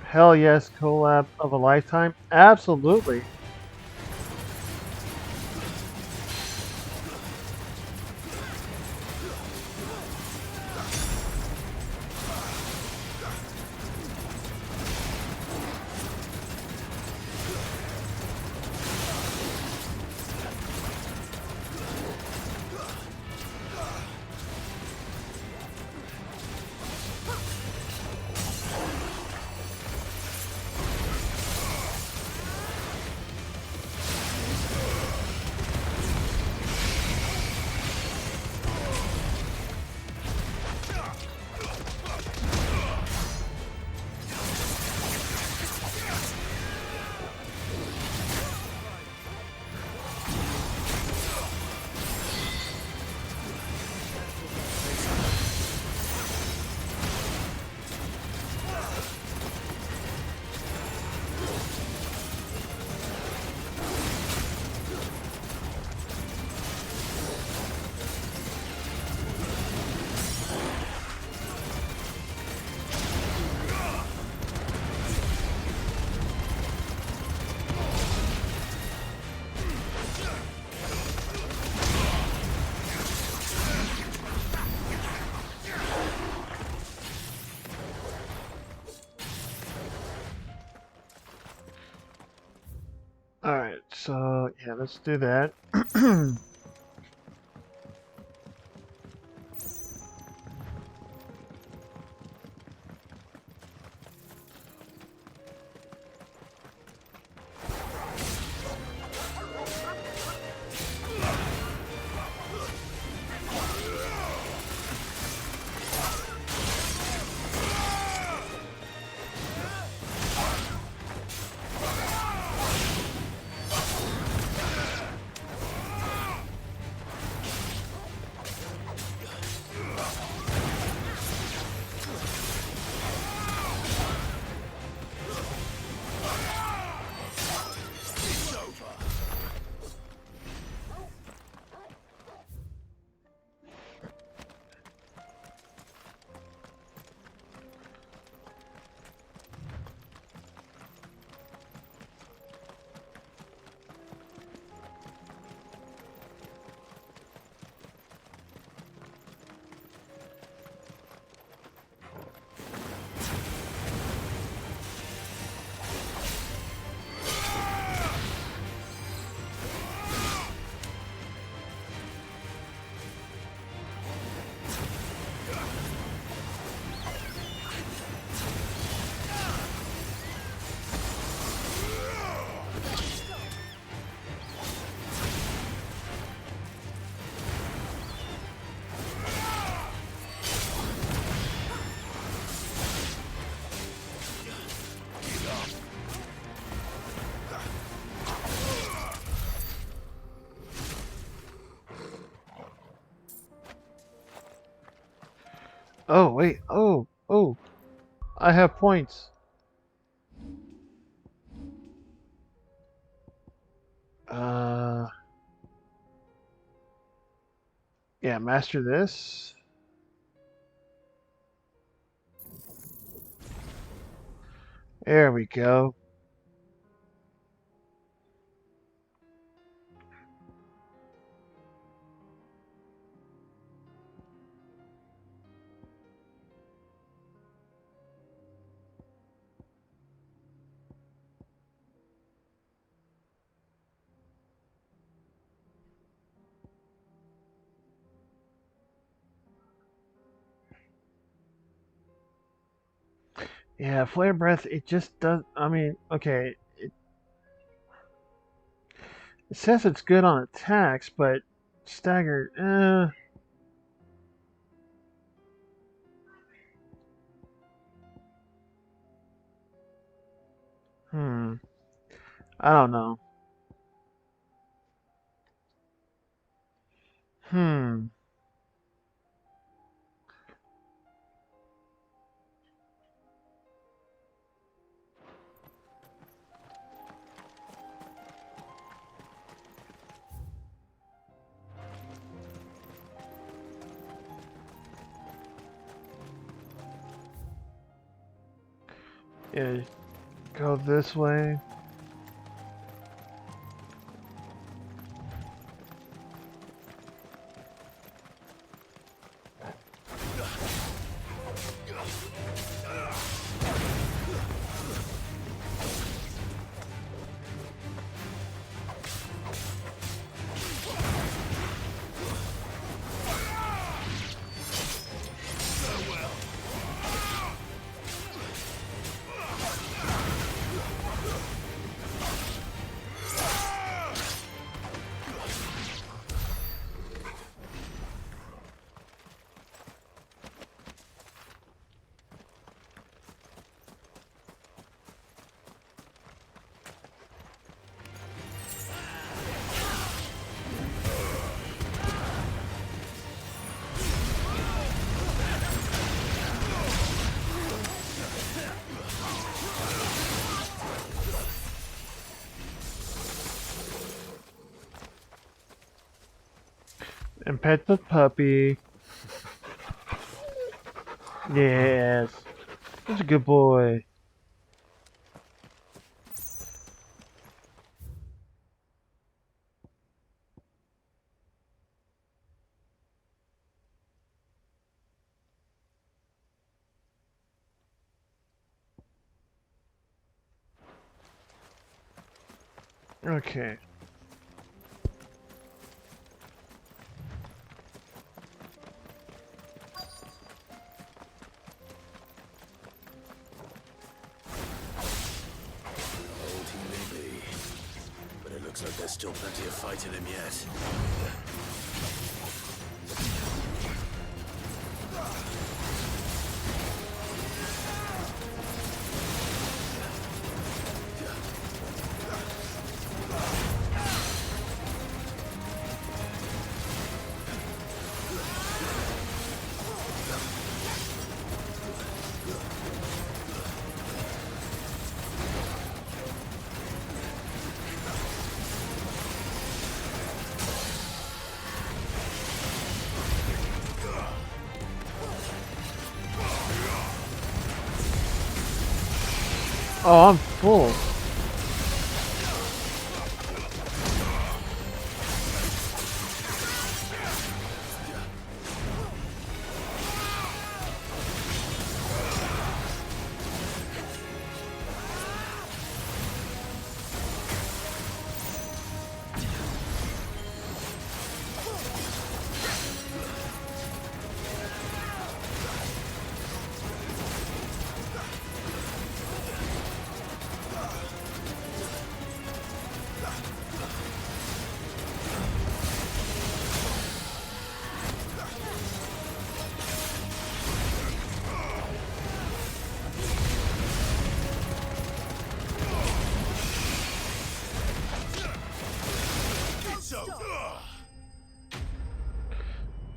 Hell yes, collab of a lifetime. Absolutely. Alright, so yeah, let's do that. Oh, wait. Oh, oh. I have points. Yeah, master this. There we go. Yeah, flare breath, it just does. I mean, okay, it says it's good on attacks, but stagger, I don't know. Hmm. Yeah, go this way. And pet the puppy. Yes. That's a good boy. Okay. Old he may be, but it looks like there's still plenty of fight in him yet. Oh, I'm full.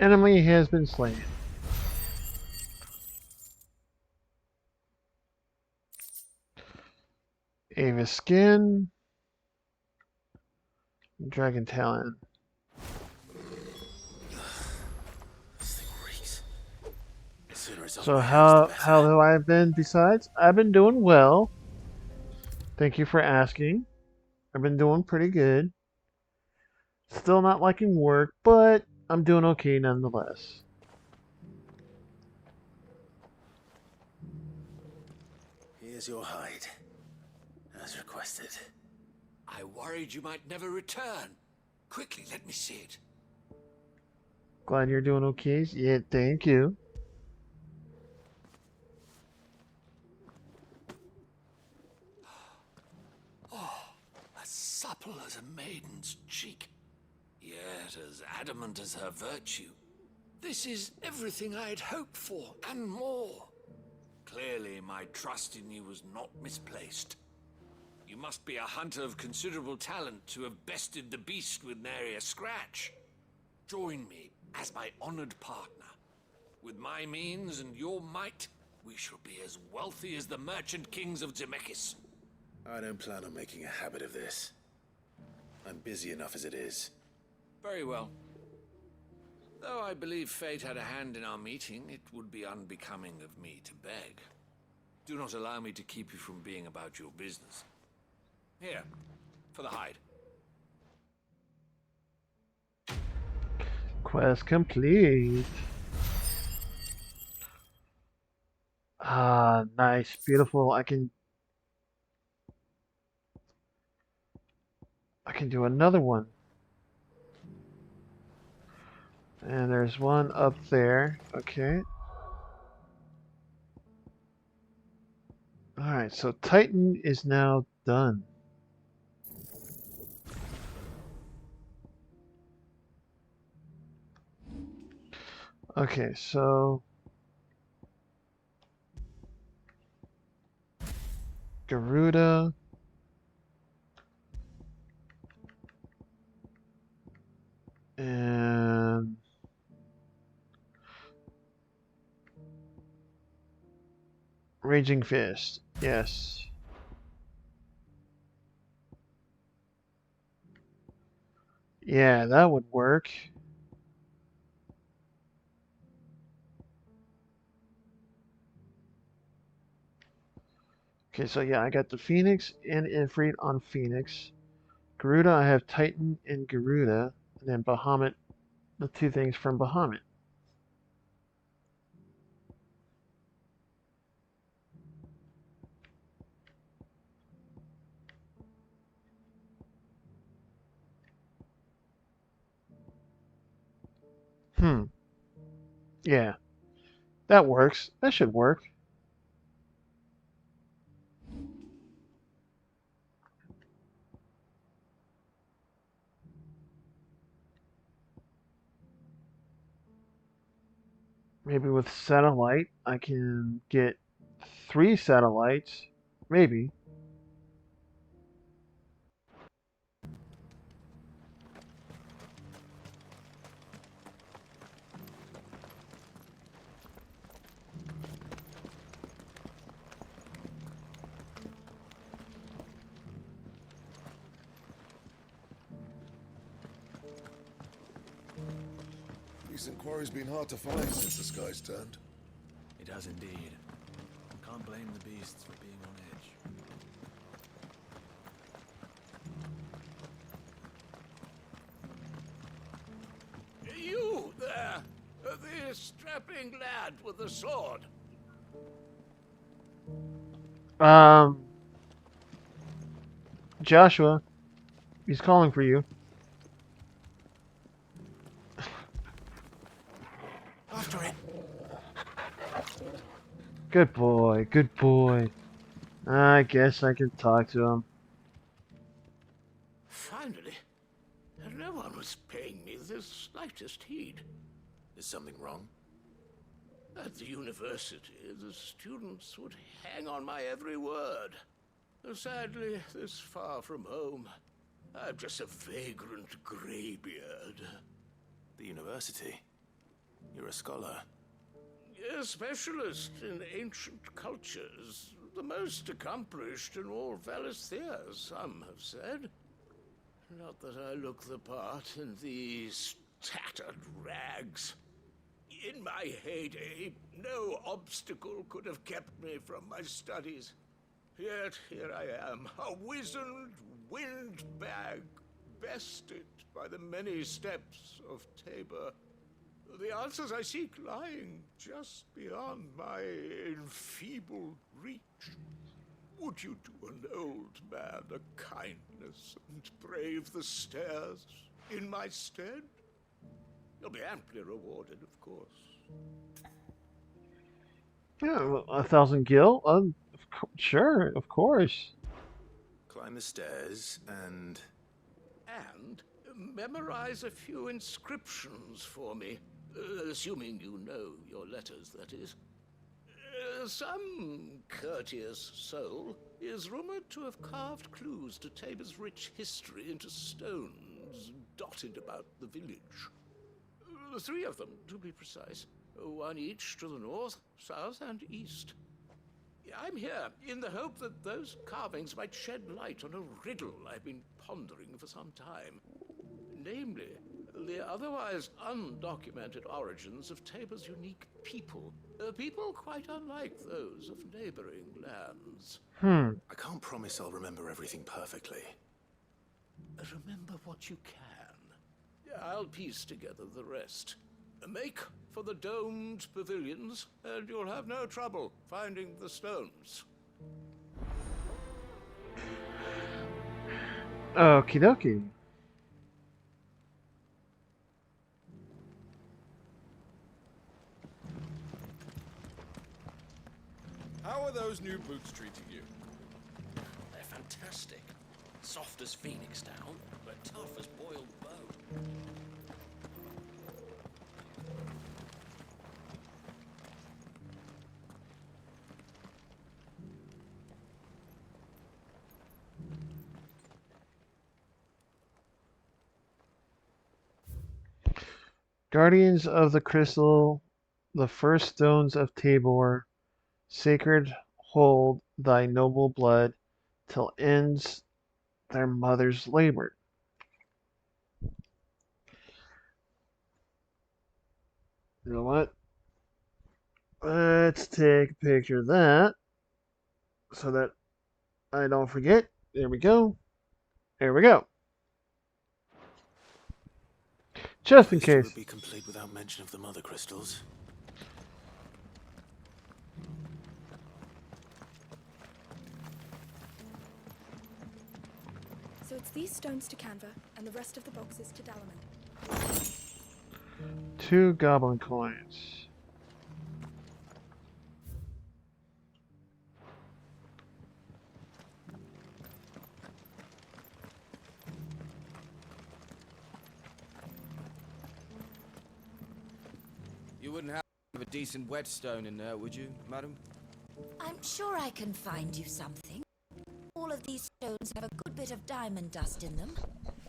Enemy has been slain. Ava skin. Dragon talent. So how have I been besides? I've been doing well. Thank you for asking. I've been doing pretty good. Still not liking work, but I'm doing okay nonetheless. Here's your hide, as requested. I worried you might never return. Quickly, let me see it. Glad you're doing okay. Yeah, thank you. Oh, as supple as a maiden's cheek, yet as adamant as her virtue. This is everything I'd hoped for, and more. Clearly, my trust in you was not misplaced. You must be a hunter of considerable talent to have bested the beast with nary a scratch. Join me as my honored partner. With my means and your might, we shall be as wealthy as the merchant kings of Zemeckis. I don't plan on making a habit of this. I'm busy enough as it is. Very well. Though I believe fate had a hand in our meeting, it would be unbecoming of me to beg. Do not allow me to keep you from being about your business. Here, for the hide. Quest complete. Ah, nice, beautiful. I can do another one. And there's one up there. Okay. Alright, so Titan is now done. Okay, so Garuda. And Raging Fist. Yes. Yeah, that would work. Okay, so yeah, I got the Phoenix and Ifrit on Phoenix. Garuda, I have Titan and Garuda. And then Bahamut, the two things from Bahamut. Yeah, that works. That should work. Maybe with satellite, I can get 3 satellites. Maybe. Recent quarry's been hard to find since the sky's turned. It has indeed. Can't blame the beasts for being on edge. You there! The strapping lad with the sword. Joshua, he's calling for you. After it. Good boy, good boy. I guess I can talk to him. Finally, no one was paying me the slightest heed. Is something wrong? At the university, the students would hang on my every word. Sadly, this far from home, I'm just a vagrant greybeard. The university? You're a scholar. A specialist in ancient cultures, the most accomplished in all Valisthea, some have said. Not that I look the part in these tattered rags. In my heyday, no obstacle could have kept me from my studies. Yet here I am, a wizened windbag, bested by the many steps of Tabor. The answers I seek lying just beyond my enfeebled reach. Would you do an old man a kindness and brave the stairs in my stead? You'll be amply rewarded, of course. Yeah, 1,000 gil? Sure, of course. Climb the stairs and... And memorize a few inscriptions for me. Assuming you know your letters, that is. Some courteous soul is rumored to have carved clues to Tabor's rich history into stones dotted about the village. 3 of them, to be precise. 1 each to the north, south, and east. I'm here in the hope that those carvings might shed light on a riddle I've been pondering for some time. Namely, the otherwise undocumented origins of Tabor's unique people. People quite unlike those of neighboring lands. I can't promise I'll remember everything perfectly. Remember what you can. I'll piece together the rest. Make for the domed pavilions, and you'll have no trouble finding the stones. Okie dokie. How are those new boots treating you? They're fantastic. Soft as phoenix down, but tough as boiled bone. Guardians of the Crystal, the first stones of Tabor, sacred hold thy noble blood till ends their mother's labor. You know what? Let's take a picture of that so that I don't forget. There we go. There we go. Just in case. Would be complete without mention of the mother crystals. So it's these stones to Canva, and the rest of the boxes to Dalaman. 2 goblin coins. You wouldn't have a decent whetstone in there, would you, madam? I'm sure I can find you something. All of these stones have a good bit of diamond dust in them.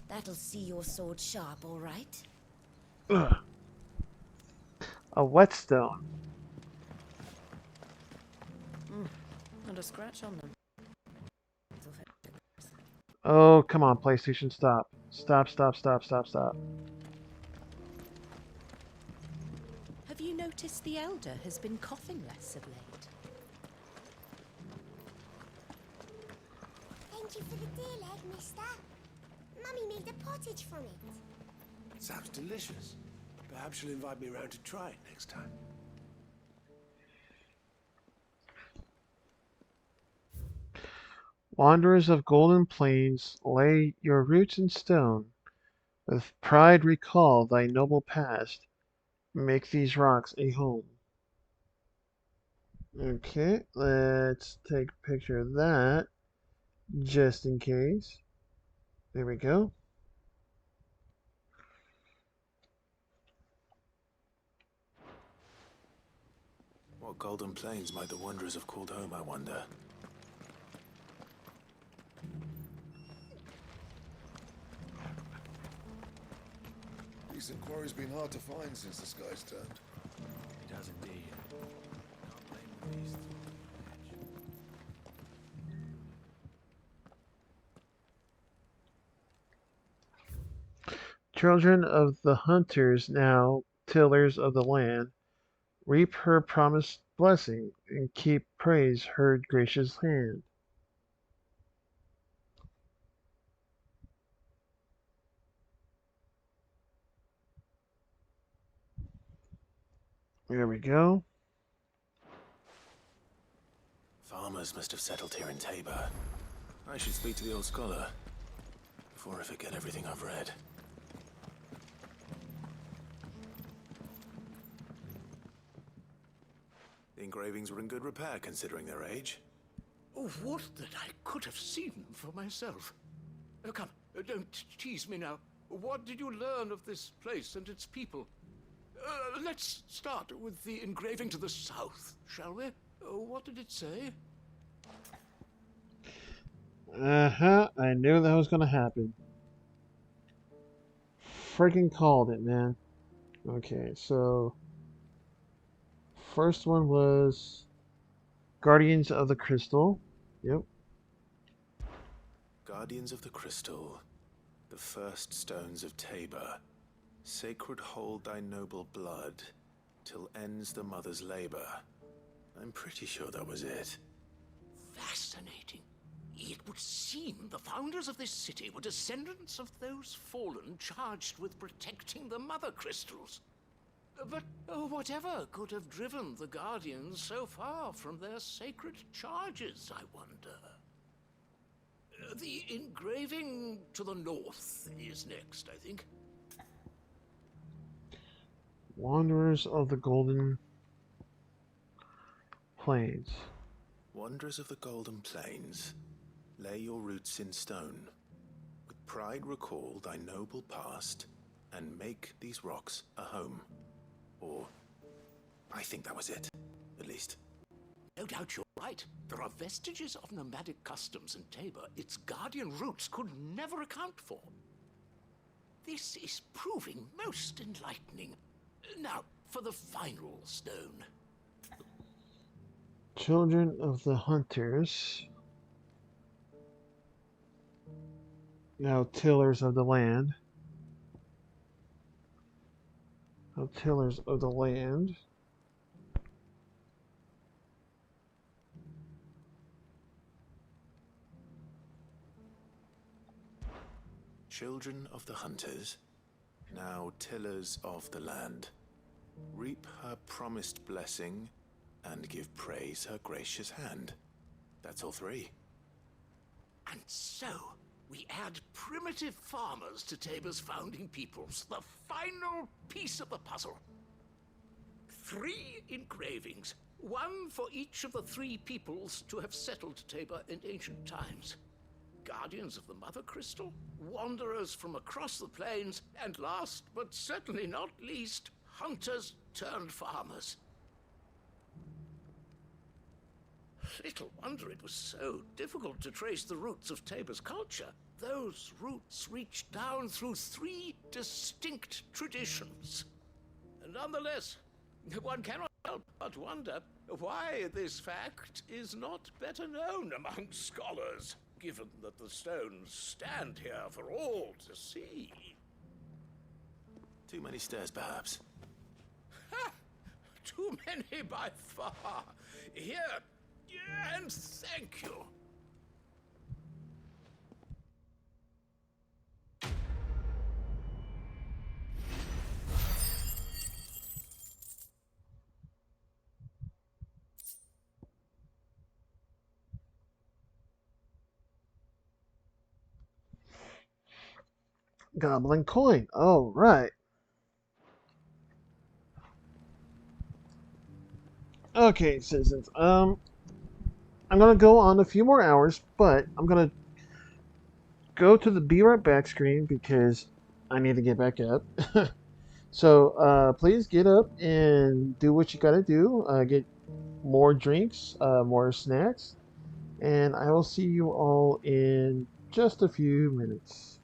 That'll see your sword sharp, all right? Ugh. A whetstone. Not a scratch on them. Oh, come on, PlayStation, stop. Stop, stop, stop, stop, stop. Have you noticed the elder has been coughing less of late? Thank you for the deal egg, mister. Mummy made a pottage from it. Sounds delicious. Perhaps she'll invite me around to try it next time. Wanderers of golden plains, lay your roots in stone. With pride recall thy noble past. Make these rocks a home. Okay, let's take a picture of that. Just in case. There we go. What golden plains might the wanderers have called home, I wonder? Decent quarry's been hard to find since the sky's turned. It has indeed. Can't blame the beasts. Children of the hunters, now tillers of the land, reap her promised blessing and keep praise her gracious hand. There we go. Farmers must have settled here in Tabor. I should speak to the old scholar before I forget everything I've read. The engravings were in good repair considering their age. Oh, would that I could have seen them for myself. Come, don't tease me now. What did you learn of this place and its people? Let's start with the engraving to the south, shall we? What did it say? I knew that was gonna happen. Freaking called it, man. Okay, so first one was Guardians of the Crystal. Yep. Guardians of the Crystal, the first stones of Tabor. Sacred hold thy noble blood, till ends the mother's labor. I'm pretty sure that was it. Fascinating. It would seem the founders of this city were descendants of those fallen charged with protecting the mother crystals. But whatever could have driven the Guardians so far from their sacred charges, I wonder? The engraving to the north is next, I think. Wanderers of the Golden Plains. Wanderers of the Golden Plains, lay your roots in stone. With pride recall thy noble past, and make these rocks a home. Or, I think that was it, at least. No doubt you're right. There are vestiges of nomadic customs in Tabor its guardian roots could never account for. This is proving most enlightening. Now, for the final stone. Children of the hunters, now tillers of the land. Now tillers of the land. Children of the hunters, now tillers of the land, reap her promised blessing and give praise her gracious hand. That's all three. And so, we add primitive farmers to Tabor's founding peoples, the final piece of the puzzle. 3 engravings, one for each of the 3 peoples to have settled Tabor in ancient times. Guardians of the Mother Crystal, wanderers from across the plains, and last but certainly not least, hunters turned farmers. Little wonder it was so difficult to trace the roots of Tabor's culture. Those roots reach down through 3 distinct traditions. Nonetheless, one cannot help but wonder why this fact is not better known among scholars, given that the stones stand here for all to see. Too many stairs, perhaps. Ha! Too many by far. Here, and thank you. Goblin coin. Oh, right. Okay, citizens. I'm gonna go on a few more hours, but I'm gonna go to the Be Right Back screen because I need to get back up. So please get up and do what you gotta do. Get more drinks, more snacks, and I will see you all in just a few minutes.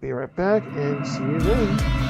Be right back and see you then.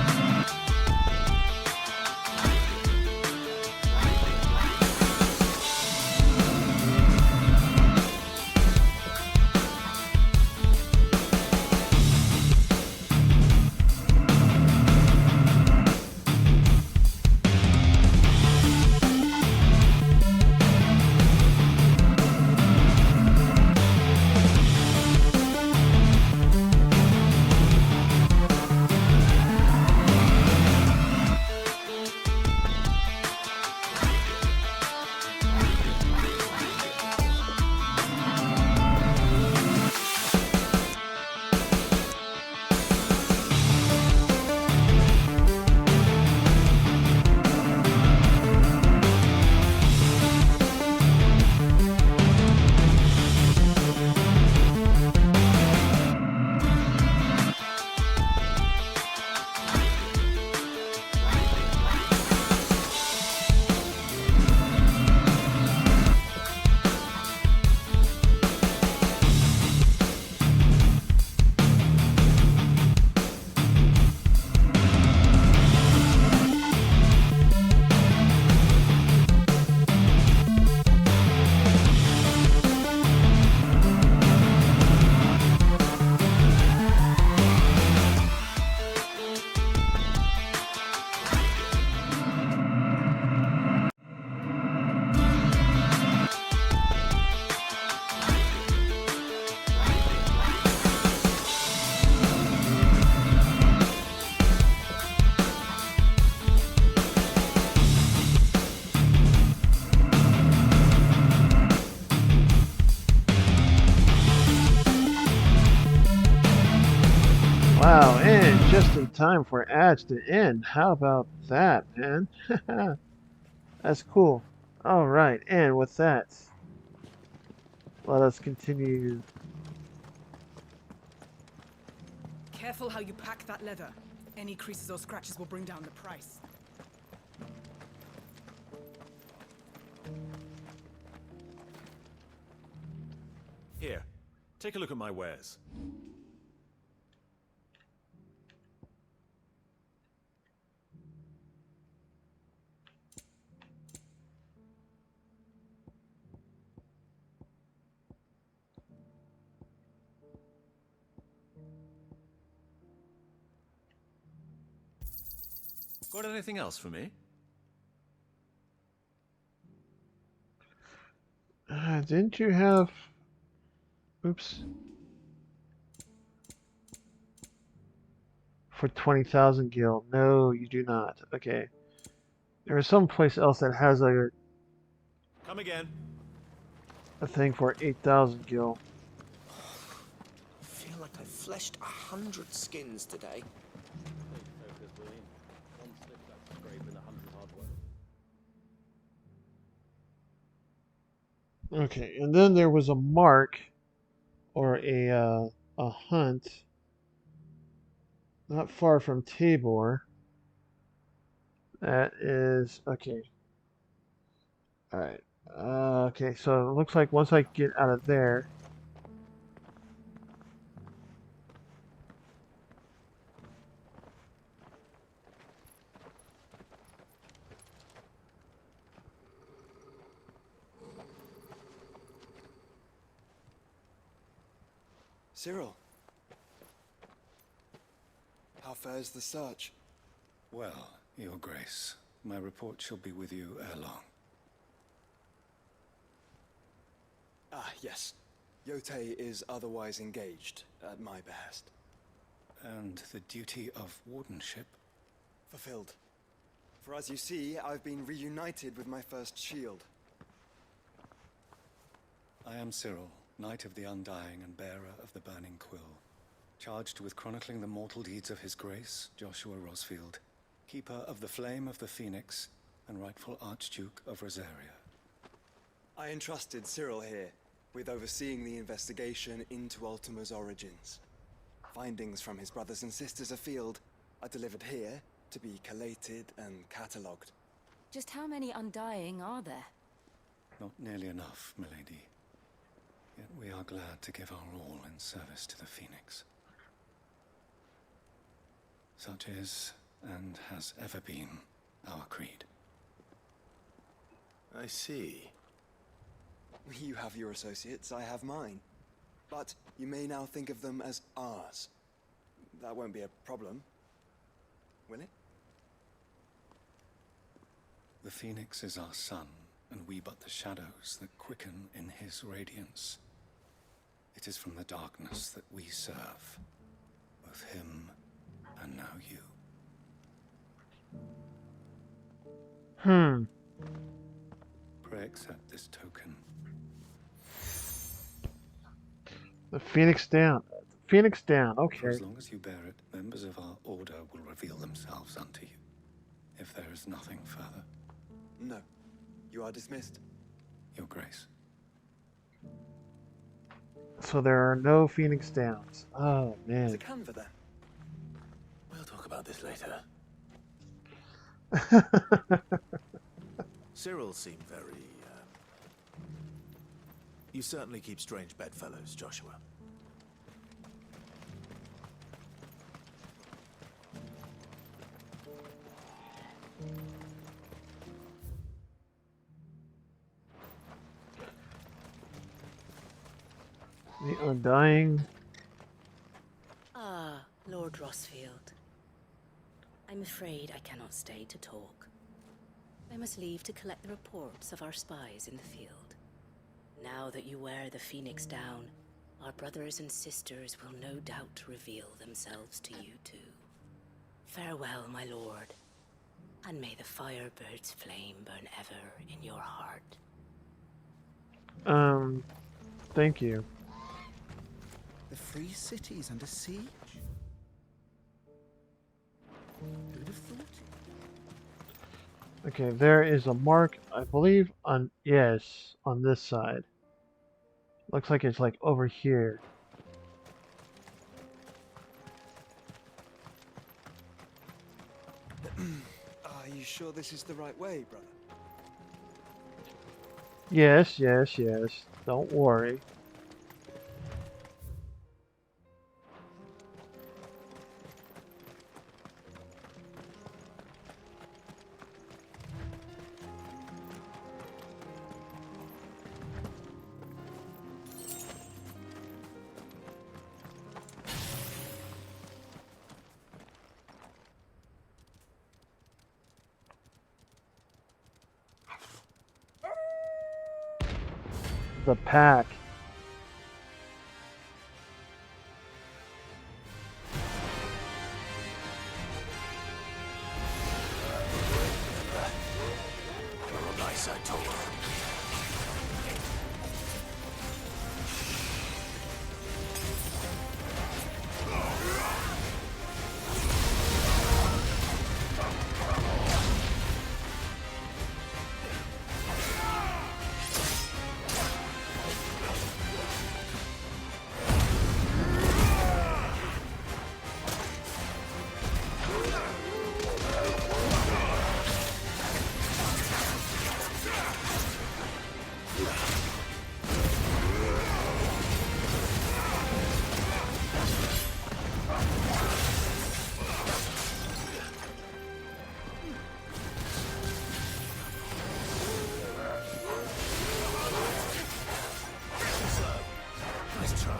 just in time for ads to end. How about that, man? That's cool. Alright, and with that, let us continue. Careful how you pack that leather. Any creases or scratches will bring down the price. Here, take a look at my wares. Got anything else for me? Didn't you have... Oops. For 20,000 gil. No, you do not. Okay. There is some place else that has a Come again. thing for 8,000 gil. I feel like I fleshed 100 skins today. Okay, and then there was a mark or a hunt not far from Tabor. That is okay. All right. Okay, so it looks like once I get out of there. Cyril, how fares the search? Well, Your Grace, my report shall be with you ere long. Ah, yes. Yotei is otherwise engaged, at my behest. And the duty of wardenship? Fulfilled. For as you see, I've been reunited with my first shield. I am Cyril, Knight of the Undying and bearer of the Burning Quill, charged with chronicling the mortal deeds of His Grace, Joshua Rosfield, Keeper of the Flame of the Phoenix, and rightful Archduke of Rosaria. I entrusted Cyril here with overseeing the investigation into Ultima's origins. Findings from his brothers and sisters afield are delivered here to be collated and catalogued. Just how many Undying are there? Not nearly enough, milady. Yet we are glad to give our all in service to the Phoenix. Such is, and has ever been, our creed. I see. You have your associates, I have mine. But you may now think of them as ours. That won't be a problem, will it? The Phoenix is our sun, and we but the shadows that quicken in his radiance. It is from the darkness that we serve, both him and now you. Pray accept this token. The Phoenix down. Phoenix down, okay. For as long as you bear it, members of our order will reveal themselves unto you. If there is nothing further. No. You are dismissed. Your Grace. So there are no Phoenix Downs. Oh, man. To Canva, then. We'll talk about this later. Cyril seemed very, You certainly keep strange bedfellows, Joshua. The Undying. Ah, Lord Rosfield. I'm afraid I cannot stay to talk. I must leave to collect the reports of our spies in the field. Now that you wear the Phoenix down, our brothers and sisters will no doubt reveal themselves to you too. Farewell, my lord, and may the Firebird's flame burn ever in your heart. Thank you. The free city's under siege? Okay, there is a mark, I believe, on, yes, on this side. Looks like it's like over here. Are you sure this is the right way, brother? Yes, yes, yes. Don't worry. The pack. Nice, I told you. Nice try.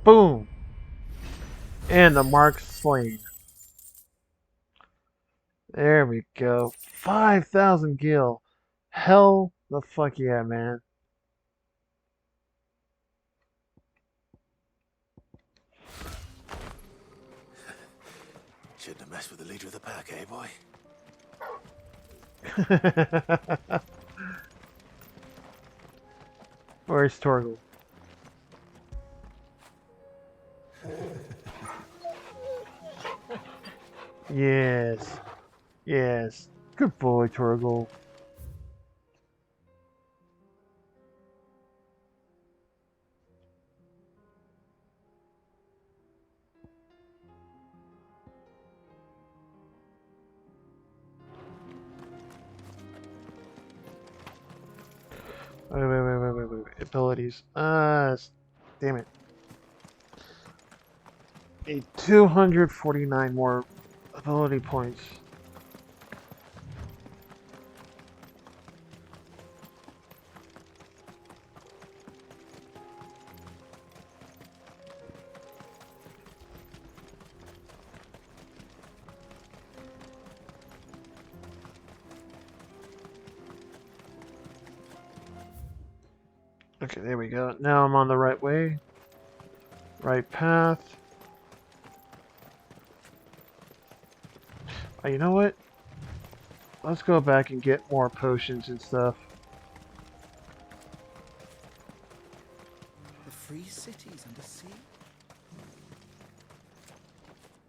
Boom! And the mark's slain. There we go. 5,000 gil. Hell the fuck yeah, man. Shouldn't have messed with the leader of the pack, eh, boy? Where's Torgal? Yes. Yes. Good boy, Torgal. Wait. Abilities. Damn it. A 249 more ability points. Okay, there we go. Now I'm on the right way. Right path. You know what? Let's go back and get more potions and stuff. The free cities under sea?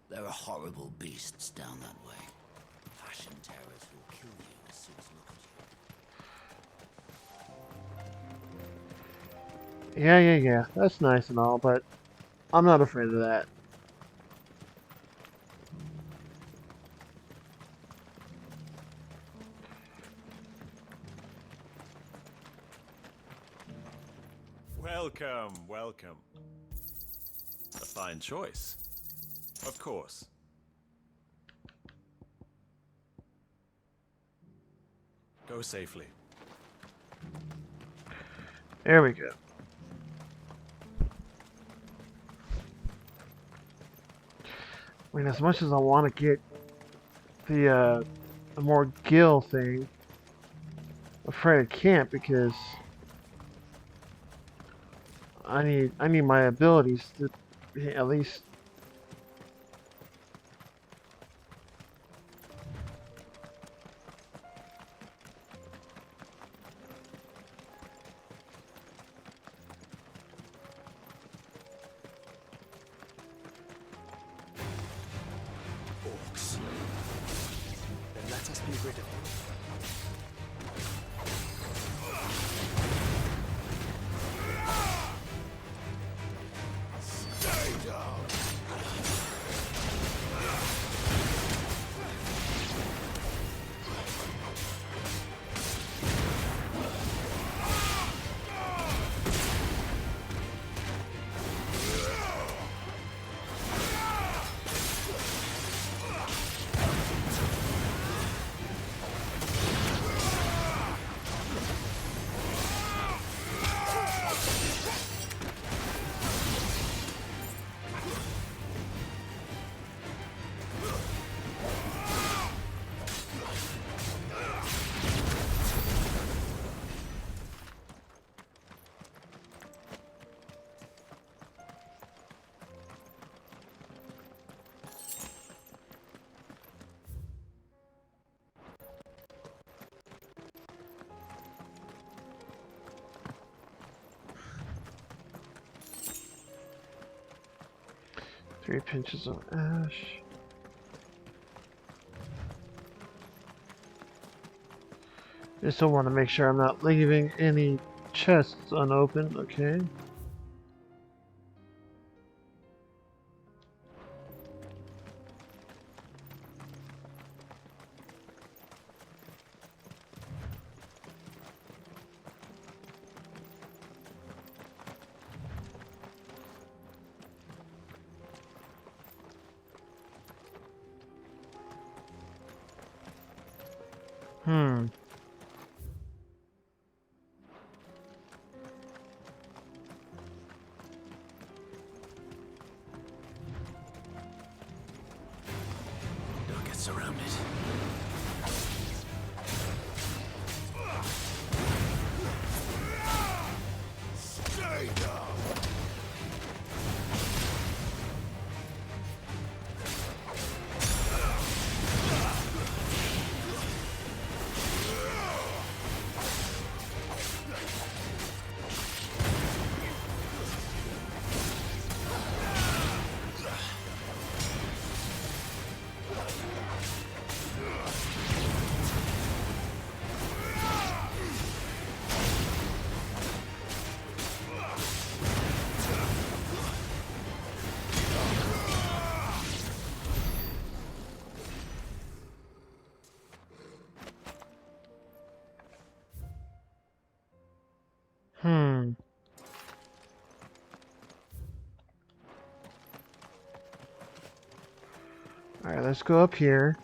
There are horrible beasts down that way. Fashion terrors who'll kill you as soon as look at you. Yeah. That's nice and all, but I'm not afraid of that. Welcome. A fine choice. Of course. Go safely. There we go. I mean, as much as I want to get the more gil thing, I'm afraid I can't because I need my abilities to at least. Orcs. Then let us be rid of them. Three pinches of ash. Just don't want to make sure I'm not leaving any chests unopened, okay? Don't get surrounded. Stay down. Alright, let's go up here.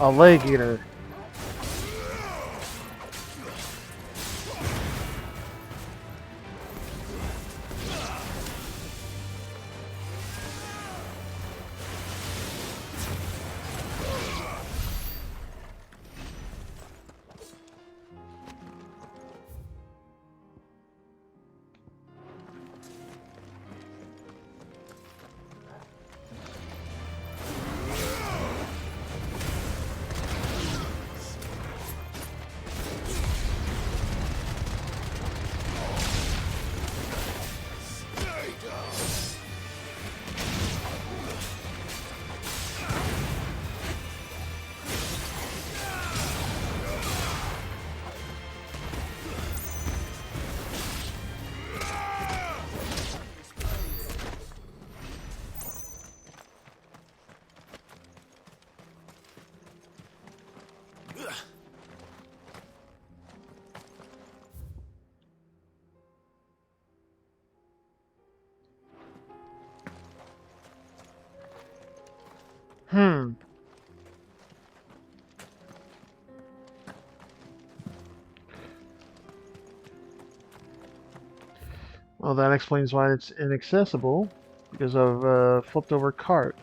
A leg eater. Well, that explains why it's inaccessible, because of a flipped over cart.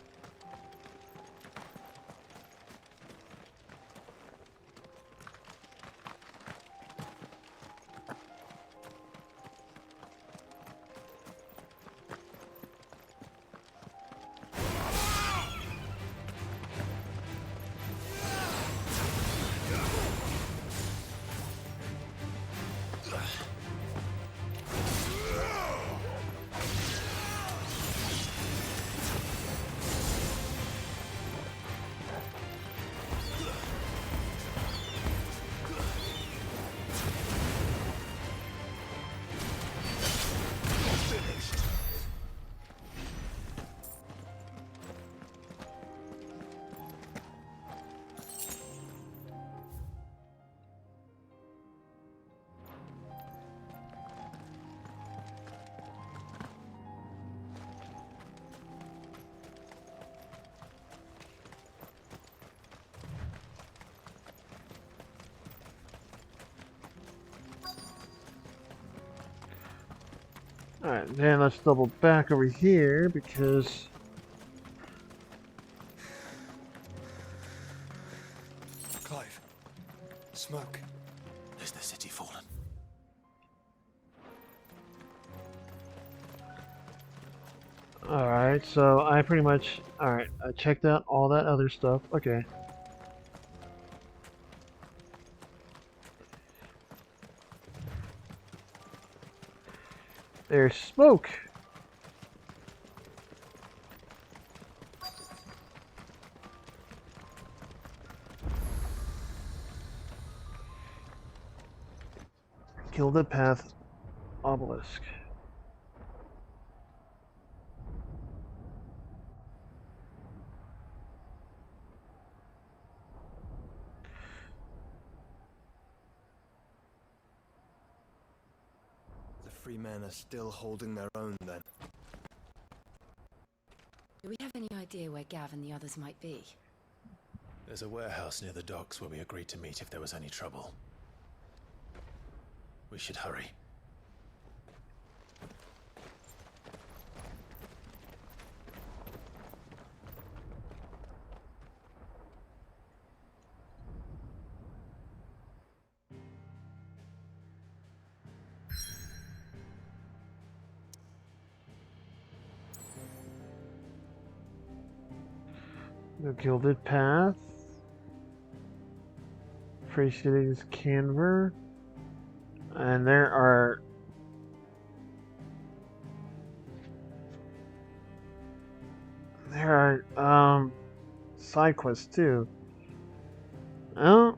Alright, then let's double back over here because Clive, smoke. Is the city fallen? alright, so I pretty much alright, I checked out all that other stuff. Okay. There's smoke. Gilded Path obelisk. The free men are still holding their own then. Do we have any idea where Gav and the others might be? There's a warehouse near the docks where we agreed to meet if there was any trouble. We should hurry. The Gilded Path. Free Cities Canver. And there are side quests too. Oh.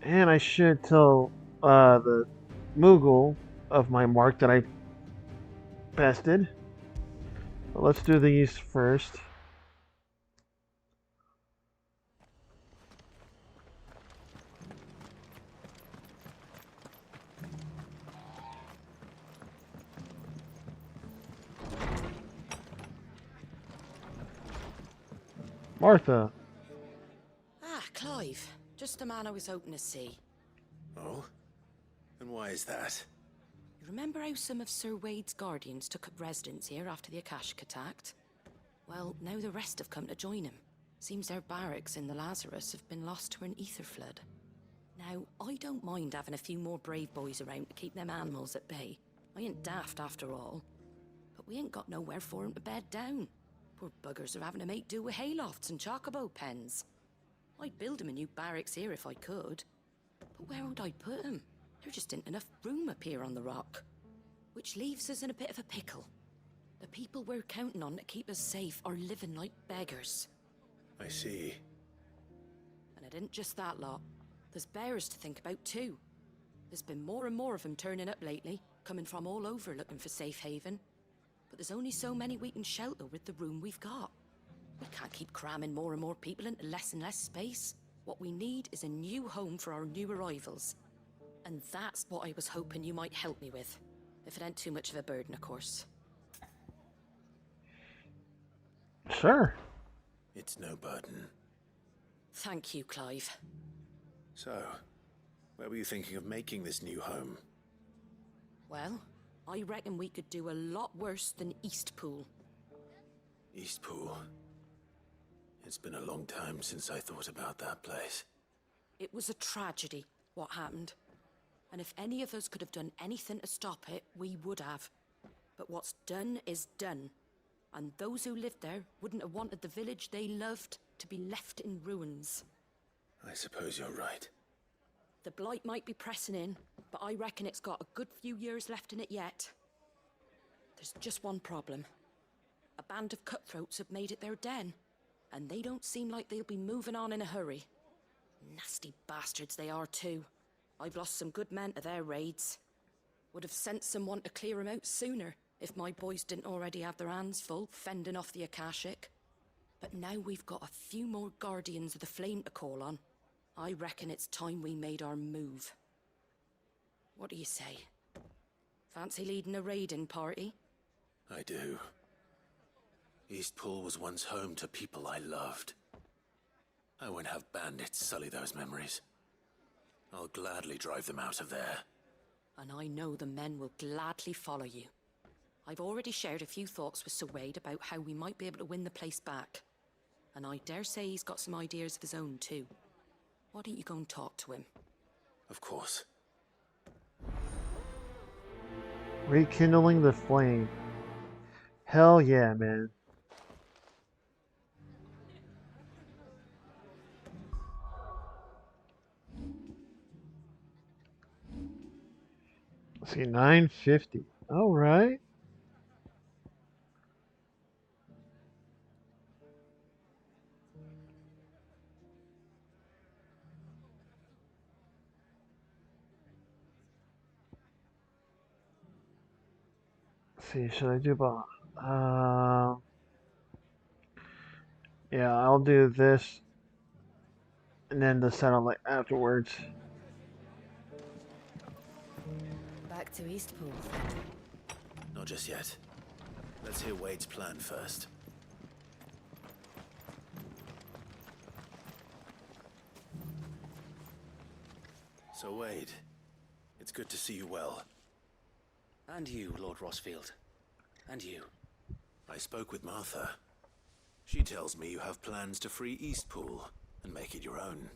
And then I should tell the Moogle of my mark that I bested. But let's do these first. Martha. Ah, Clive. Just the man I was hoping to see. Oh? And why is that? You remember how some of Sir Wade's guardians took up residence here after the Akashic attacked? Well, now the rest have come to join him. Seems their barracks in the Lazarus have been lost to an ether flood. Now, I don't mind having a few more brave boys around to keep them animals at bay. I ain't daft after all. But we ain't got nowhere for 'em to bed down. Poor buggers are having to make do with haylofts and chocobo pens. I'd build 'em a new barracks here if I could. But where would I put 'em? There just ain't enough room up here on the rock. Which leaves us in a bit of a pickle. The people we're counting on to keep us safe are living like beggars. I see. And it isn't just that lot. There's bears to think about too. There's been more and more of them turning up lately, coming from all over looking for safe haven. But there's only so many we can shelter with the room we've got. We can't keep cramming more and more people into less and less space. What we need is a new home for our new arrivals. And that's what I was hoping you might help me with. If it ain't too much of a burden, of course. Sure. It's no burden. Thank you, Clive. So, where were you thinking of making this new home? Well, I reckon we could do a lot worse than Eastpool. Eastpool. It's been a long time since I thought about that place. It was a tragedy, what happened. And if any of us could have done anything to stop it, we would have. But what's done is done. And those who lived there wouldn't have wanted the village they loved to be left in ruins. I suppose you're right. The blight might be pressing in, but I reckon it's got a good few years left in it yet. There's just one problem. A band of cutthroats have made it their den, and they don't seem like they'll be moving on in a hurry. Nasty bastards they are too. I've lost some good men to their raids. Would have sent someone to clear 'em out sooner, if my boys didn't already have their hands full fending off the Akashic. But now we've got a few more guardians of the flame to call on. I reckon it's time we made our move. What do you say? Fancy leading a raiding party? I do. Eastpool was once home to people I loved. I won't have bandits sully those memories. I'll gladly drive them out of there. And I know the men will gladly follow you. I've already shared a few thoughts with Sir Wade about how we might be able to win the place back. And I dare say he's got some ideas of his own too. Why don't you go and talk to him? Of course. Rekindling the flame. Hell yeah, man. Let's see, 950. All right. Let's see, should I do both? Yeah, I'll do this and then the satellite afterwards. Back to Eastpool. Not just yet. Let's hear Wade's plan first. So Wade, it's good to see you well. And you, Lord Rosfield. And you. I spoke with Martha. She tells me you have plans to free Eastpool and make it your own.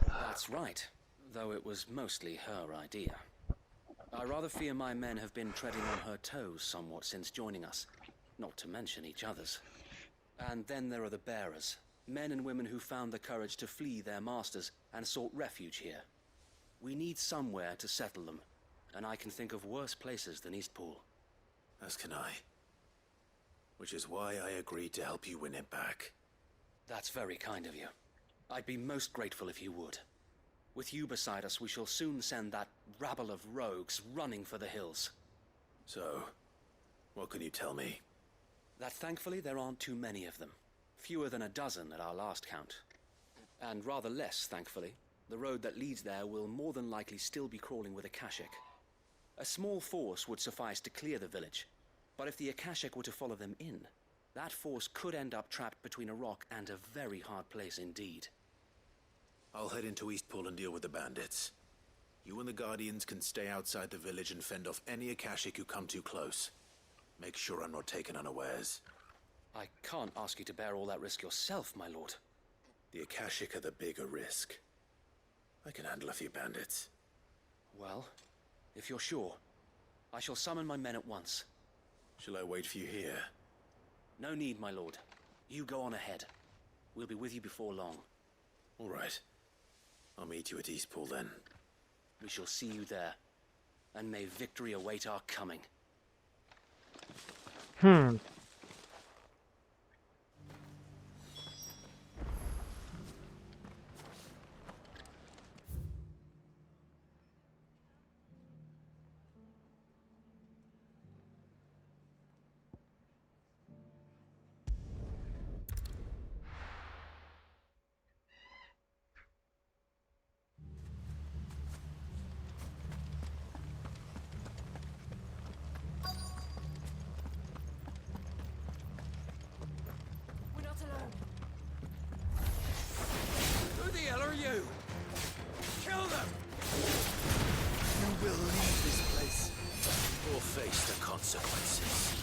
That's right, though it was mostly her idea. I rather fear my men have been treading on her toes somewhat since joining us, not to mention each other's. And then there are the bearers, men and women who found the courage to flee their masters and sought refuge here. We need somewhere to settle them, and I can think of worse places than Eastpool. As can I. Which is why I agreed to help you win it back. That's very kind of you. I'd be most grateful if you would. With you beside us, we shall soon send that rabble of rogues running for the hills. So, what can you tell me? That thankfully there aren't too many of them. Fewer than a dozen at our last count. And rather less, thankfully. The road that leads there will more than likely still be crawling with Akashic. A small force would suffice to clear the village, but if the Akashic were to follow them in, that force could end up trapped between a rock and a very hard place indeed. I'll head into Eastpool and deal with the bandits. You and the Guardians can stay outside the village and fend off any Akashic who come too close. Make sure I'm not taken unawares. I can't ask you to bear all that risk yourself, my lord. The Akashic are the bigger risk. I can handle a few bandits. Well, if you're sure, I shall summon my men at once. Shall I wait for you here? No need, my lord. You go on ahead. We'll be with you before long. All right. I'll meet you at Eastpool then. We shall see you there. And may victory await our coming. Who the hell are you? Kill them! You will leave this place. Or face the consequences.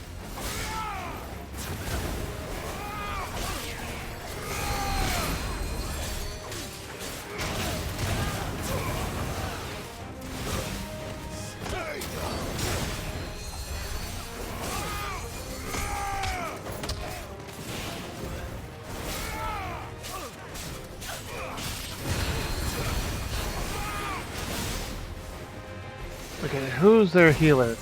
Okay, who's their healer?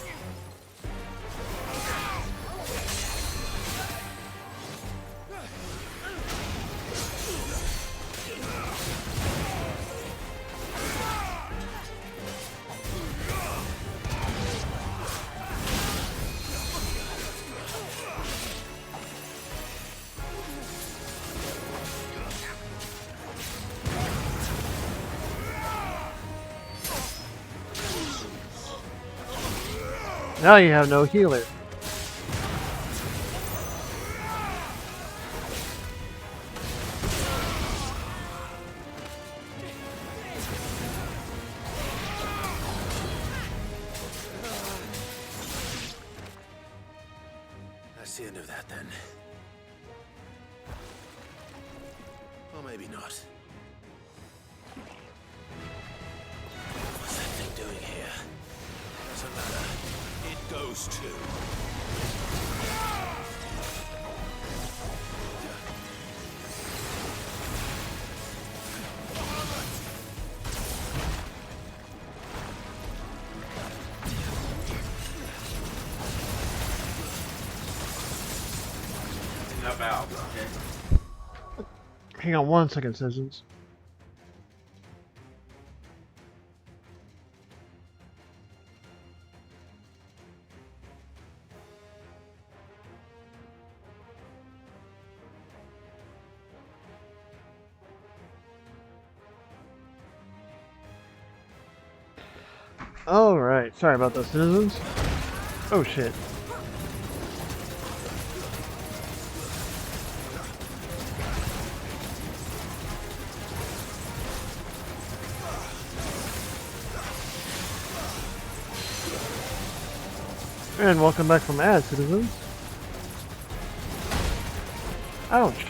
Now you have no healer. That's the end of that then. Or maybe not. What's that thing doing here? Doesn't matter. It goes too. About, okay. Hang on one second, citizens. Alright, sorry about those, citizens. Oh shit. And welcome back from ads, citizens. Ouch.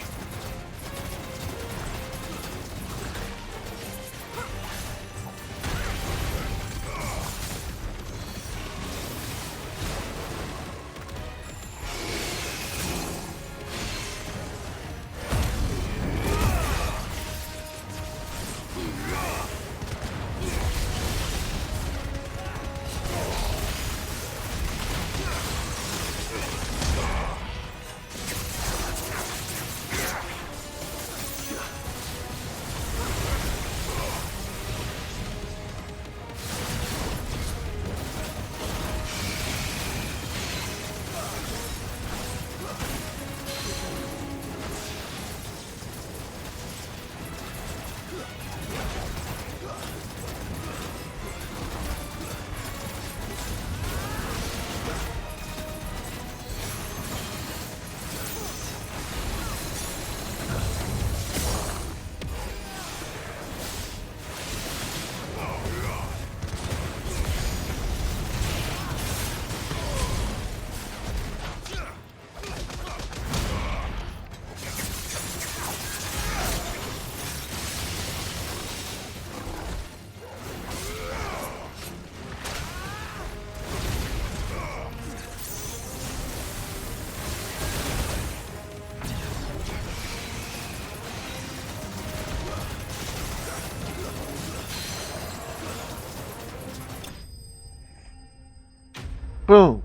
Boom.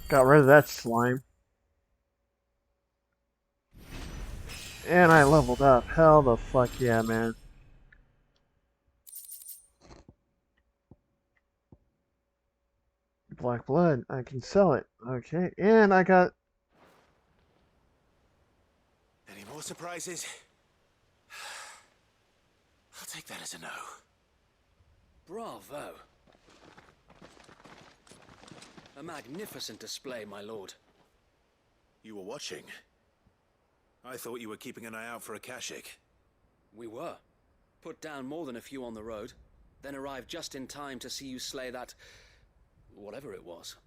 Got rid of that slime. And I leveled up. Hell the fuck yeah, man. Black blood. I can sell it. Okay. And I got... Any more surprises? I'll take that as a no. Bravo. A magnificent display, my lord. You were watching? I thought you were keeping an eye out for a Kashik. We were. Put down more than a few on the road, then arrived just in time to see you slay that... whatever it was.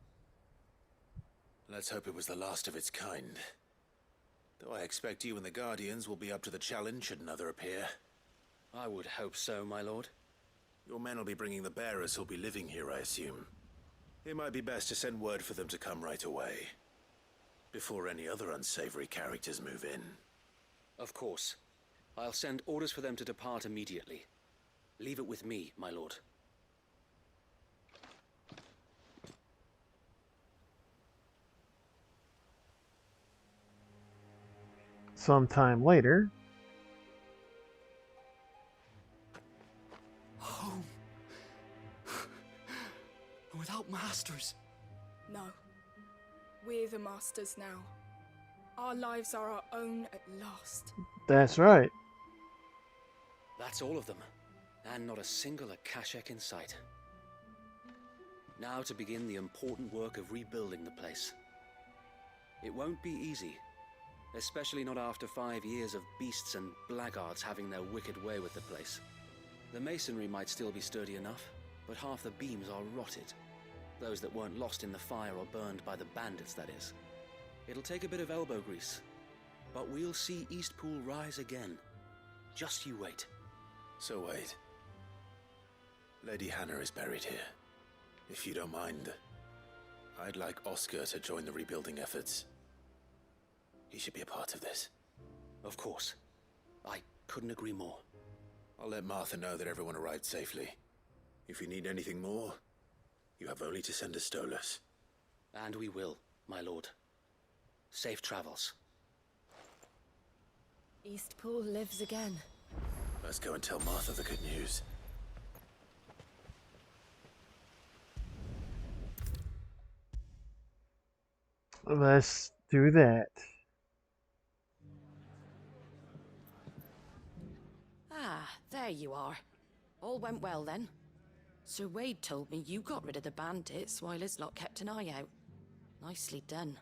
Let's hope it was the last of its kind. Though I expect you and the Guardians will be up to the challenge should another appear. I would hope so, my lord. Your men will be bringing the bearers who'll be living here, I assume. It might be best to send word for them to come right away, before any other unsavory characters move in. Of course. I'll send orders for them to depart immediately. Leave it with me, my lord. Sometime later. Home. Without masters. No. We're the masters now. Our lives are our own at last. That's right. That's all of them. And not a single Akashek in sight. Now to begin the important work of rebuilding the place. It won't be easy. Especially not after 5 years of beasts and blackguards having their wicked way with the place. The masonry might still be sturdy enough, but half the beams are rotted. Those that weren't lost in the fire or burned by the bandits, that is. It'll take a bit of elbow grease, but we'll see Eastpool rise again. Just you wait. So wait. Lady Hannah is buried here. If you don't mind, I'd like Oscar to join the rebuilding efforts. He should be a part of this. Of course. I couldn't agree more. I'll let Martha know that everyone arrived safely. If you need anything more, you have only to send a Stolas. And we will, my lord. Safe travels. Eastpool lives again. Let's go and tell Martha the good news. Let's do that. Ah, there you are. All went well then. Sir Wade told me you got rid of the bandits while his lot kept an eye out. Nicely done.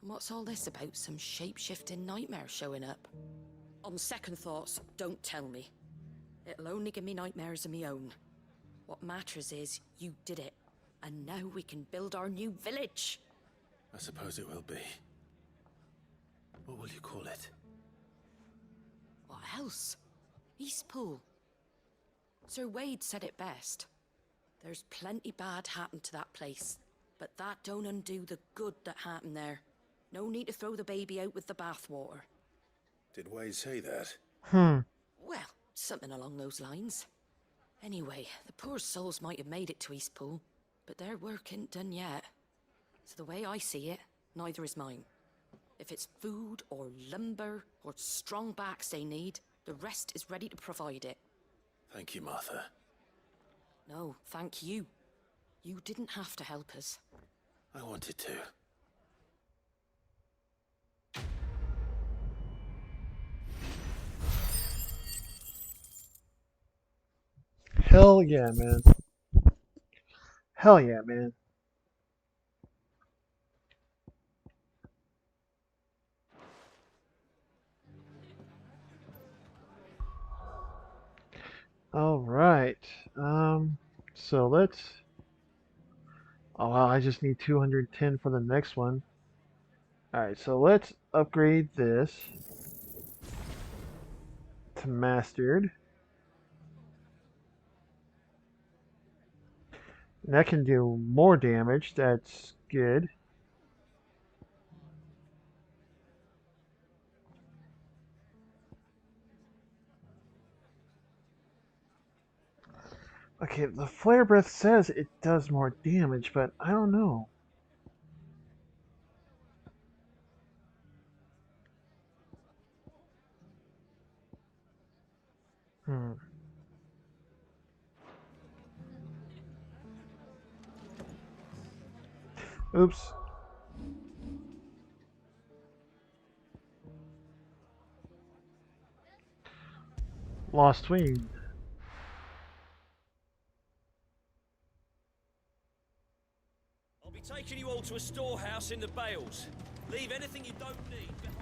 And what's all this about some shape-shifting nightmare showing up? On second thoughts, don't tell me. It'll only give me nightmares of my own. What matters is you did it. And now we can build our new village. I suppose it will be. What will you call it? What else? Eastpool. Sir Wade said it best. There's plenty bad happened to that place, but that don't undo the good that happened there. No need to throw the baby out with the bathwater. Did Wade say that? Well, something along those lines. Anyway, the poor souls might have made it to Eastpool, but their work ain't done yet. So the way I see it, neither is mine. If it's food or lumber or strong backs they need, the rest is ready to provide it. Thank you, Martha. No, thank you. You didn't have to help us. I wanted to. Hell yeah, man. Hell yeah, man. All right. So let's... Oh, wow, I just need 210 for the next one. All right, so let's upgrade this to mastered. And that can do more damage. That's good. Okay, the flare breath says it does more damage, but I don't know. Hmm. Oops. Lost Wing. I'll be taking you all to a storehouse in the Bales. Leave anything you don't need behind.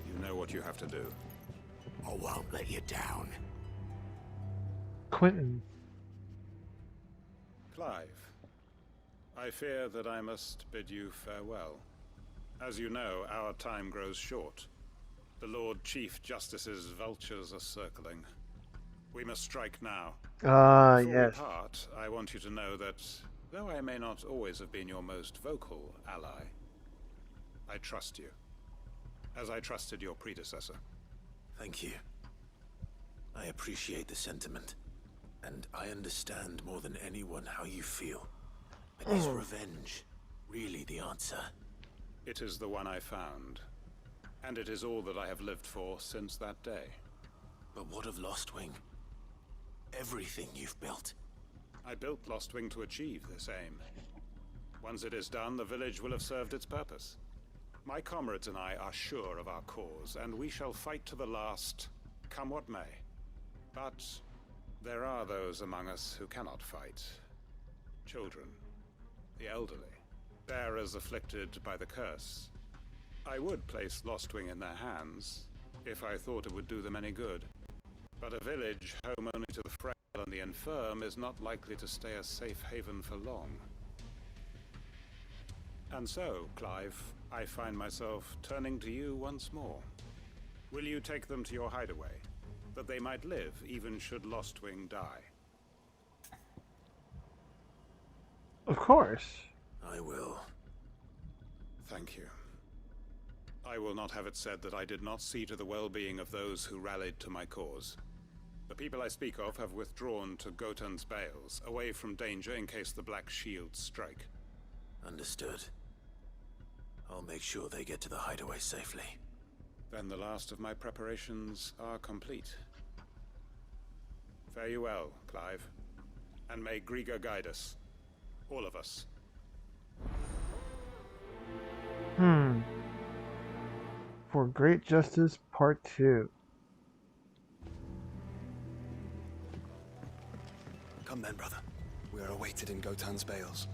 You know what you have to do. I won't let you down. Quentin. Clive, I fear that I must bid you farewell. As you know, our time grows short. The Lord Chief Justice's vultures are circling. We must strike now. Before Yes. we part, I want you to know that, though I may not always have been your most vocal ally, I trust you, as I trusted your predecessor. Thank you. I appreciate the sentiment, and I understand more than anyone how you feel. But is revenge really the answer? It is the one I found, and it is all that I have lived for since that day. But what of Lostwing? Everything you've built. I built Lostwing to achieve this aim. Once it is done, the village will have served its purpose. My comrades and I are sure of our cause, and we shall fight to the last, come what may. But there are those among us who cannot fight. Children, the elderly, bearers afflicted by the curse. I would place Lostwing in their hands, if I thought it would do them any good. But a village home only to the frail and the infirm is not likely to stay a safe haven for long. And so, Clive, I find myself turning to you once more. Will you take them to your hideaway, that they might live even should Lostwing die? Of course. I will. Thank you. I will not have it said that I did not see to the well-being of those who rallied to my cause. The people I speak of have withdrawn to Gotan's Bales, away from danger in case the Black Shields strike. Understood. I'll make sure they get to the hideaway safely. Then the last of my preparations are complete. Fare you well, Clive. And may Griga guide us. All of us. For Great Justice Part 2. Come then, brother. We are awaited in Gotan's Bales.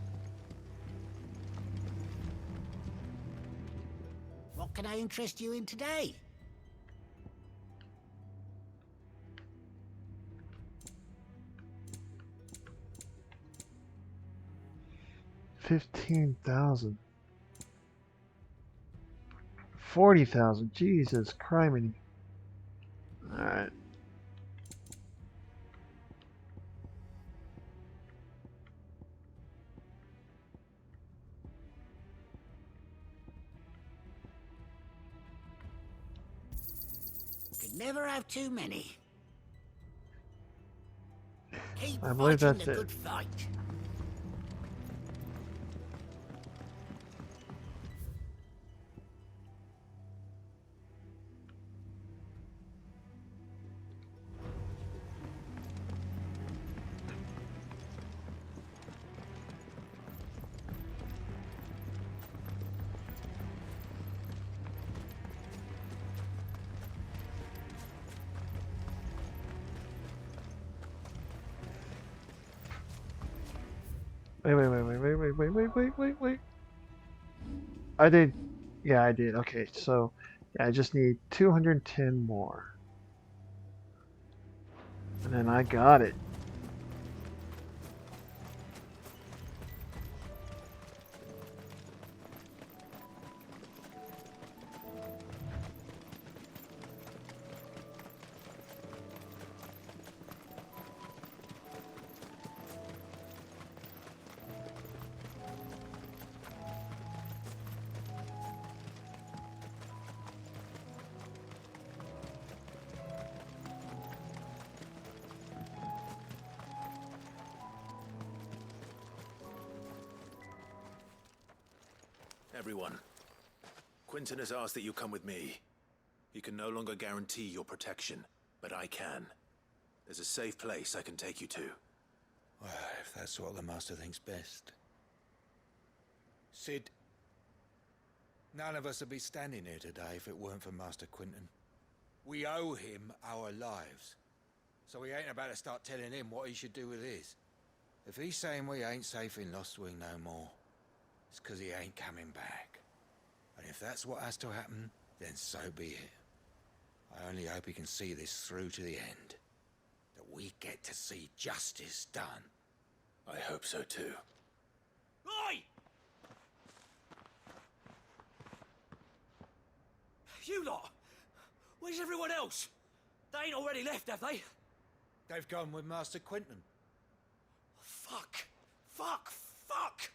What can I interest you in today? $15,000. 40,000. Jesus criminy. Alright. Could never have too many. Keep I believe fighting that's the it. good fight. Wait. I did. Yeah, I did. Okay, so yeah, I just need 210 more. And then I got it. Everyone, Quentin has asked that you come with me. He can no longer guarantee your protection, but I can. There's a safe place I can take you to. Well, if that's what the Master thinks best. Sid, none of us would be standing here today if it weren't for Master Quentin. We owe him our lives. So we ain't about to start telling him what he should do with his. If he's saying we ain't safe in Lostwing no more, it's 'cause he ain't coming back. And if that's what has to happen, then so be it. I only hope he can see this through to the end. That we get to see justice done. I hope so too. Oi! You lot! Where's everyone else? They ain't already left, have they? They've gone with Master Quentin. Fuck! Fuck! Fuck!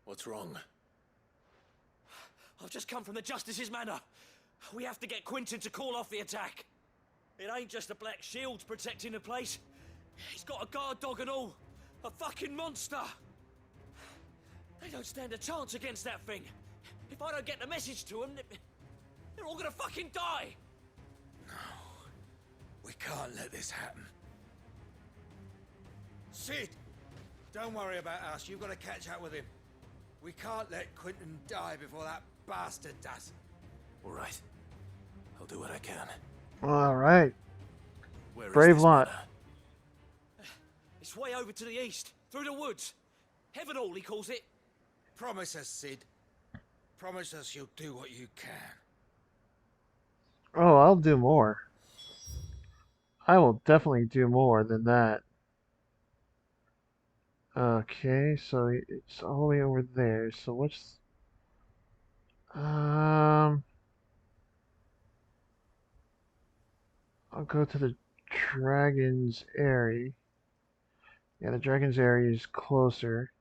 What's wrong? I've just come from the Justice's manor. We have to get Quentin to call off the attack. It ain't just the Black Shields protecting the place. He's got a guard dog and all. A fucking monster. They don't stand a chance against that thing. If I don't get the message to them, they're all gonna fucking die. We can't let this happen. Sid! Don't worry about us. You've got to catch up with him. We can't let Quentin die before that bastard does. All right. I'll do what I can. All right. Where is Brave this lot. manor? It's way over to the east, through the woods. Heaven Hall, he calls it. Promise us, Sid. Promise us you'll do what you can. Oh, I'll do more. I will definitely do more than that. Okay, so it's all the way over there. So what's... I'll go to the Dragon's Area. Yeah, the Dragon's Area is closer.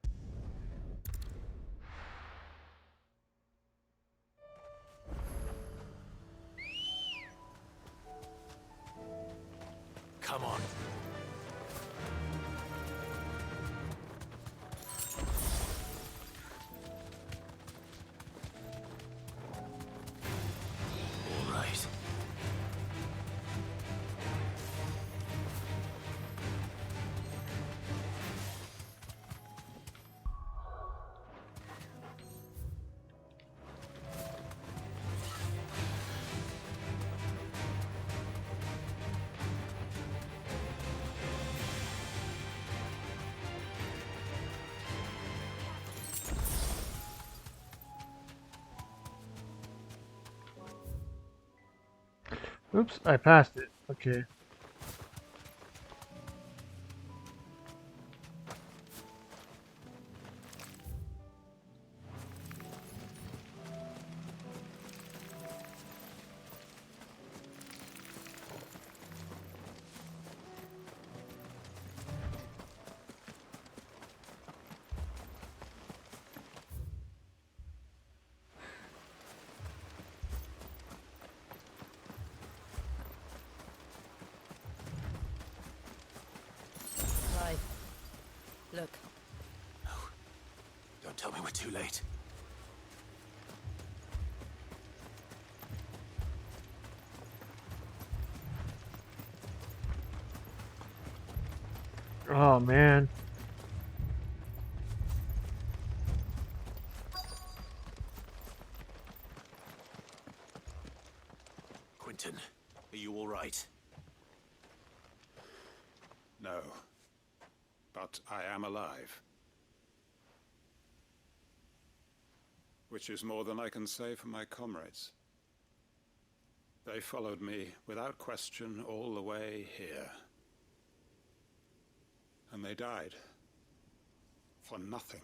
Come on. All right. Oops, I passed it. Okay. Look. No. Don't tell me we're too late. Oh, man. Quentin, are you all right? No. But I am alive. Which is more than I can say for my comrades. They followed me without question all the way here. And they died. For nothing.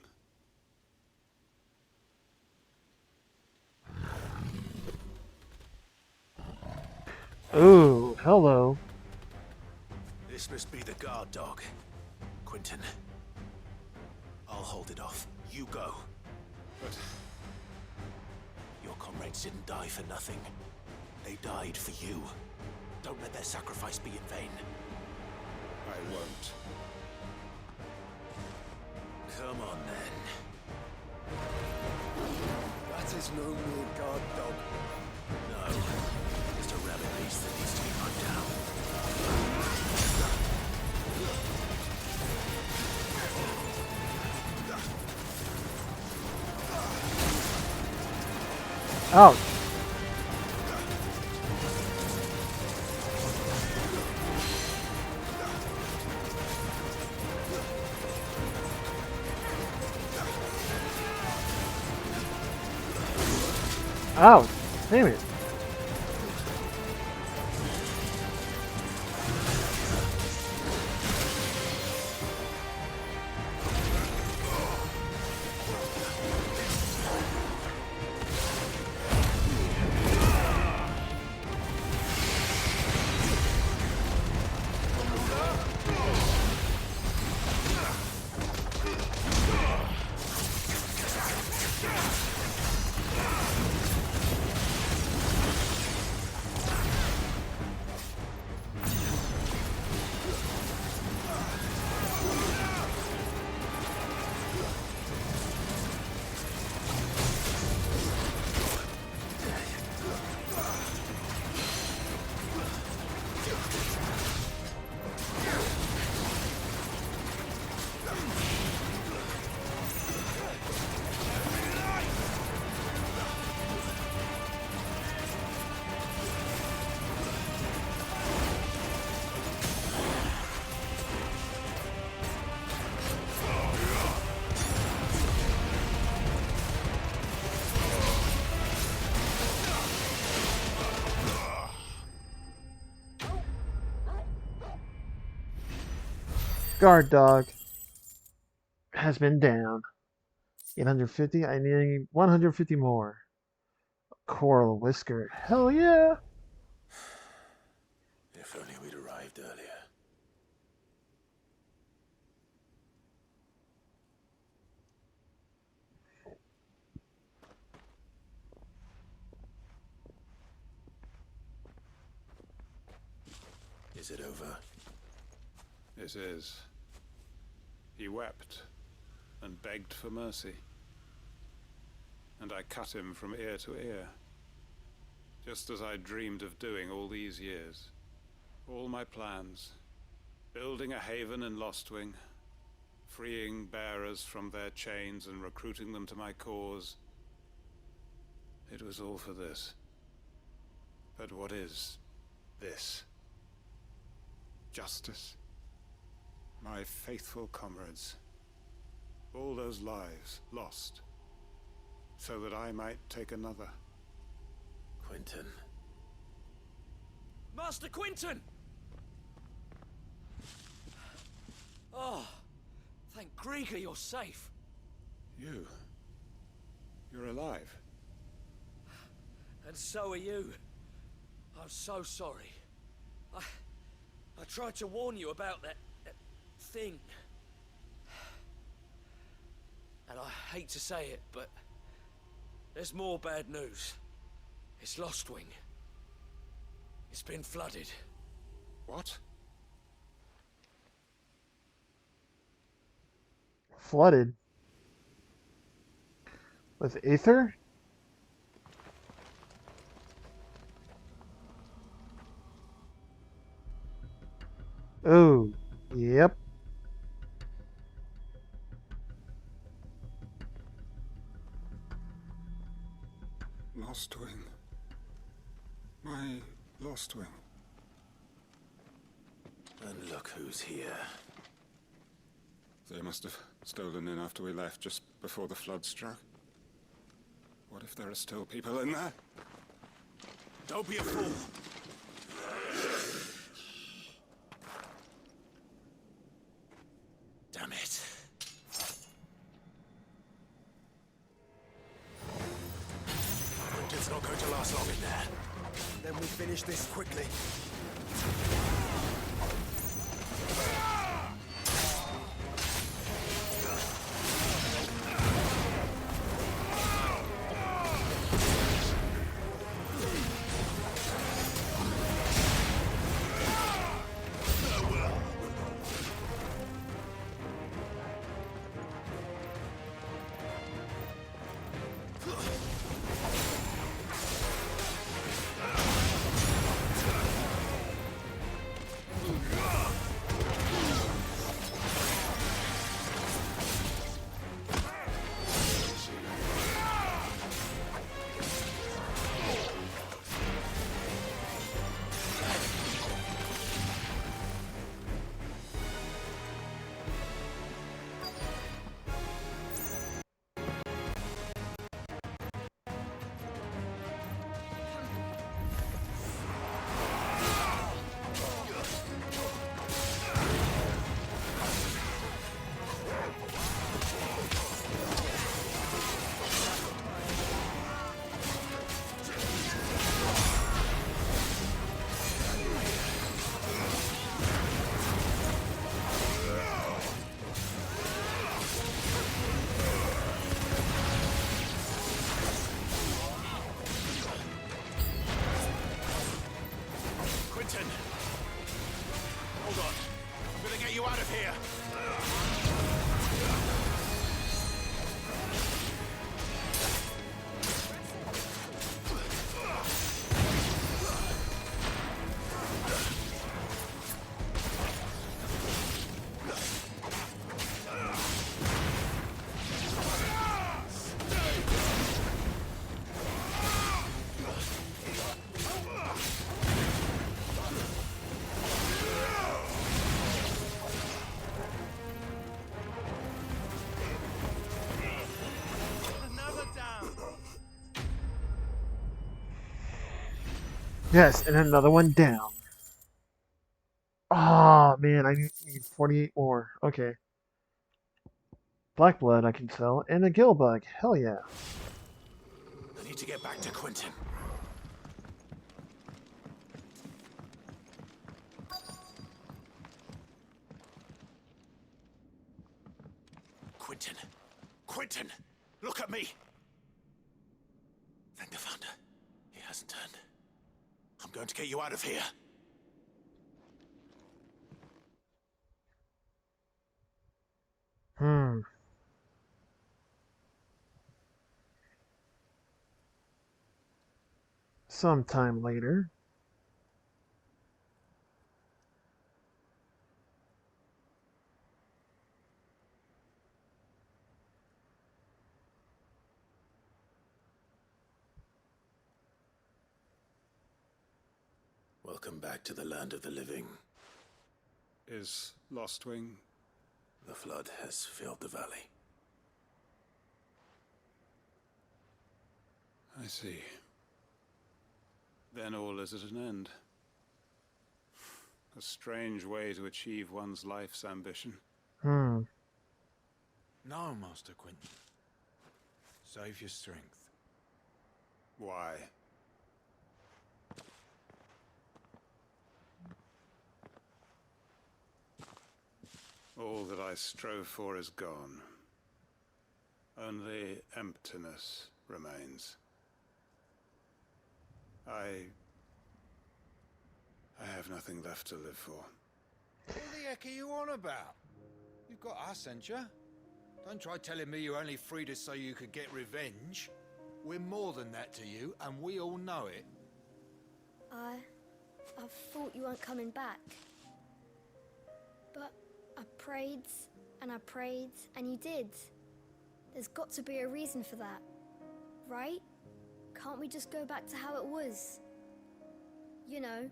Ooh, hello. This must be the guard dog. Quentin. I'll hold it off. You go. But... Your comrades didn't die for nothing. They died for you. Don't let their sacrifice be in vain. I won't. Come on, then. That is no mere guard dog. No, just a rabbit beast that needs to be put down. Ouch. Ouch. Damn it. Guard dog has been down. 850. I need 150 more. Coral whisker. Hell yeah. If only we'd arrived earlier. Is it over? It is. He wept and begged for mercy. And I cut him from ear to ear. Just as I dreamed of doing all these years. All my plans. Building a haven in Lostwing. Freeing bearers from their chains and recruiting them to my cause. It was all for this. But what is this? Justice? My faithful comrades. All those lives lost. So that I might take another. Quentin. Master Quentin! Oh, thank Grieger you're safe. You? You're alive? And so are you. I'm so sorry. I tried to warn you about that thing. And I hate to say it, but there's more bad news. It's Lostwing. It's been flooded. What? Flooded? With Aether? Oh, yep. Lostwing. My Lostwing. And look who's here. They must have stolen in after we left, just before the flood struck. What if there are still people in there? Don't be a fool. Damn it. Quentin's not going to last long in there. Then we finish this quickly. here! Yes, and another one down. Oh man, I need 48 more. Okay. Black blood I can sell, and a gill bug. Hell yeah. I need to get back to Quentin. Quentin! Quentin! Look at me! Thank the Founder. He hasn't turned. I'm going to get you out of here. Sometime later. Welcome back to the land of the living. Is Lostwing? The flood has filled the valley. I see. Then all is at an end. A strange way to achieve one's life's ambition. No, Master Quentin. Save your strength. Why? All that I strove for is gone. Only emptiness remains. I have nothing left to live for. What the heck are you on about? You've got us, ain't you? Don't try telling me you only freed us so you could get revenge. We're more than that to you, and we all know it. I thought you weren't coming back. But I prayed, and you did. There's got to be a reason for that, right? Can't we just go back to how it was? You know,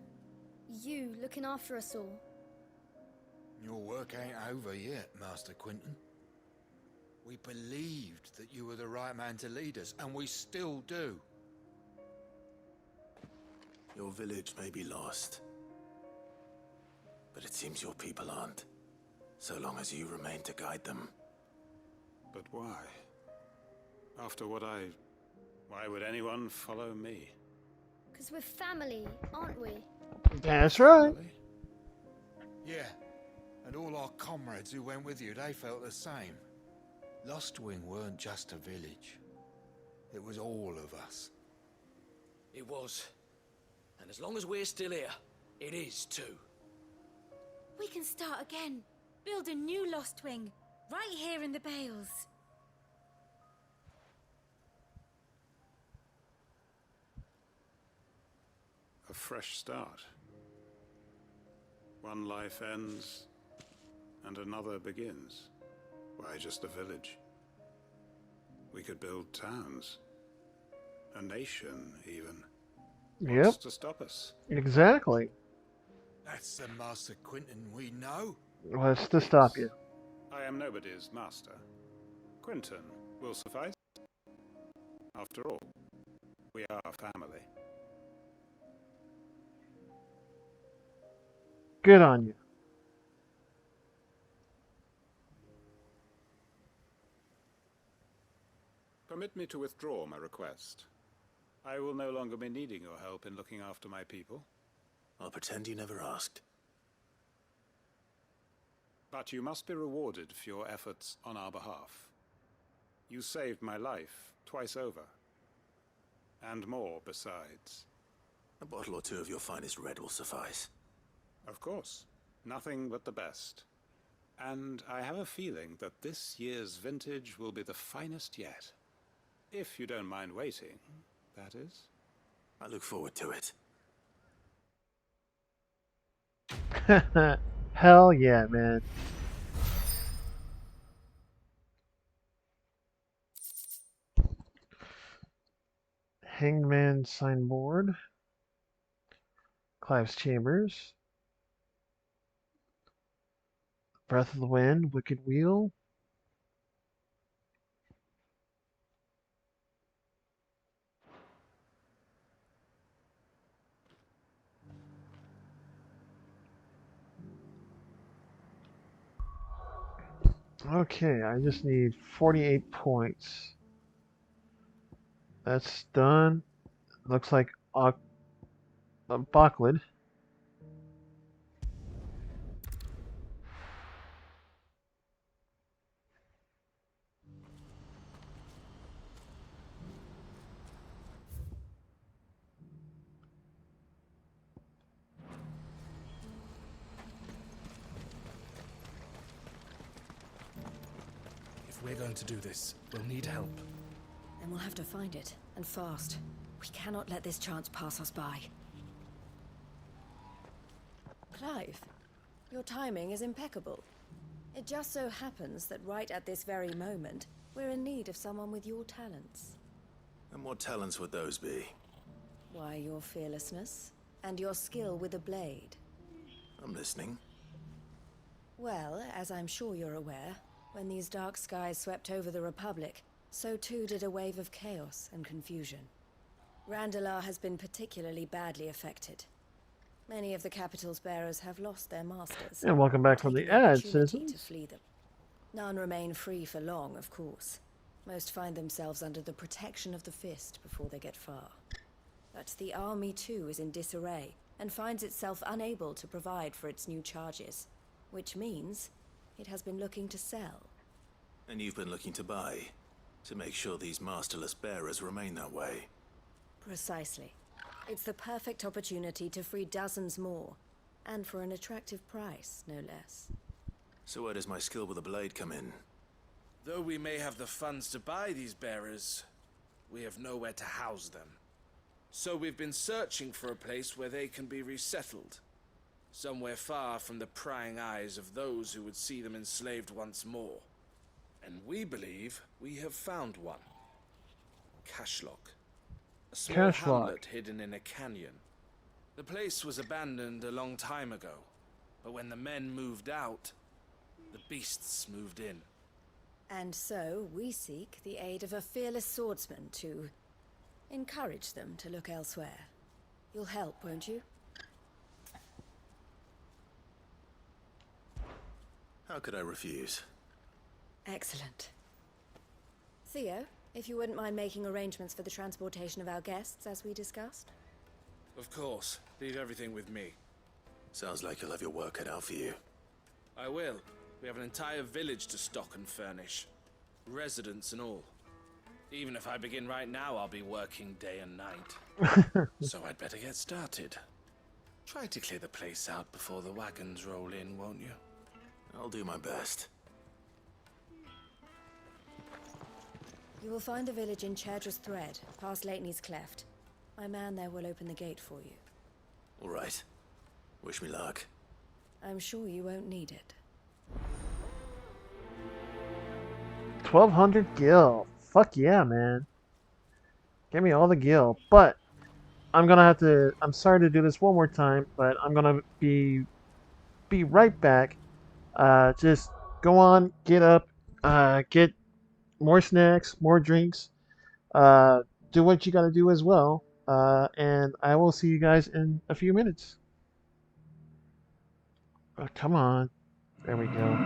you looking after us all. Your work ain't over yet, Master Quentin. We believed that you were the right man to lead us, and we still do. Your village may be lost, but it seems your people aren't, so long as you remain to guide them. But why? After what why would anyone follow me? 'Cause we're family, aren't we? That's right. Yeah, and all our comrades who went with you, they felt the same. Lostwing weren't just a village. It was all of us. It was. And as long as we're still here, it is too. We can start again. Build a new Lostwing. Right here in the Bales. A fresh start. One life ends, and another begins. Why just a village? We could build towns. A nation, even. Yep. What's to stop us? Exactly. That's the Master Quentin we know. What's to stop you? I am nobody's master. Quentin will suffice. After all, we are family. Good on you. Permit me to withdraw my request. I will no longer be needing your help in looking after my people. I'll pretend you never asked. But you must be rewarded for your efforts on our behalf. You saved my life twice over. And more besides. A bottle or two of your finest red will suffice. Of course. Nothing but the best. And I have a feeling that this year's vintage will be the finest yet. If you don't mind waiting, that is. I look forward to it. Hell yeah, man. Hangman signboard. Clive's Chambers. Breath of the Wind, Wicked Wheel. Okay, I just need 48 points. That's done. Looks like Backlid. If we're going to do this, we'll need help. Then we'll have to find it, and fast. We cannot let this chance pass us by. Clive, your timing is impeccable. It just so happens that right at this very moment, we're in need of someone with your talents. And what talents would those be? Why, your fearlessness, and your skill with a blade. I'm listening. Well, as I'm sure you're aware, when these dark skies swept over the Republic, so too did a wave of chaos and confusion. Randalar has been particularly badly affected. Many of the capital's bearers have lost their masters. And welcome back from the ad, citizens. To flee them. None remain free for long, of course. Most find themselves under the protection of the Fist before they get far. But the army too is in disarray, and finds itself unable to provide for its new charges. Which means it has been looking to sell. And you've been looking to buy, to make sure these masterless bearers remain that way. Precisely. It's the perfect opportunity to free dozens more, and for an attractive price, no less. So where does my skill with a blade come in? Though we may have the funds to buy these bearers, we have nowhere to house them. So we've been searching for a place where they can be resettled. Somewhere far from the prying eyes of those who would see them enslaved once more. And we believe we have found one. Cashlock. A small hamlet hidden in a canyon. The place was abandoned a long time ago, but when the men moved out, the beasts moved in. And so we seek the aid of a fearless swordsman to encourage them to look elsewhere. You'll help, won't you? How could I refuse? Excellent. Theo, if you wouldn't mind making arrangements for the transportation of our guests, as we discussed. Of course. Leave everything with me. Sounds like you'll have your work cut out for you. I will. We have an entire village to stock and furnish. Residents and all. Even if I begin right now, I'll be working day and night. So I'd better get started. Try to clear the place out before the wagons roll in, won't you? I'll do my best. You will find a village in Chaidra's Thread, past Leitney's Cleft. My man there will open the gate for you. All right. Wish me luck. I'm sure you won't need it. 1200 gil. Fuck yeah, man. Give me all the gil. But I'm gonna have to. I'm sorry to do this one more time, but I'm gonna be right back. Just go on, get up, get more snacks, more drinks. Do what you gotta do as well. And I will see you guys in a few minutes. Come on. There we go.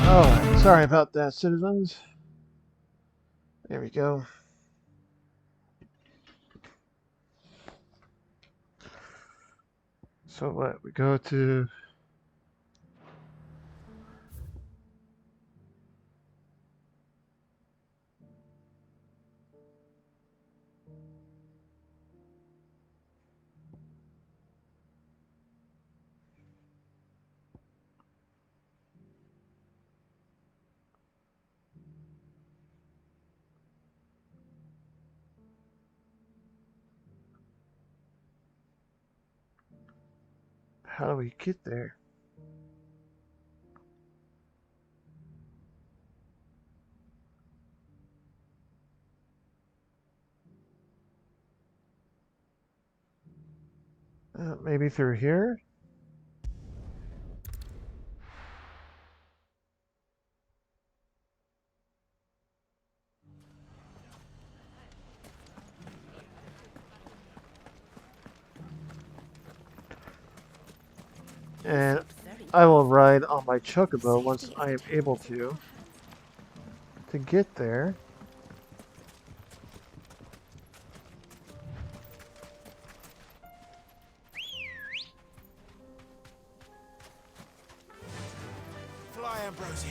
Alright, sorry about that, citizens. There we go. So what? We go to... How do we get there? Maybe through here? And I will ride on my chocobo once I am able to get there. Fly, Ambrosia.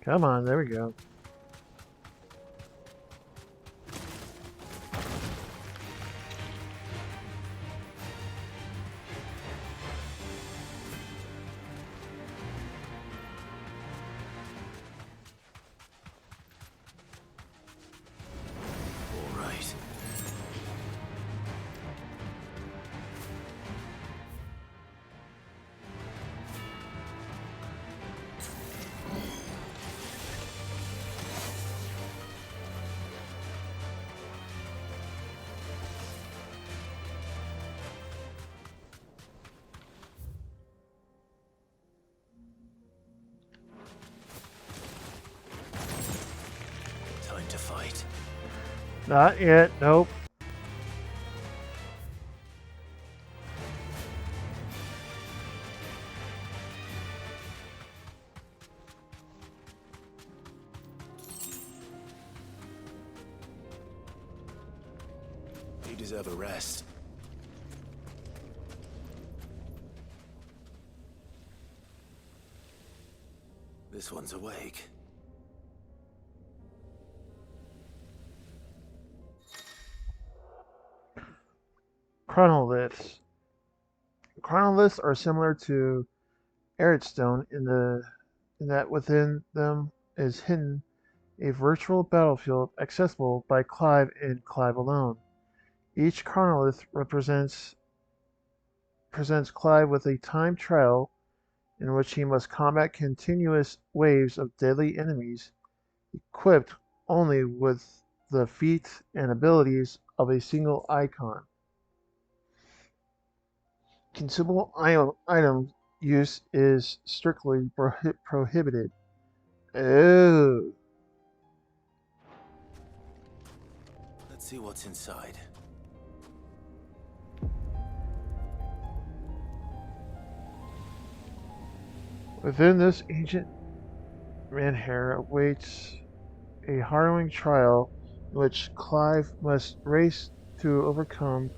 Come on, there we go. All right. Time to fight. Not yet, nope. You deserve a rest. This one's awake. Chronoliths. Chronoliths are similar to Stone in that within them is hidden a virtual battlefield accessible by Clive and Clive alone. Each chronolith presents Clive with a time trial in which he must combat continuous waves of deadly enemies, equipped only with the feats and abilities of a single icon. Consumable item use is strictly prohibited. Oh. Let's see what's inside. Within this ancient Ranhair awaits a harrowing trial in which Clive must race to overcome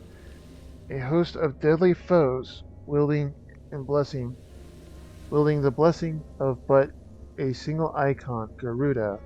a host of deadly foes, wielding the blessing of but a single icon, Garuda.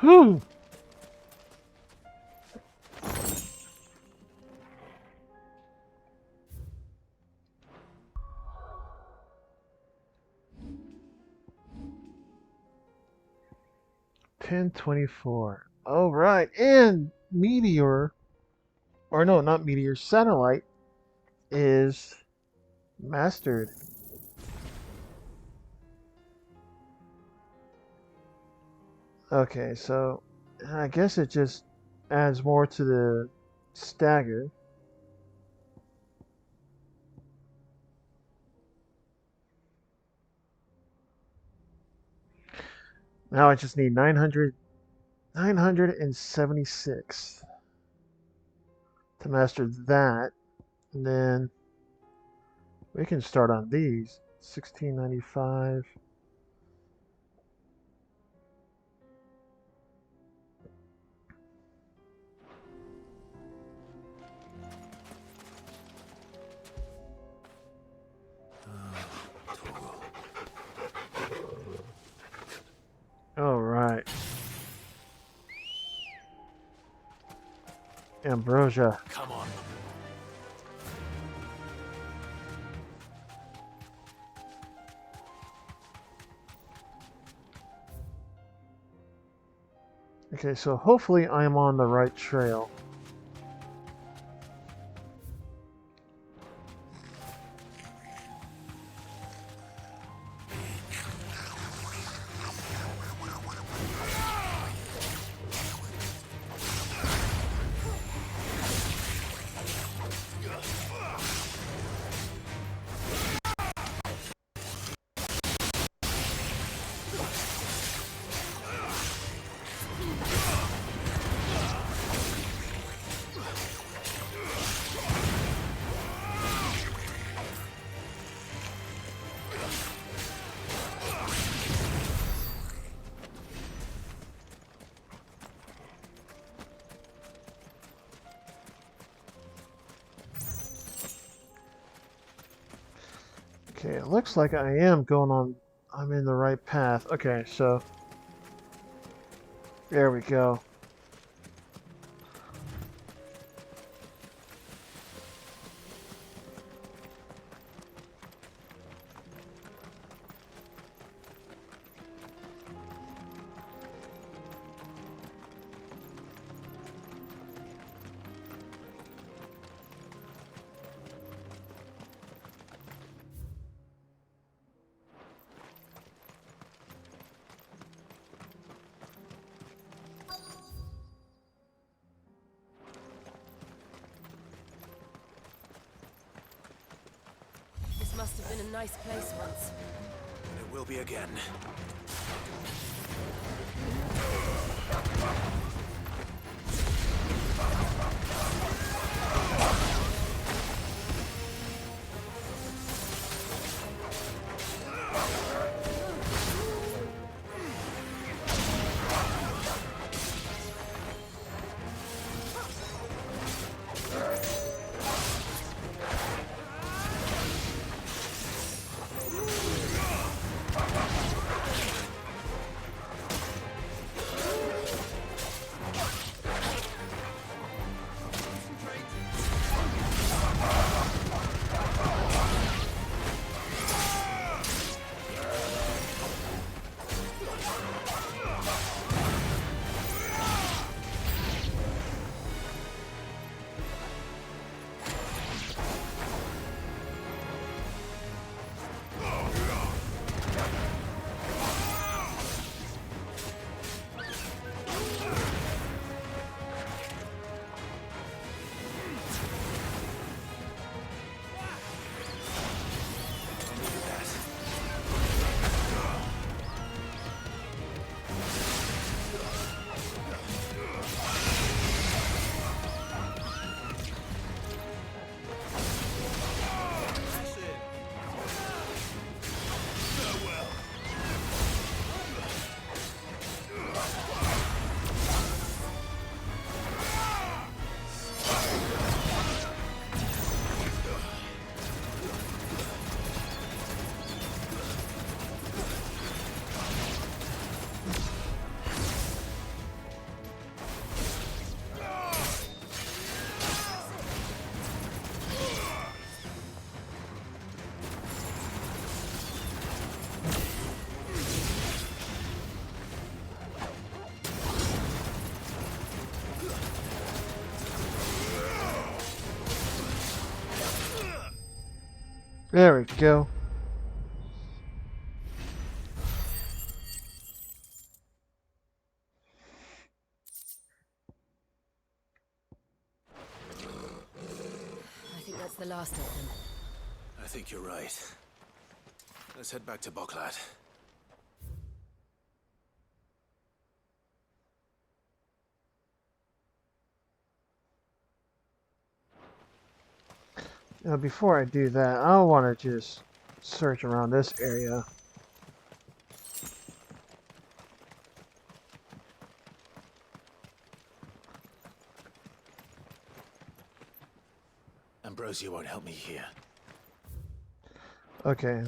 Whew! $10.24. All right, and Meteor, or no, not Meteor, Satellite is mastered. Okay, so I guess it just adds more to the stagger. Now I just need 976 to master that, and then we can start on these. 1695. All right. Ambrosia. Come on. Okay, so hopefully I am on the right trail. Okay, it looks like I am going on. I'm in the right path. Okay, so there we go. This must have been a nice place once. And it will be again. There we go. I think that's the last of them. I think you're right. Let's head back to Boklat. Now, before I do that, I want to just search around this area. Ambrosia won't help me here. Okay.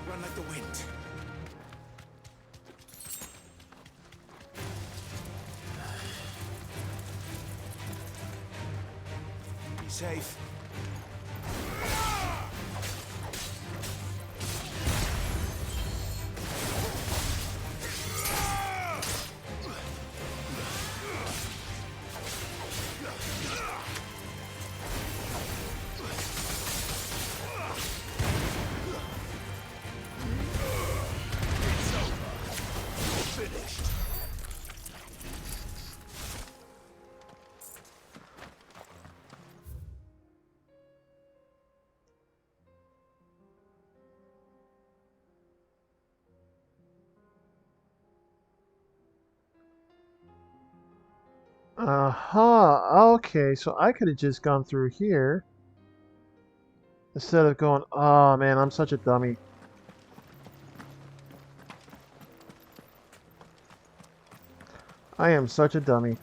Run like the wind. Be safe. Uh-huh. Okay, so I could have just gone through here instead of going, oh man, I'm such a dummy. I am such a dummy.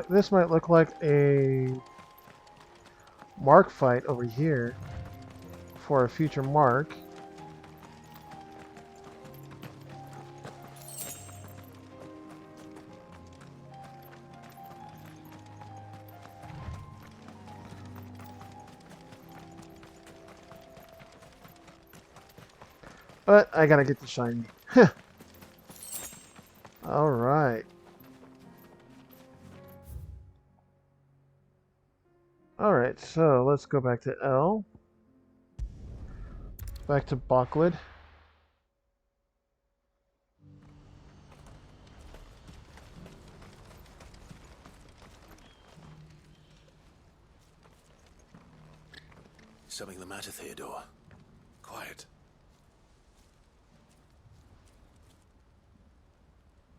This might look like a mark fight over here for a future mark. But I gotta get the shiny. Alright. Alright, so let's go back to L. Back to Backlid. Something the matter, Theodore? Quiet.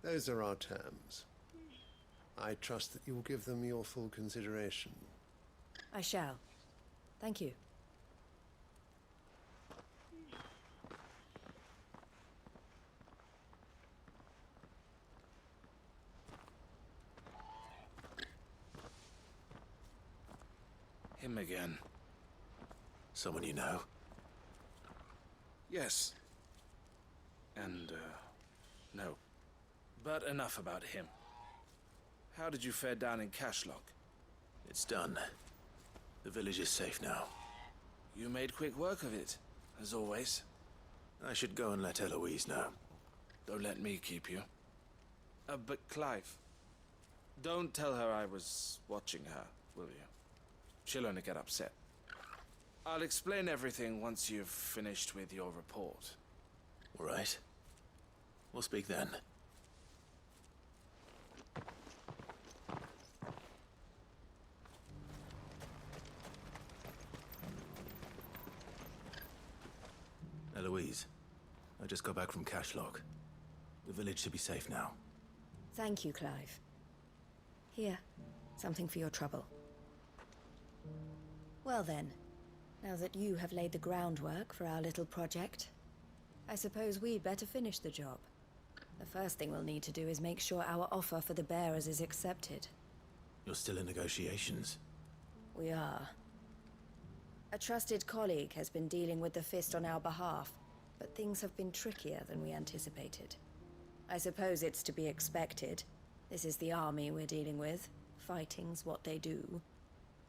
Those are our terms. I trust that you'll give them your full consideration. I shall. Thank you. Him again. Someone you know? Yes. And, no. But enough about him. How did you fare down in Cashlock? It's done. The village is safe now. You made quick work of it, as always. I should go and let Eloise know. Don't let me keep you. But Clive, don't tell her I was watching her, will you? She'll only get upset. I'll explain everything once you've finished with your report. All right. We'll speak then. Eloise, I just got back from Cashlock. The village should be safe now. Thank you, Clive. Here, something for your trouble. Well then, now that you have laid the groundwork for our little project, I suppose we'd better finish the job. The first thing we'll need to do is make sure our offer for the bearers is accepted. You're still in negotiations? We are. A trusted colleague has been dealing with the Fist on our behalf, but things have been trickier than we anticipated. I suppose it's to be expected. This is the army we're dealing with. Fighting's what they do.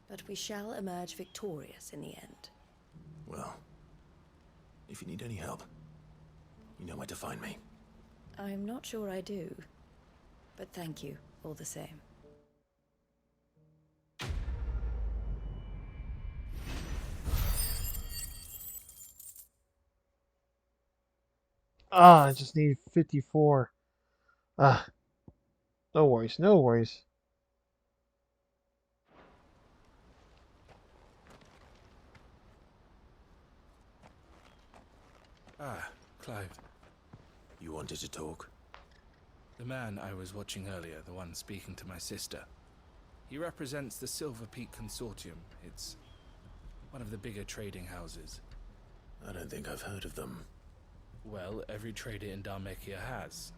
But we shall emerge victorious in the end. Well, if you need any help, you know where to find me. I'm not sure I do. But thank you, all the same. Ah, I just need 54. Ah, no worries, no worries. Ah, Clive. You wanted to talk? The man I was watching earlier, the one speaking to my sister. He represents the Silver Peak Consortium. It's one of the bigger trading houses. I don't think I've heard of them. Well, every trader in Dharmekia has.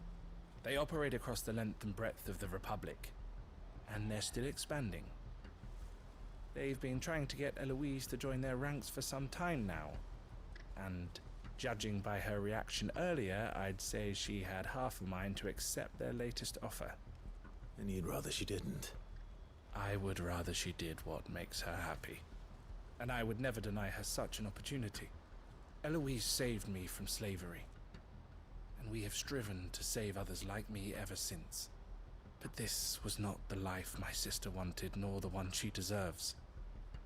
They operate across the length and breadth of the Republic, and they're still expanding. They've been trying to get Eloise to join their ranks for some time now, and judging by her reaction earlier, I'd say she had half a mind to accept their latest offer. And you'd rather she didn't? I would rather she did what makes her happy, and I would never deny her such an opportunity. Eloise saved me from slavery, and we have striven to save others like me ever since. But this was not the life my sister wanted, nor the one she deserves.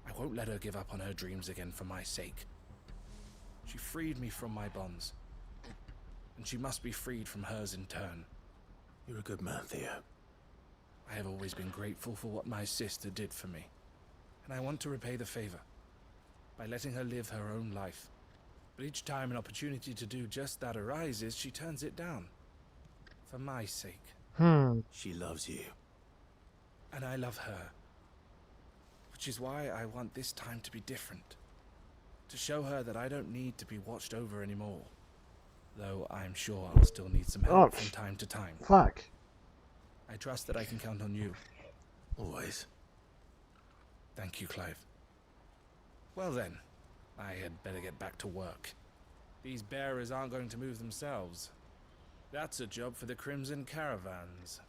I won't let her give up on her dreams again for my sake. She freed me from my bonds, and she must be freed from hers in turn. You're a good man, Theo. I have always been grateful for what my sister did for me, and I want to repay the favor by letting her live her own life. But each time an opportunity to do just that arises, she turns it down. For my sake. She loves you. And I love her. Which is why I want this time to be different. To show her that I don't need to be watched over anymore. Though I'm sure I'll still need some help from time to time. Fuck. I trust that I can count on you. Always. Thank you, Clive. Well then, I had better get back to work. These bearers aren't going to move themselves. That's a job for the Crimson Caravans.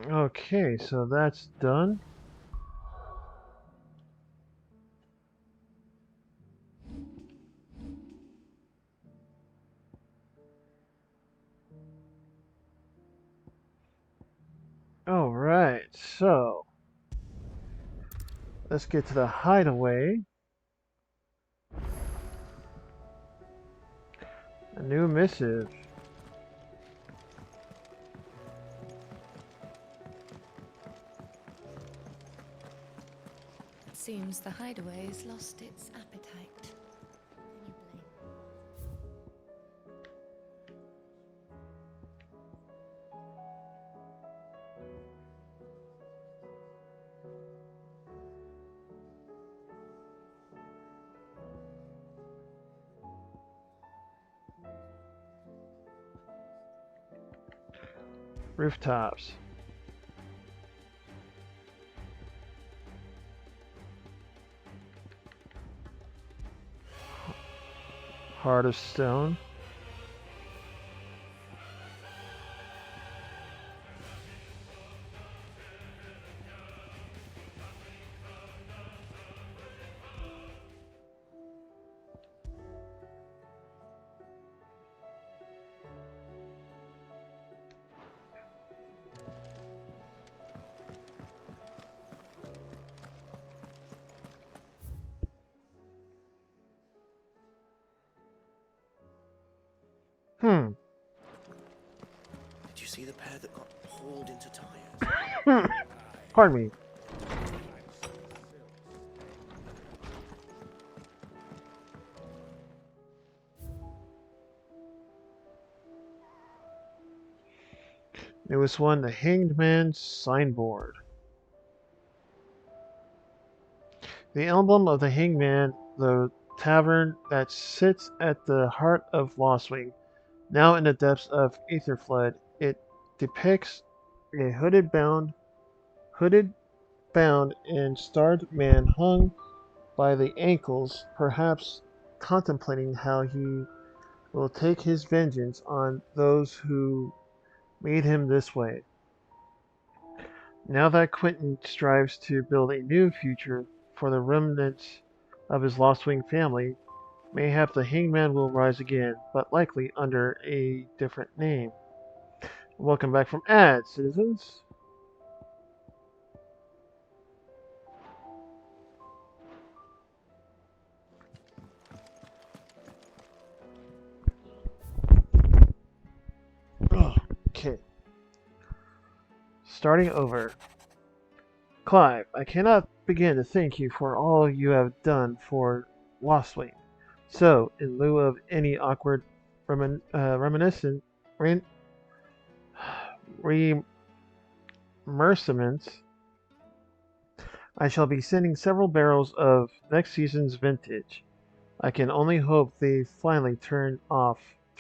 Okay, so that's done. All right, so let's get to the hideaway. A new missive. It seems the hideaway has lost its appetite. Rooftops. Heart of Stone. Did you see the pair that got hauled into tires? Pardon me. It was one, the Hanged Man's signboard. The emblem of the Hanged Man, the tavern that sits at the heart of Lostwing, now in the depths of Aetherflood. It depicts a hooded bound and starved man hung by the ankles, perhaps contemplating how he will take his vengeance on those who made him this way. Now that Quentin strives to build a new future for the remnants of his Lostwing family, mayhap the Hangman will rise again, but likely under a different name. Welcome back from ads, citizens. Okay. Starting over. Clive, I cannot begin to thank you for all you have done for Lostwing. So, in lieu of any awkward reminiscence, remerciments, I shall be sending several barrels of next season's vintage. I can only hope they finally turn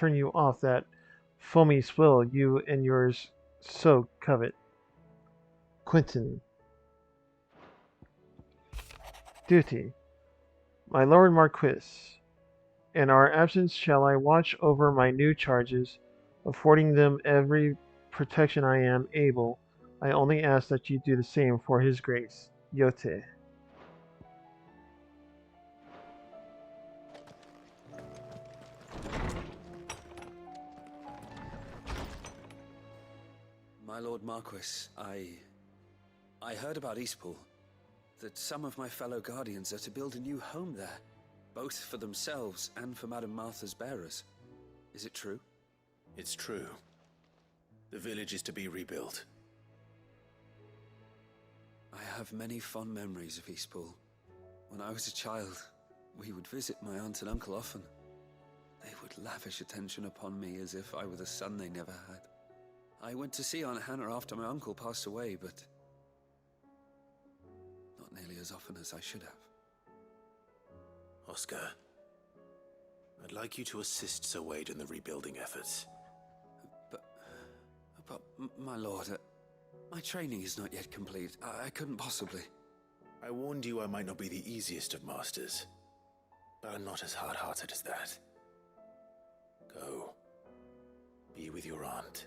you off that foamy swill you and yours so covet. Quentin. Duty. My Lord Marquis, in our absence shall I watch over my new charges, affording them every protection I am able. I only ask that you do the same for His Grace. Yote. My Lord Marquis, I heard about Eastpool, that some of my fellow guardians are to build a new home there, both for themselves and for Madame Martha's bearers. Is it true? It's true. The village is to be rebuilt. I have many fond memories of Eastpool. When I was a child, we would visit my aunt and uncle often. They would lavish attention upon me as if I were the son they never had. I went to see Aunt Hannah after my uncle passed away, but not nearly as often as I should have. Oscar, I'd like you to assist Sir Wade in the rebuilding efforts. But my lord, my training is not yet complete. I couldn't possibly. I warned you I might not be the easiest of masters, but I'm not as hard-hearted as that. Go. Be with your aunt.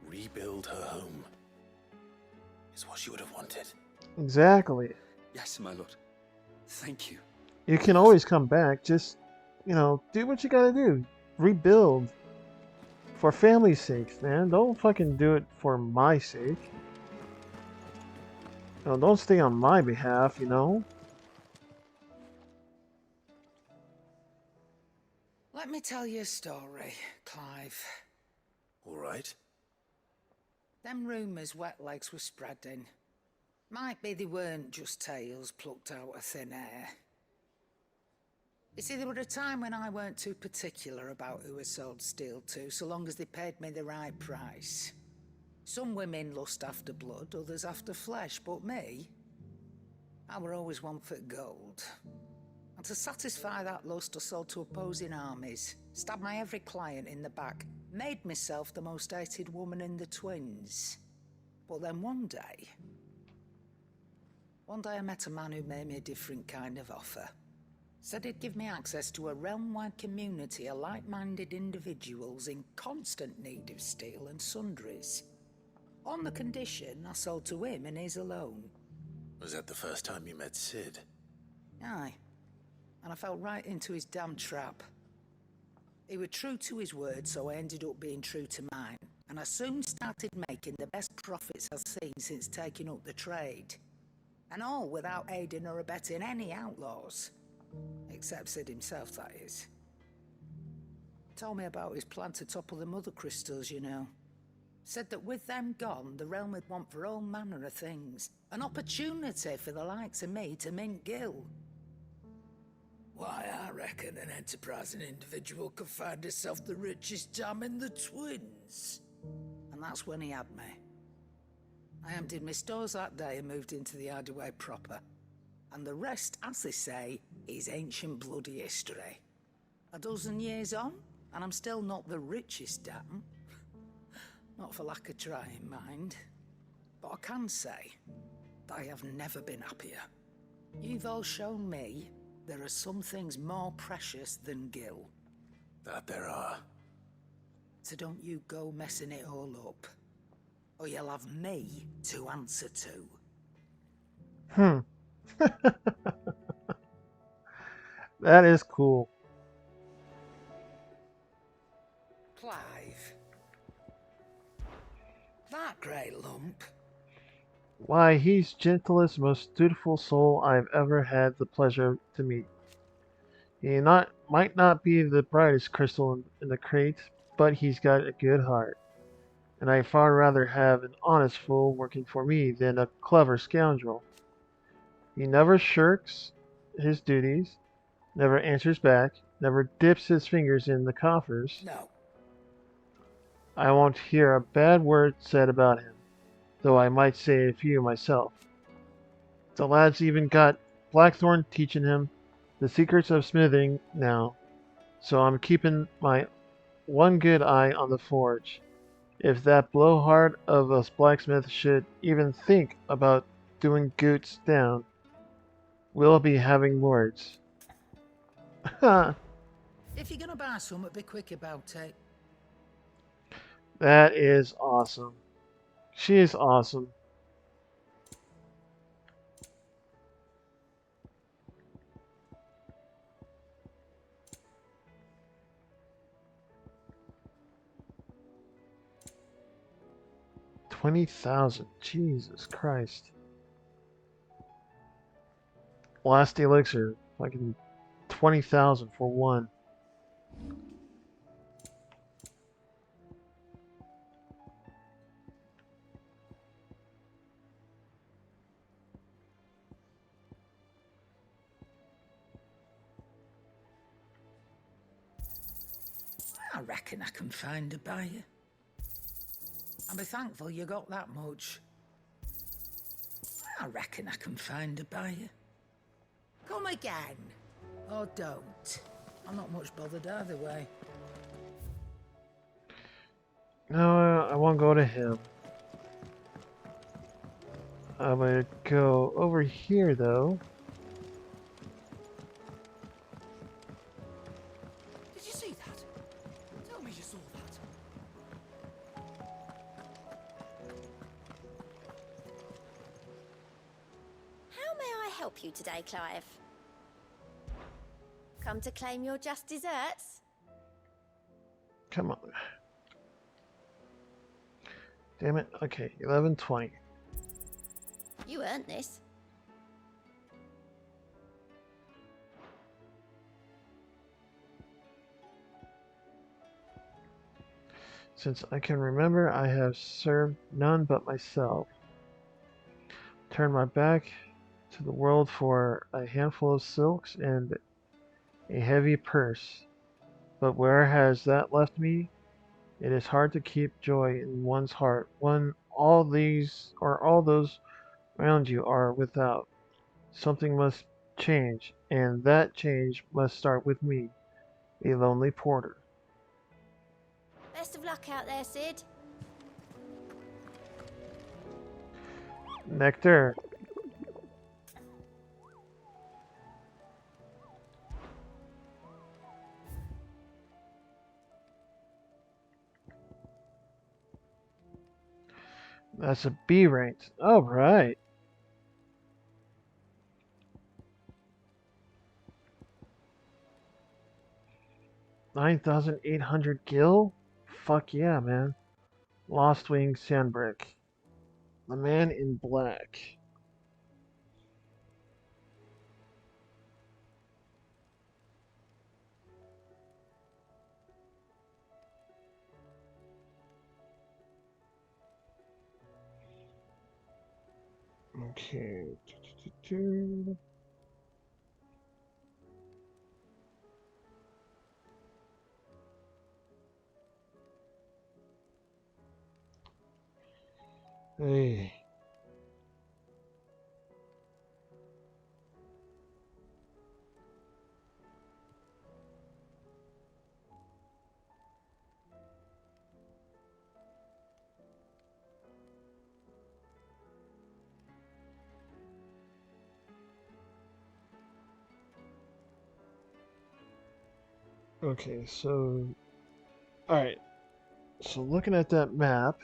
Rebuild her home. Is what she would have wanted. Exactly. Yes, my lord. Thank you. You can always come back. Just, do what you gotta do. Rebuild. For family's sakes, man. Don't fucking do it for my sake. Don't stay on my behalf, Let me tell you a story, Clive. All right. Them rumours Wetlegs were spreading. Might be they weren't just tales plucked out of thin air. You see, there were a time when I weren't too particular about who I sold steel to, so long as they paid me the right price. Some women lust after blood, others after flesh, but me, I were always one for gold. And to satisfy that lust, I sold to opposing armies, stabbed my every client in the back, made myself the most hated woman in the twins. But then one day I met a man who made me a different kind of offer. Said he'd give me access to a realm-wide community of like-minded individuals in constant need of steel and sundries. On the condition I sold to him and his alone. Was that the first time you met Sid? Aye. And I fell right into his damn trap. He was true to his word, so I ended up being true to mine. And I soon started making the best profits I've seen since taking up the trade. And all without aiding or abetting any outlaws. Except Sid himself, that is. Told me about his plan to topple the mother crystals, Said that with them gone, the realm would want for all manner of things. An opportunity for the likes of me to mint gil. Why, I reckon an enterprising individual could find himself the richest dam in the twins. And that's when he had me. I emptied my stores that day and moved into the hideaway proper. And the rest, as they say, is ancient bloody history. A dozen years on, and I'm still not the richest dam. Not for lack of trying, mind. But I can say that I have never been happier. You've all shown me there are some things more precious than gil. That there are. So don't you go messing it all up. Or you'll have me to answer to. That is cool. Clive. That grey lump. Why, he's gentlest, most dutiful soul I've ever had the pleasure to meet. He might not be the brightest crystal in the crate, but he's got a good heart. And I'd far rather have an honest fool working for me than a clever scoundrel. He never shirks his duties, never answers back, never dips his fingers in the coffers. No. I won't hear a bad word said about him, though I might say a few myself. The lad's even got Blackthorn teaching him the secrets of smithing now, so I'm keeping my one good eye on the forge. If that blowhard of a blacksmith should even think about doing Goots down, we'll be having words. If you're gonna buy something, be quick about it. That is awesome. She is awesome. $20,000. Jesus Christ. Last elixir. Fucking 20,000 for one. I reckon I can find a buyer. I'll be thankful you got that much. I reckon I can find a buyer. Come again. Or don't. I'm not much bothered either way. No, I won't go to him. I'm gonna go over here though. Did you see that? Tell me you saw that. How may I help you today, Clive? Come to claim your just desserts? Come on. Damn it. Okay, 11:20. You earned this. Since I can remember, I have served none but myself. Turned my back to the world for a handful of silks and a heavy purse. But where has that left me? It is hard to keep joy in one's heart when all these or all those around you are without. Something must change, and that change must start with me, a lonely porter. Best of luck out there, Sid. Nectar. That's a B ranked. All right. $9,800 gil? Fuck yeah, man. Lost Wing Sandbrick. The Man in Black. Okay. Hey. Okay, so... Alright. So looking at that map...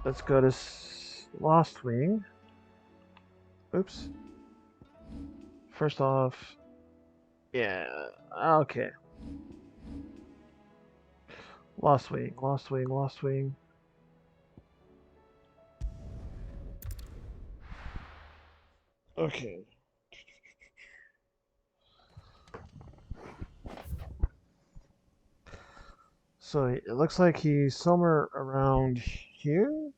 Let's go to Lost Wing. Oops. First off... Yeah, okay. Lost Wing, Lost Wing, Lost Wing. Okay. So it looks like he's somewhere around here?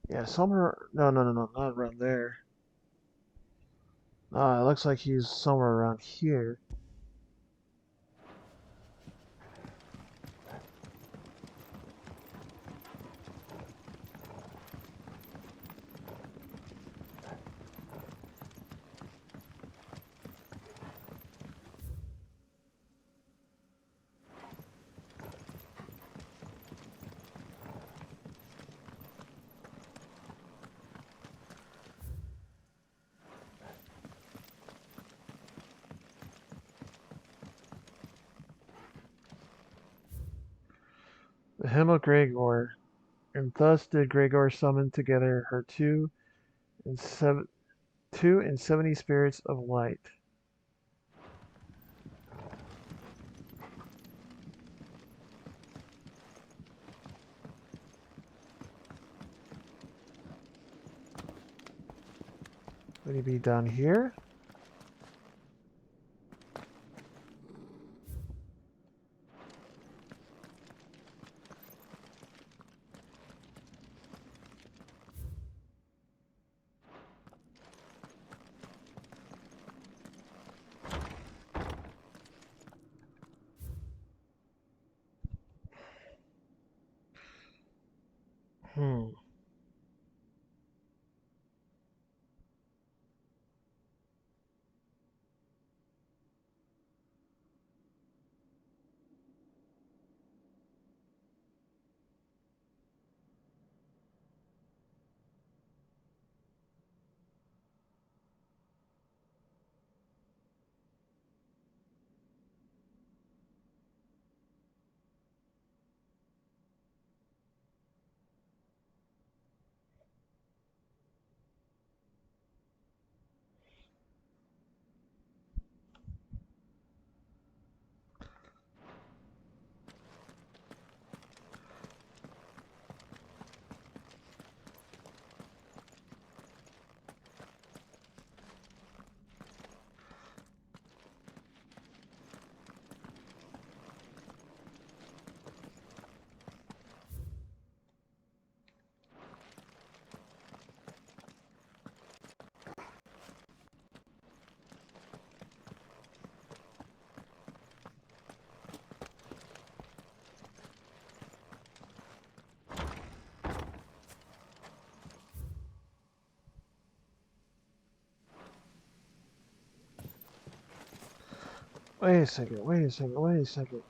Yeah, somewhere... No, not around there. It looks like he's somewhere around here. The hymn of Gregor. And thus did Gregor summon together her 270 spirits of light. Would he be down here? Hmm. Wait a second, wait a second, wait a second.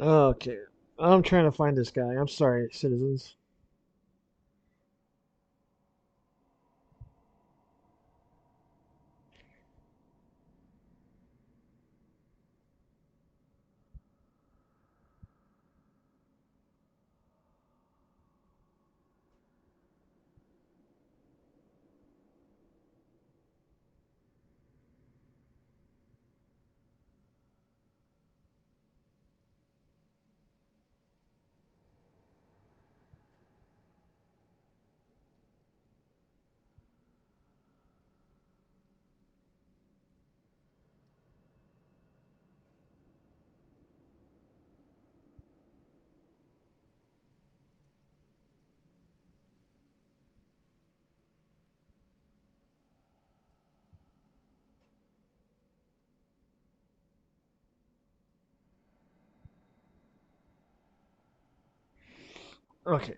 Okay, I'm trying to find this guy. I'm sorry, citizens. Okay.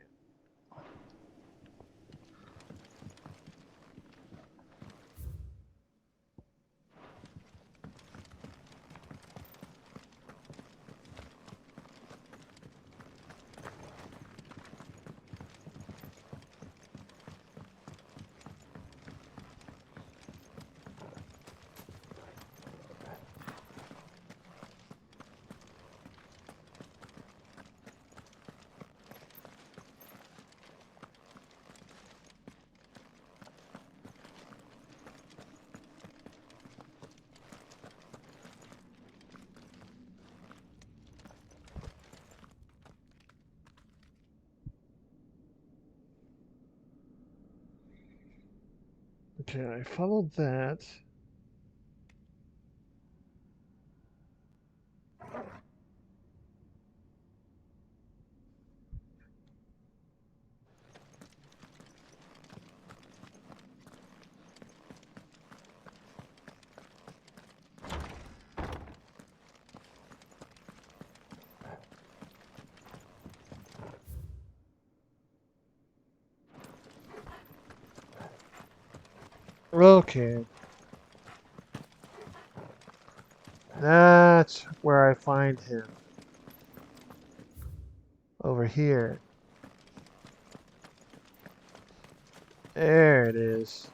Okay, I followed that. Okay. That's where I find him. Over here. There it is.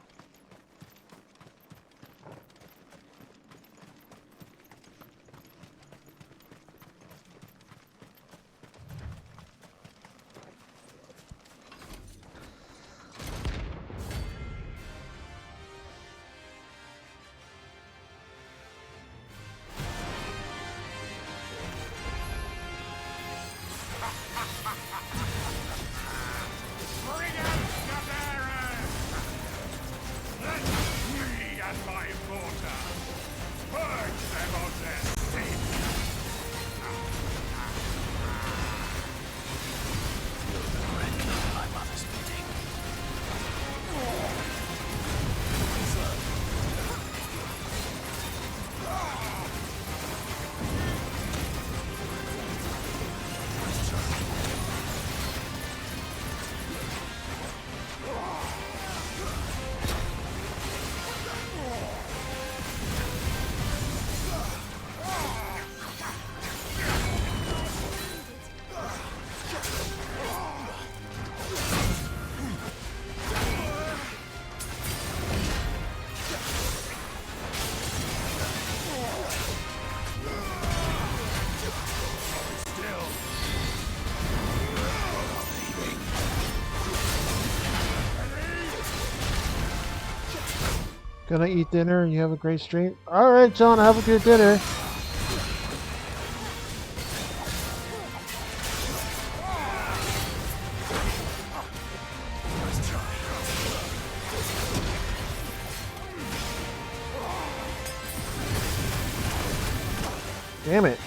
Bring out the bearers! Let me and my daughter purge them of their sins! My mother's bidding. Gonna eat dinner and you have a great stream? Alright, John, have a good dinner. Damn it.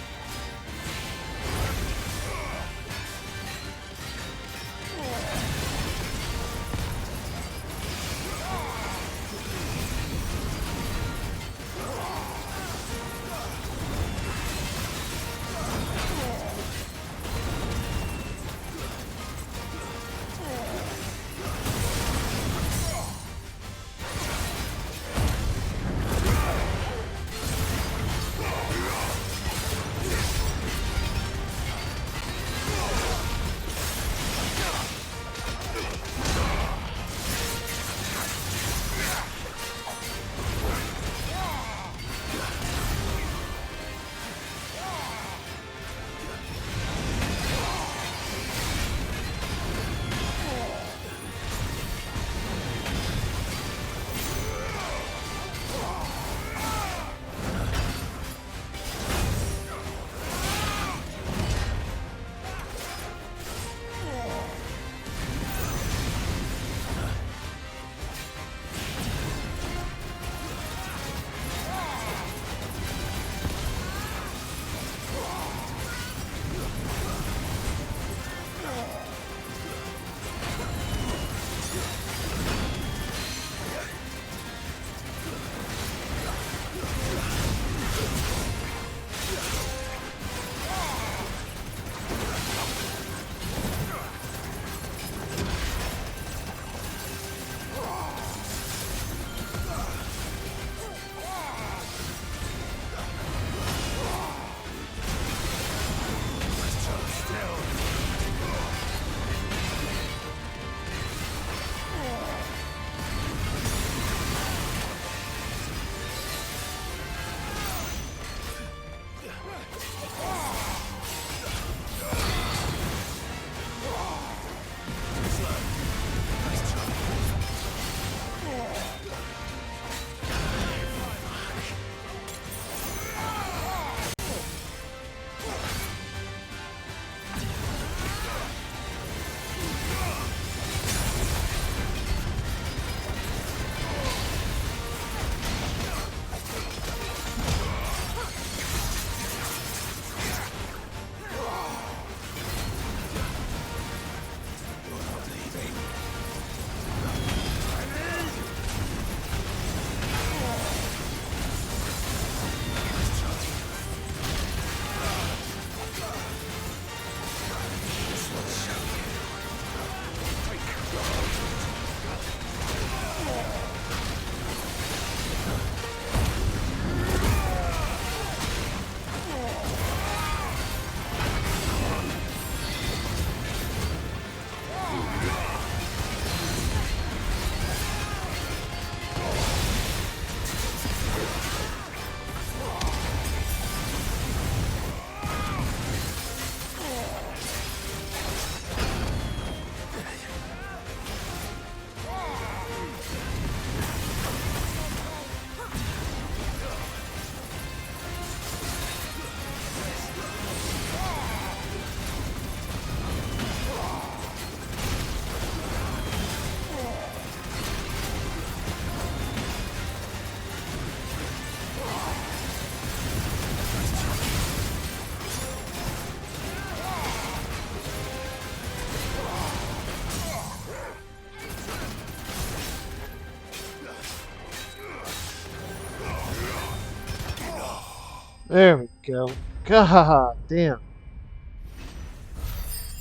There we go. God damn.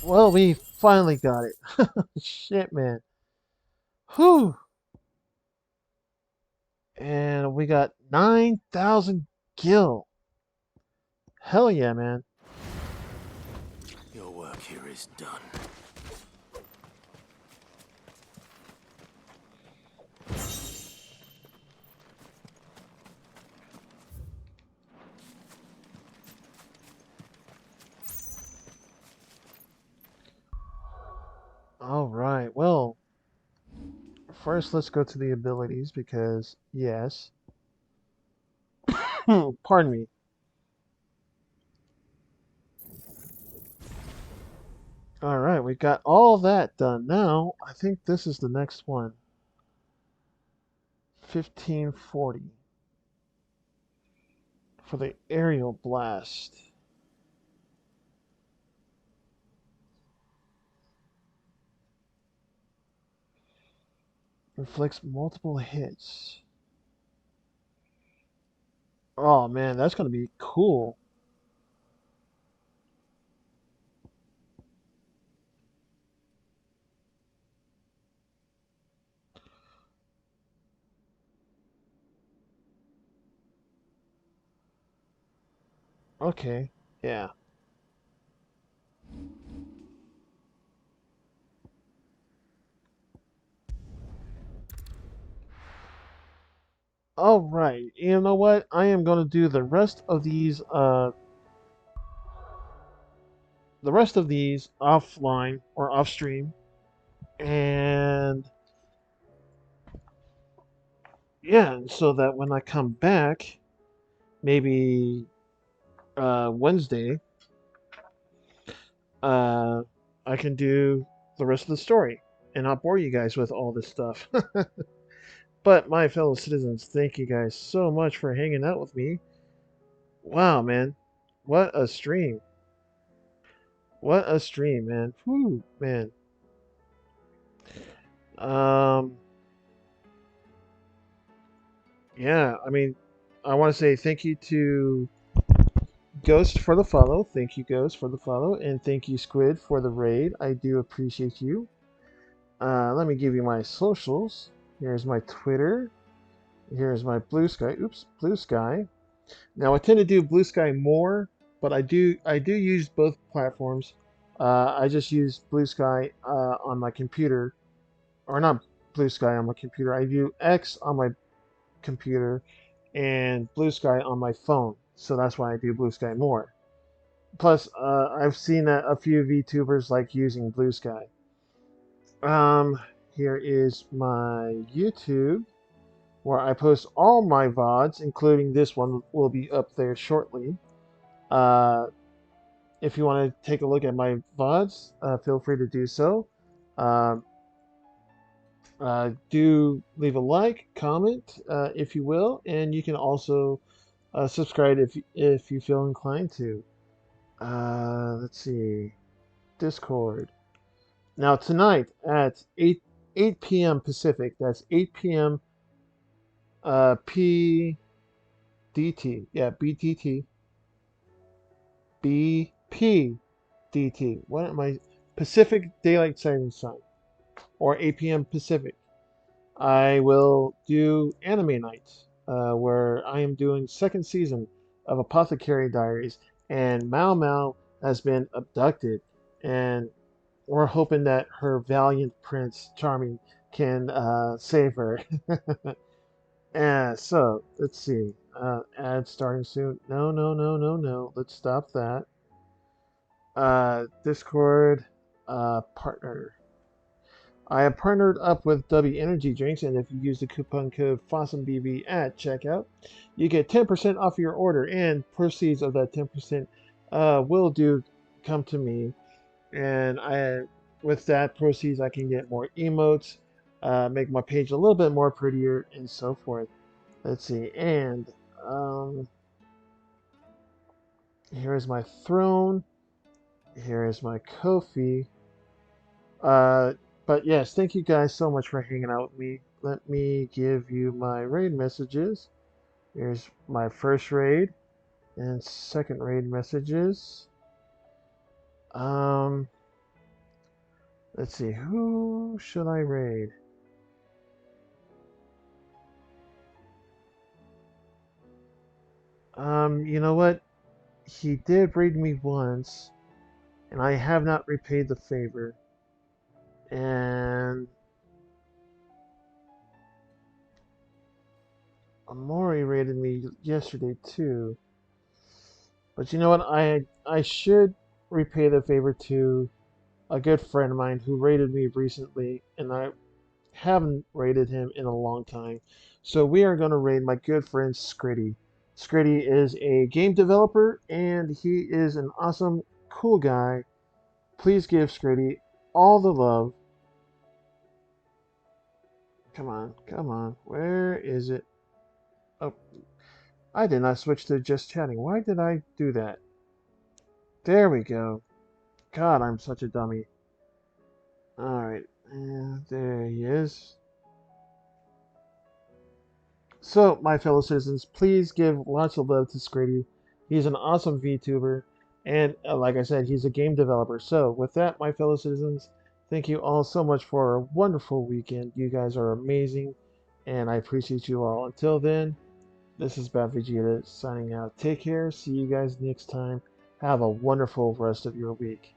Well, we finally got it. Shit, man. Whew. And we got 9,000 gil. Hell yeah, man. Your work here is done. Alright, well, first let's go to the abilities because, yes. Pardon me. Alright, we got all that done. Now, I think this is the next one. 1540. For the aerial blast. Inflicts multiple hits. Oh man, that's gonna be cool. Okay, yeah. All right. You know what? I am going to do the rest of these offline or off stream. And yeah, so that when I come back, maybe Wednesday, uh I can do the rest of the story and not bore you guys with all this stuff. But my fellow citizens, thank you guys so much for hanging out with me. Wow, man. What a stream. What a stream, man. Whew, man. Um, yeah, I mean, I want to say thank you to Ghost for the follow. Thank you, Ghost, for the follow. And thank you, Squid, for the raid. I do appreciate you. Let me give you my socials. Here's my Twitter. Here's my Blue Sky. Oops, Blue Sky. Now, I tend to do Blue Sky more, but I do use both platforms. I just use Blue Sky on my computer, or not Blue Sky on my computer. I do X on my computer and Blue Sky on my phone. So that's why I do Blue Sky more. Plus, I've seen a few VTubers like using Blue Sky. Um, Here is my YouTube, where I post all my VODs, including this one will be up there shortly. Uh, if you want to take a look at my VODs, feel free to do so. Um, do leave a like, comment, if you will, and you can also subscribe if you feel inclined to. Let's see, Discord. Now tonight at 8 p.m. Pacific. That's 8 p.m. PDT. Yeah, BTT. BPDT. What am I? Pacific Daylight Savings Time, or 8 p.m. Pacific. I will do anime nights, where I am doing second season of Apothecary Diaries, and Mao Mao has been abducted, and we're hoping that her valiant Prince Charming can save her. And so let's see. Ad starting soon. No, no, no, no, no. Let's stop that. Discord partner. I have partnered up with W Energy Drinks, and if you use the coupon code FOSSUMBB at checkout, you get 10% off your order, and proceeds of that 10% will come to me. And with that proceeds, I can get more emotes, make my page a little bit more prettier, and so forth. Let's see, and um, here is my throne. Here is my Ko-fi. Uh, but yes, thank you guys so much for hanging out with me. Let me give you my raid messages. Here's my first raid. And second raid messages. Let's see, who should I raid? You know what? He did raid me once, and I have not repaid the favor. And Amori raided me yesterday too. But you know what? I should repay the favor to a good friend of mine who raided me recently, and I haven't raided him in a long time. So we are going to raid my good friend Scritty. Scritty is a game developer, and he is an awesome, cool guy. Please give Scritty all the love. Come on, come on. Where is it? Oh, I did not switch to just chatting. Why did I do that? There we go. God, I'm such a dummy. Alright, there he is. So, my fellow citizens, please give lots of love to Scrady. He's an awesome VTuber, and like I said, he's a game developer. So, with that, my fellow citizens, thank you all so much for a wonderful weekend. You guys are amazing, and I appreciate you all. Until then, this is Bad Vegeta signing out. Take care. See you guys next time. Have a wonderful rest of your week.